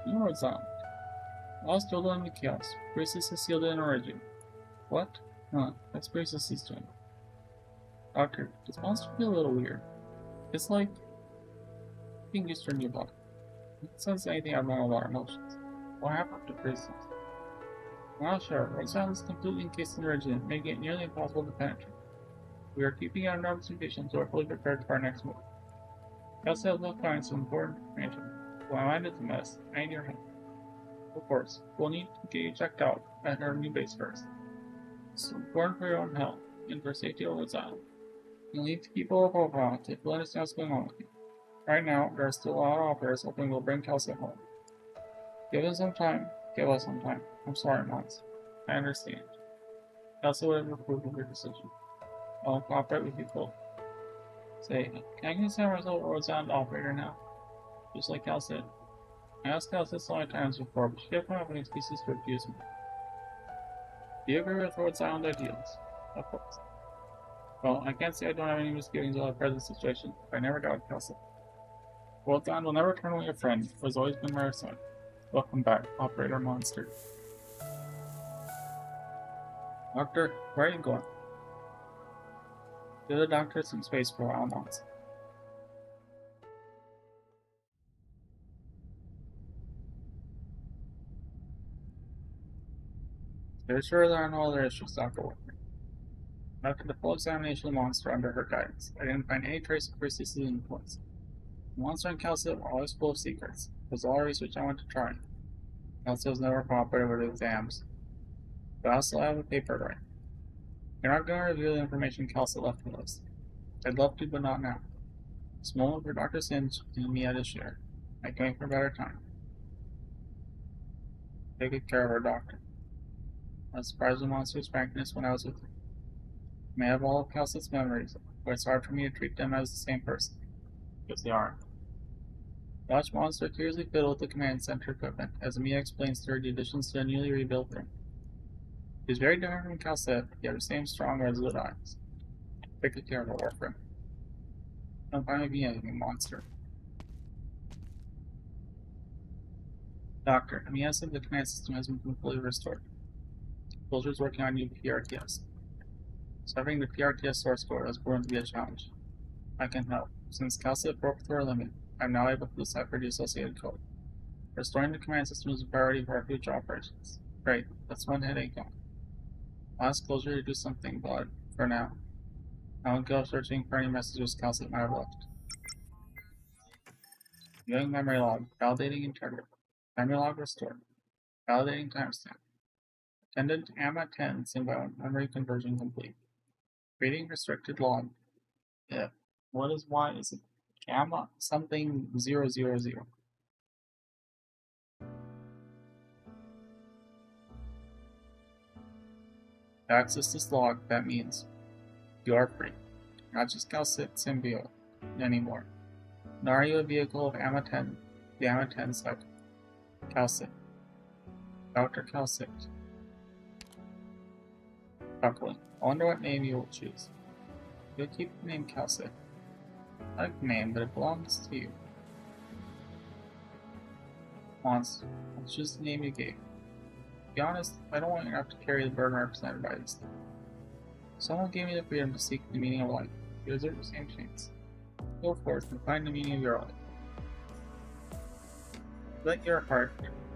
Speaker 8: New Rhodes Island. Lost Dodo in the chaos. Priestess is sealed in origin. What? Huh, that's Priestess's doing. Doctor, this monster feel a little weird. It's like being used to a new body. It doesn't sense anything abnormal about our emotions. What happened to Priestess? I'm not sure. Rhodes Island is completely encased in origin, making it nearly impossible to penetrate. We are keeping our observations so we're fully prepared for our next move. Calcet will find some important information. While my mind is a mess, I need your help. Of course, we'll need to get you checked out at our new base first. It's important for your own health and for safety of Rhodes Island. You'll need to keep a low profile to let us know what's going on with you. Right now, there are still a lot of offers hoping we'll bring Calcet home. Give us some time. Give us some time. I'm sorry, Mons. I understand. Calcet would have approved of your decision. I'll cooperate with you both. Say, can I consider myself a Rhodes Island operator now? Just like Calcet. I asked Calcet so many times before, but she kept coming up with excuses to refuse me. Do you agree with Rhodes Island ideals? Of course. Well, I can't say I don't have any misgivings about the present situation, but I never doubted Calcet. Rhodes Island will never turn away a friend who has always been my son. Welcome back, Operator Monster. Doctor, where are you going? Give the doctor some space for a while, Mons. They're sure there are no other issues, Dr. Walker. After the full examination of the monster under her guidance, I didn't find any trace of Priestess's influence. The monster and Calcet were always full of secrets. It was all research I went to try. Calcet was never cooperative with exams. But I also have a paper to write. You're not going to review the information Calcet left with us. I'd love to, but not now. This moment for Dr. Singe and me at his share. I can wait for a better time. Take good care of our doctor. I was surprised with the monster's frankness when I was with him. I may have all of Calcet's memories, but it's hard for me to treat them as the same person. Because they aren't. The Dutch monster curiously fiddled with the command center equipment as Mia explains to her the additions to the newly rebuilt room. He is very different from Calcet, yet the same strong resolute eyes. Take good care of our friend. Don't find me being anything monster. Doctor, Mia said the command system has been fully restored. Soldiers working on new PRTS. Serving the PRTS source code has proven to be a challenge. I can help. Since Calcet broke through our limit, I'm now able to decipher the associated code. Restoring the command system is a priority for our future operations. Great, that's one headache gone. I'll ask Closure to do something, but for now, I will go searching for any messages Calcet might have left. Viewing memory log, validating integrity. Memory log restored. Validating timestamp. Attendant AMA 10 symbiote memory conversion complete. Reading restricted log. Yeah. What is Y? Is it gamma something 000? To access this log, that means you are free. Not just Calcit symbiote anymore. Nor are you a vehicle of Amaten, the Amaten cycle. Calcit. Dr. Calcit. Chuckling. I wonder what name you will choose. You'll keep the name Calcit. I like the name, but it belongs to you. Monster. Let's choose the name you gave. To be honest, I don't want you to have to carry the burden represented by this thing. Someone gave me the freedom to seek the meaning of life. You deserve the same chance. Go forth and find the meaning of your life. Let your heart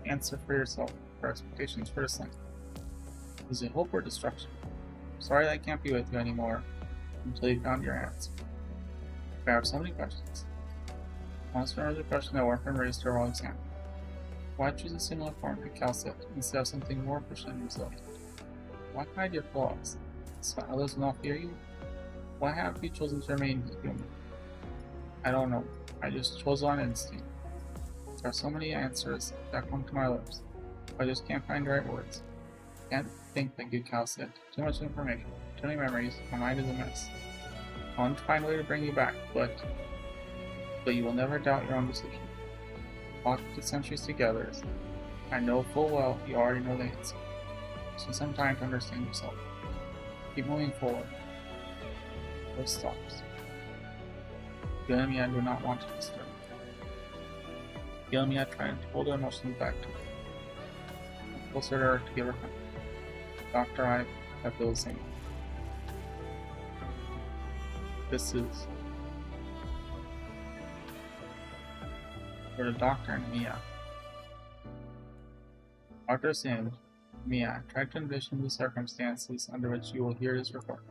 Speaker 8: answer for yourself, for expectations for this life. Is it hope or destruction? Sorry that I can't be with you anymore until you found your answer. I have so many questions. Monster has a question that weren't been raised to our exam. Why choose a similar form to Calcit instead of something more efficient and resilient? Why hide your flaws, so others will not fear you? Why have you chosen to remain human? I don't know. I just chose on instinct. There are so many answers that come to my lips. I just can't find the right words. Can't think like you, Calcit. Too much information, too many memories. My mind is a mess. I want to find a way to bring you back, but you will never doubt your own decision. Walk the centuries together. I know full well you already know the answer. So some time to understand yourself. Keep moving forward. Full stops. The enemy I do not want to disturb. The enemy I try to hold her emotions back to her. I'm closer to her to give her comfort. Doctor, I feel the same. This is for the doctor and Mia. Dr. Singe, Mia, try to envision the circumstances under which you will hear his report.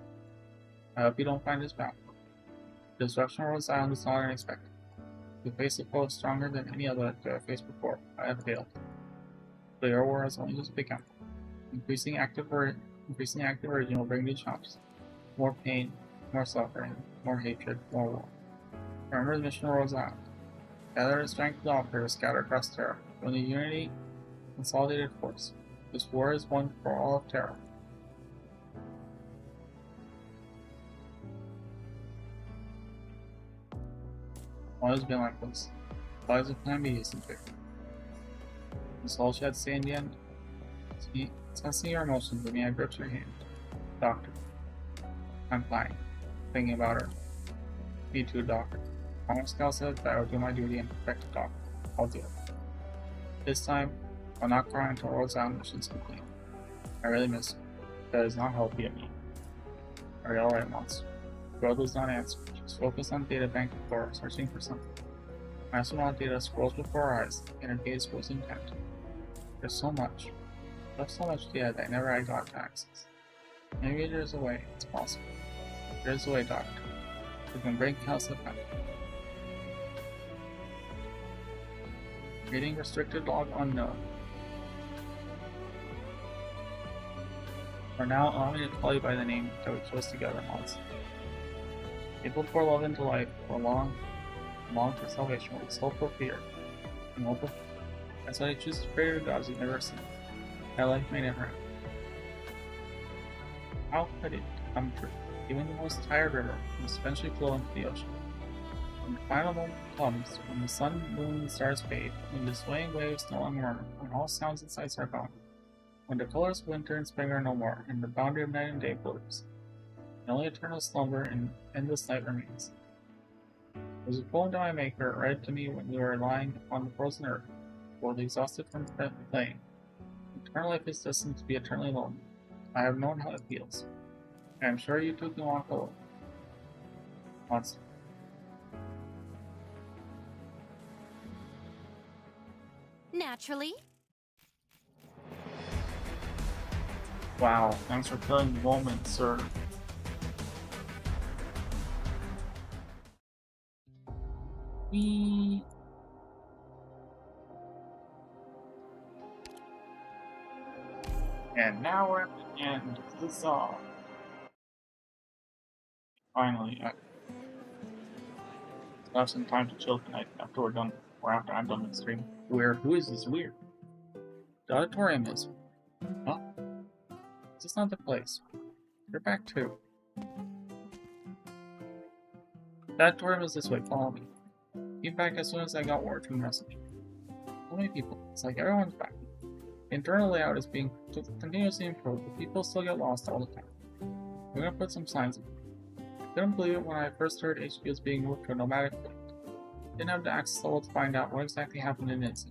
Speaker 8: I hope you don't find this baffling. The destruction of Rhode Island is not unexpected. You face a foe stronger than any other that I have faced before. I have failed. But your war has only just begun. Increasing active origin will bring new challenges. More pain, more suffering, more hatred, more war. Remember the mission of Rhode Island. Gather the strength of the Opera scattered across Terra. When the unity, consolidated force. This war is one for all of Terra. Always been like this. Always a plan B isn't fair. That's all she had to say in the end. Sensing your emotions with me, I gripped her hand. Doctor. I'm fine. Thinking about her. Me too, Doctor. Almost said that I would do my duty and protect the doctor. I'll do it. This time, I'll not cry until Rhode Island mission's complete. I really miss her. That is not healthy of me. Are you alright, Monster? Growth does not answer. She's focused on data bank before searching for something. Astronaut data scrolls before our eyes, and her gaze grows intent. There's so much. There's so much data that I never had got to access. Maybe there's a way. It's possible. There's a way, Doctor. We can bring Calcit back. Reading restricted log unknown. For now, allow me to call you by the name that we chose together, Monster. People pour love into life for long for salvation, with soul for fear. And hope for that's why I choose to pray to gods you've never seen. That life may never end. How could it come true? Even the most tired river must eventually flow into the ocean. When the final moment comes, when the sun, moon, and stars fade, when the swaying waves no longer murmur, when all sounds and sights are gone, when the colors of winter and spring are no more, and the boundary of night and day blurs, and only eternal slumber and endless night remains. It was a poem that my maker read to me when we were lying upon the frozen earth, both exhausted from playing. Eternal life is destined to be eternally lonely. I have known how it feels. I am sure you took the walk alone. Monster.
Speaker 11: Naturally.
Speaker 8: Wow, thanks for killing the moment, sir. We. And now we're at the end. Huzzah! Finally, I have some time to chill tonight after we're done, or after I'm done with the stream. Weird. Who is this weird? The auditorium is. Huh? Is this not the place? You're back too. The auditorium is this way. Follow me. Came back as soon as I got word from the messenger. So many people. It's like everyone's back. The internal layout is being continuously improved, but people still get lost all the time. We're gonna put some signs in. I couldn't believe it when I first heard HQ was being moved to a nomadic fleet. Didn't have the access level to find out what exactly happened in it.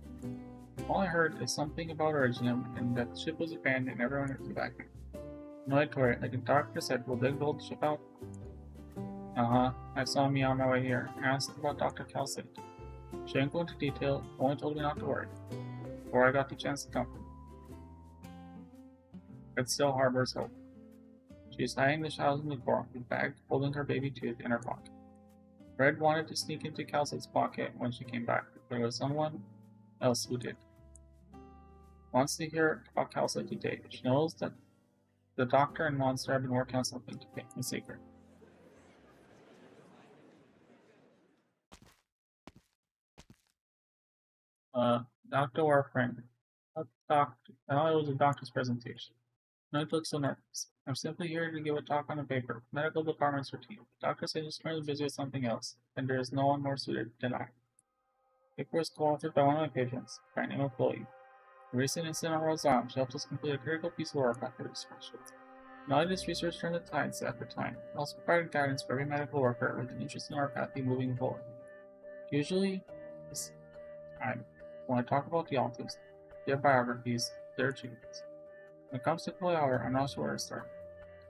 Speaker 8: All I heard is something about Originum and that the ship was abandoned and everyone is back. No, Tori, like the doctor said, we'll dig the old ship out. I saw me on my way here. I asked about Dr. Calcid. She didn't go into detail, only told me not to worry. Before I got the chance to comfort. It still harbors hope. She is hiding the shadows in the door, with the bag holding her baby tooth in her pocket. Red wanted to sneak into Calcid's pocket when she came back, but there was someone else who did. Wants to hear about Calcid today. She knows that the doctor and monster have been working on something to keep the secret. Doctor or a friend? Doctor. I thought it was a doctor's presentation. Knight looks so nervous. I'm simply here to give a talk on a paper. Medical department's routine. The doctor said he's currently busy with something else, and there is no one more suited than I. Paper was co-authored by one of my patients, a new employee. The recent incident on Rhode Island helped us complete a critical piece of work after research. Not this research turned the tides at the time, it also provided guidance for every medical worker with an interest in neuropathy moving forward. Usually, this time, when I talk about the authors, their biographies, their achievements. When it comes to Chloe, however, I'm not sure where to start.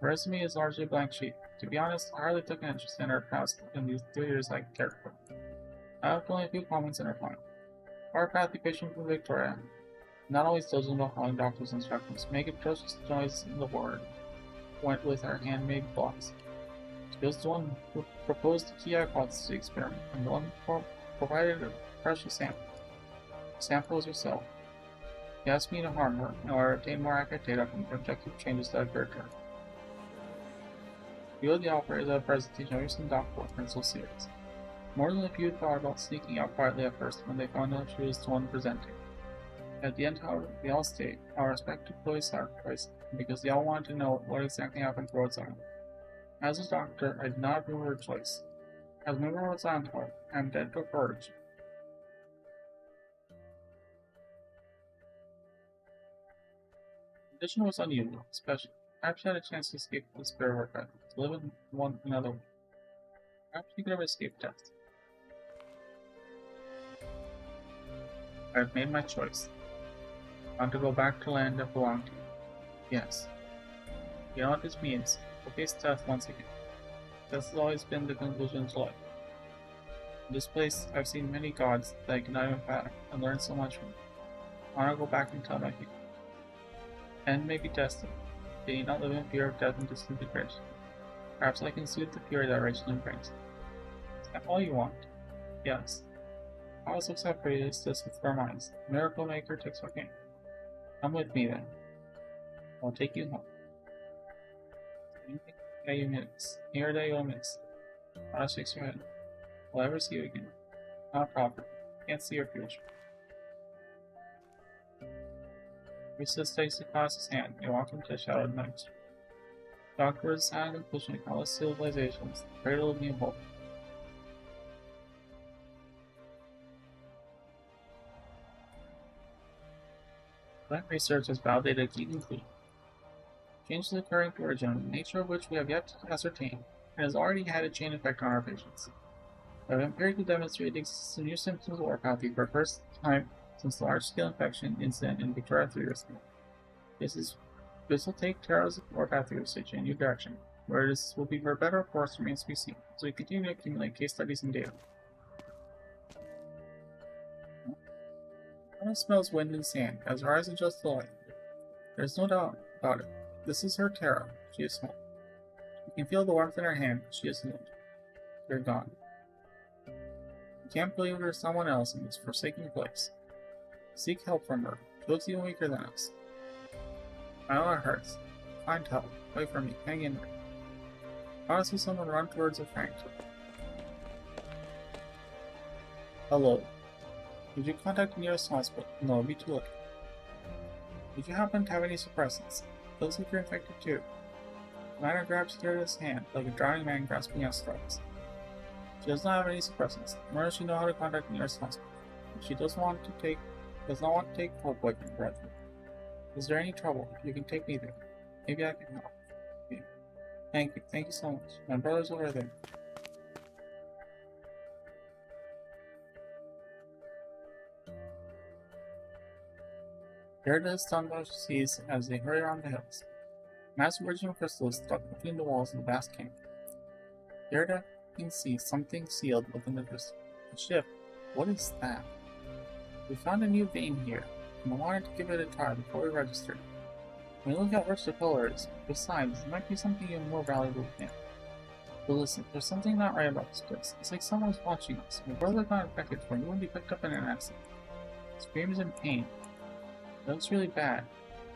Speaker 8: Her resume is largely a blank sheet. To be honest, I hardly took an interest in her past in these 3 years I cared for. I have only a few comments in her file. Neuropathy patient from Victoria. Not always diligent about following doctor's instructions. Make atrocious noise in the ward. Went with her handmade blocks. She was the one who proposed the key hypothesis experiment, and the one who provided a precious sample. The sample was herself. She asked me to harm her in order to obtain more accurate data from the objective changes that occurred to her. Few of the operators of the presentation of recent doctor were so serious. More than a few thought about sneaking out quietly at first when they found out she was the one presenting. At the end, however, they all stayed, out of respect to Chloe's sacrifice, because they all wanted to know what exactly happened to Rhode Island. As a doctor, I did not approve of her choice. As a member of Rhode Island, however, I am dead to courage. The condition was unusual, especially. Perhaps she had a chance to escape the spirit work to live in another way. Perhaps she could have escaped death. I have made my choice. I want to go back to land that belonged to you. Yes. You know what this means. We'll face death once again. This has always been the conclusion to life. In this place, I've seen many gods that I cannot even fathom, and learned so much from. I want to go back and tell my people. And may be destined. They need not live in fear of death and disintegration. Perhaps I can soothe the fear that Rachel brings. Is that all you want? Yes. Alice looks at Praise this with firm eyes. The miracle maker takes her hand. Come with me then. I'll take you home. Anything that you miss, here that you'll miss. Alice shakes her head. Will I ever see you again? Not a problem. Can't see your future. Risa takes the class's hand. They walk into the shadowed night. Doctor is silent and pushing countless civilizations, the cradle of new hope. Plant research has validated a key conclusion. Changes occurring to origin, the nature of which we have yet to ascertain, and has already had a chain effect on our patients. We have empirically demonstrated the existence of new symptoms of orthopathy for the first time since the large-scale infection incident in Victoria 3 years ago. This will take Tara's orthopathy research in a new direction. Where this will be for better or worse remains to be seen, so we continue to accumulate case studies and data. Anna smells wind and sand, as her eyes adjust to light. There's no doubt about it. This is her Tara. She is home. You can feel the warmth in her hand. She is healed. They're gone. You can't believe there's someone else in this forsaken place. Seek help from her. She looks even weaker than us. My heart hurts. Find help. Wait for me. Hang in there. I want to see someone run towards her Frank. Hello. Did you contact the nearest hospital? No, it'll be too late. Did you happen to have any suppressants? Feels like you're infected too. The miner grabs Tara's hand like a drowning man grasping at straws. She She does not have any suppressants, nor does she know how to contact the nurse hospital. If she does not want to take her boyfriend, Bradford. Is there any trouble? You can take me there. Maybe I can help. Okay. Thank you so much. My brother's over there. Gerda is stunned by what she sees as they hurry around the hills. Massive original crystal is stuck between the walls of the vast camp. Gerda can see something sealed within the crystal. A chip. What is that? We found a new vein here, and I wanted to give it a try before we registered. When we look at which the pillar is, besides, there might be something even more valuable within. But listen, there's something not right about this place. It's like someone's watching us. My brother got infected for he wouldn't be picked up in an accident. He screams in pain. It looks really bad.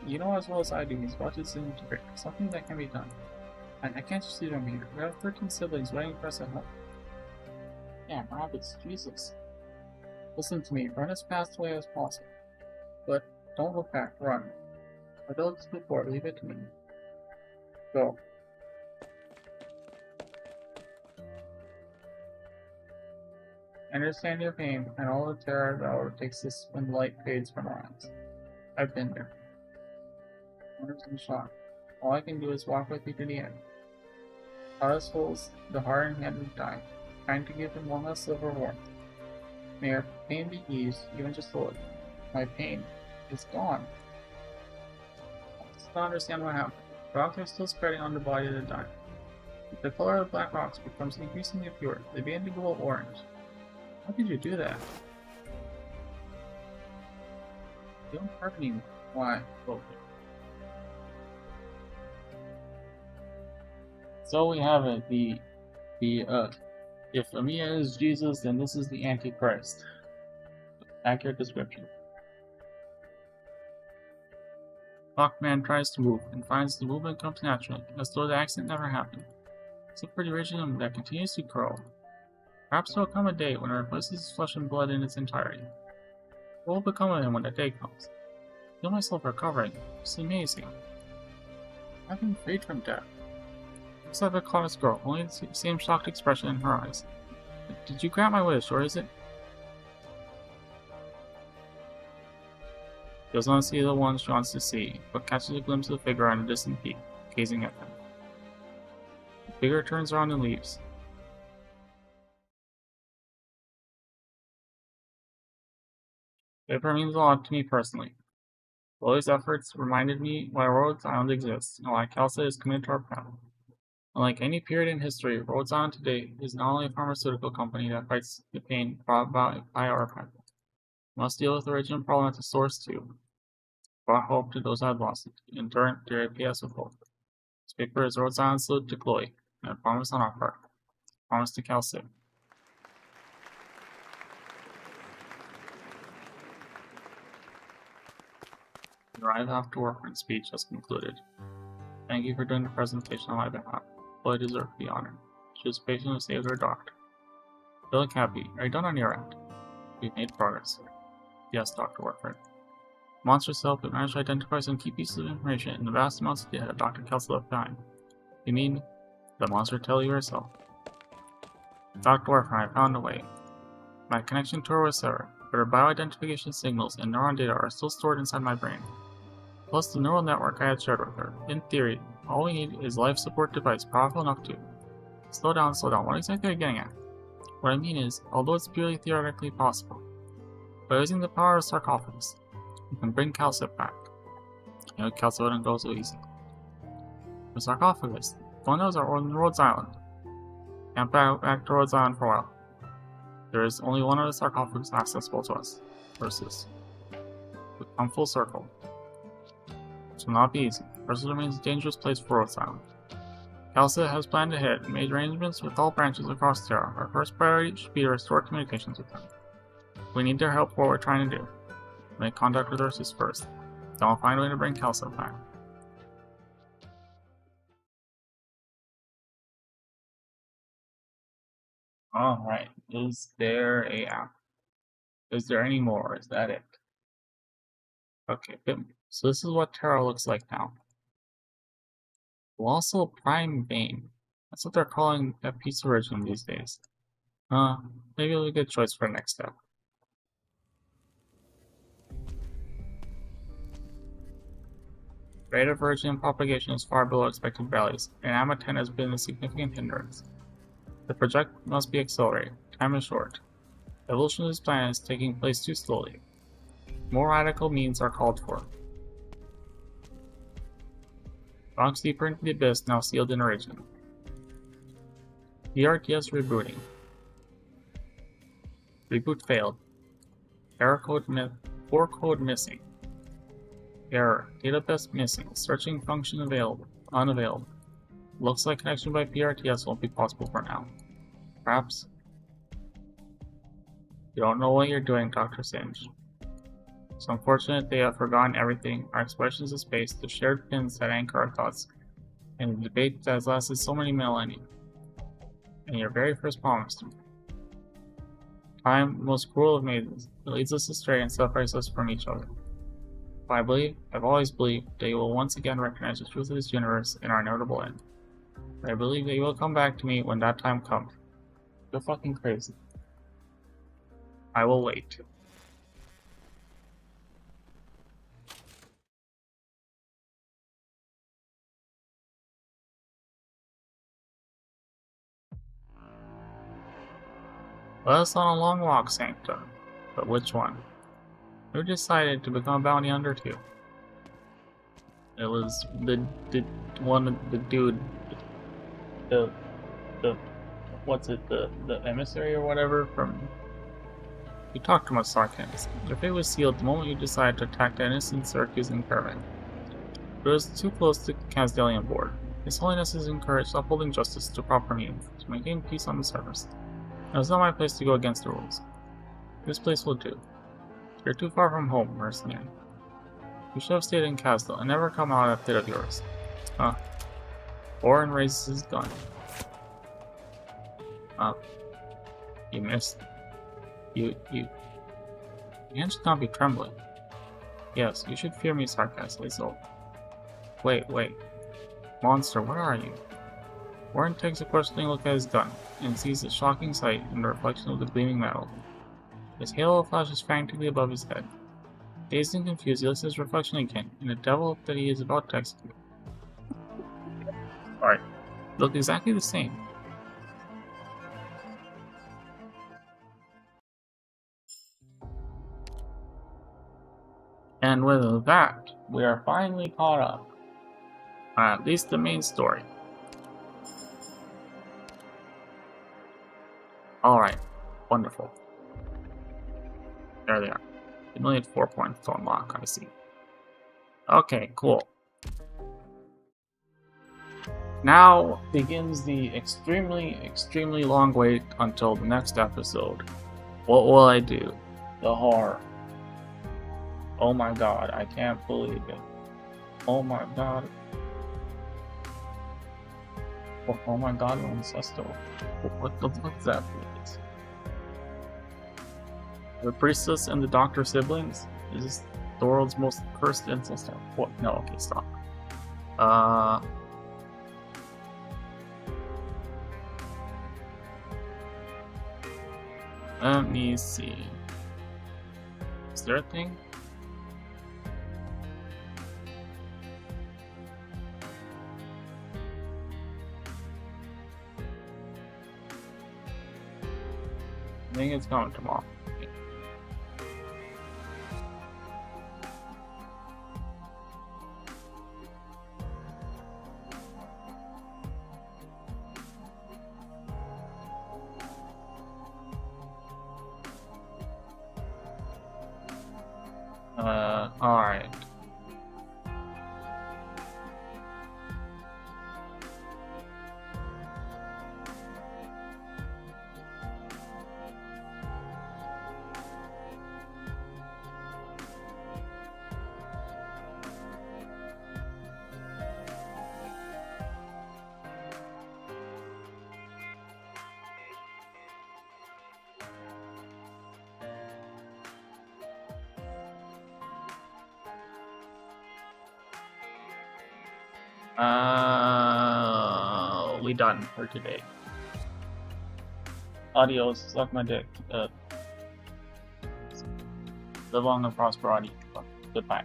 Speaker 8: You know as well as I do he's about to disintegrate. Something that can be done. I can't just leave him here. We have 13 siblings waiting for us at home. Yeah, rabbits, Jesus. Listen to me, run as fast away as possible. But don't look back, run. I told this before, leave it to me. Go. I understand your pain and all the terror that overtakes us when the light fades from our eyes. I've been there. I was in shock. All I can do is walk with you to the end. Alice holds the heart and hand of die, trying to give him one last silver warmth. May our pain be eased, even just a little. My pain is gone. I still don't understand what happened. The rocks are still spreading on the body of the die. The color of the black rocks becomes increasingly pure. They begin to glow orange. How did you do that? You don't hurt anymore. Why? Okay. So we have it. If Amiya is Jesus, then this is the Antichrist. Accurate description. Hawkman tries to move and finds the movement comes naturally, as though the accident never happened. Except for the original that continues to curl. Perhaps there will come a day when it replaces his flesh and blood in its entirety. What will become of him when that day comes? I feel myself recovering. It's amazing. I've been freed from death. Looks like a caught girl, only the same shocked expression in her eyes. Did you grant my wish, or is it? She doesn't want to see the one she wants to see, but catches a glimpse of the figure on a distant peak, gazing at them. The figure turns around and leaves. Paper means a lot to me personally. Lily's efforts reminded me why Rhodes Island exists, and why Calca is committed to our path. Unlike any period in history, Rhodes Island today is not only a pharmaceutical company that fights the pain brought about by our people. It must deal with the original problem at the source too. Brought hope to those who had lost it, in turn, to repay us with hope. This paper is Rhodes Island's salute to Chloe, and a promise on our part. A promise to Calca. We arrive after work when speech has concluded. Thank you for doing the presentation on my behalf. Chloe deserved the honor. She was patient and saved her doctor. You look happy. Are you done on your end? We've made progress. Yes, Dr. Warford. Monsters help, but managed to identify some key pieces of information in the vast amounts of data that Dr. Kelso left behind. You mean, the monster tell you herself? Dr. Warford, I found a way. My connection to her was severed, but her bio-identification signals and neuron data are still stored inside my brain. Plus the neural network I had shared with her. In theory, all we need is a life support device powerful enough to... Slow down. What exactly are you getting at? What I mean is, although it's purely theoretically possible, by using the power of sarcophagus, you can bring Calca back. You know, Calca wouldn't go so easy. The sarcophagus, the one that was on Rhodes Island. Can't back to Rhodes Island for a while. There is only one other sarcophagus accessible to us. Versus. We come full circle. This will not be easy. Versus remains a dangerous place for Rhodes Island. Calca has planned ahead and made arrangements with all branches across Terra. Our first priority should be to restore communications with them. We need their help for what we're trying to do. Make contact with Ursus first. Then we'll find a way to bring Calca back. Alright, is there a app? Is there any more? Is that it? Okay, so this is what Terra looks like now. Colossal Prime Vein. That's what they're calling that piece of original these days. Maybe it'll be a good choice for the next step. Rate of virgin propagation is far below expected values, and AMA 10 has been a significant hindrance. The project must be accelerated. Time is short. Evolution of this planet is taking place too slowly. More radical means are called for. Launch deeper into the abyss now sealed in origin. ERTS rebooting. Reboot failed. Error code 4 code missing. Error. Database missing. Searching function available. Unavailable. Looks like connection by PRTS won't be possible for now. Perhaps. You don't know what you're doing, Dr. Singe. It's unfortunate they have forgotten everything, our expressions of space, the shared pins that anchor our thoughts, and the debate that has lasted so many millennia. And your very first promise to me. Time, most cruel of maidens, it leads us astray and separates us from each other. But I've always believed that you will once again recognize the truth of this universe and our inevitable end. But I believe that you will come back to me when that time comes. You're fucking crazy. I will wait. Let us on a long walk, Sancta. But which one? Who decided to become a bounty hunter too? It was the dude, the what's it, the emissary or whatever from. You talked too much sarcasm. Your fate was sealed the moment you decided to attack the innocent Syracusan caravan. But it was too close to Casdalian board. His Holiness is encouraged upholding justice to proper means to maintain peace on the surface. It was not my place to go against the rules. This place will do. You're too far from home, mercenary. You should have stayed in Casdal and never come out of that pit of yours. Orin raises his gun. You missed. You hands should not be trembling. Yes, you should fear me sarcastically, so. Wait. Monster, where are you? Warren takes a questioning look at his gun, and sees a shocking sight in the reflection of the gleaming metal. His halo flashes frantically above his head. Dazed and confused, he looks at his reflection again, in the devil that he is about to execute. Alright, look exactly the same. And with that, we are finally caught up. At least the main story. Alright, wonderful. There they are. You only had 4 points to unlock, I see. Okay, cool. Now begins the extremely long wait until the next episode. What will I do? The horror. Oh my god, I can't believe it. Oh my god. Oh my god, Incesto. What the fuck is that, please? The priestess and the doctor siblings? Is this the world's most cursed incest? What? No, okay, stop. Let me see. Is there a thing? I think it's coming tomorrow. Alright. We done for today. Adios, suck my dick. Live long and prosper, Goodbye.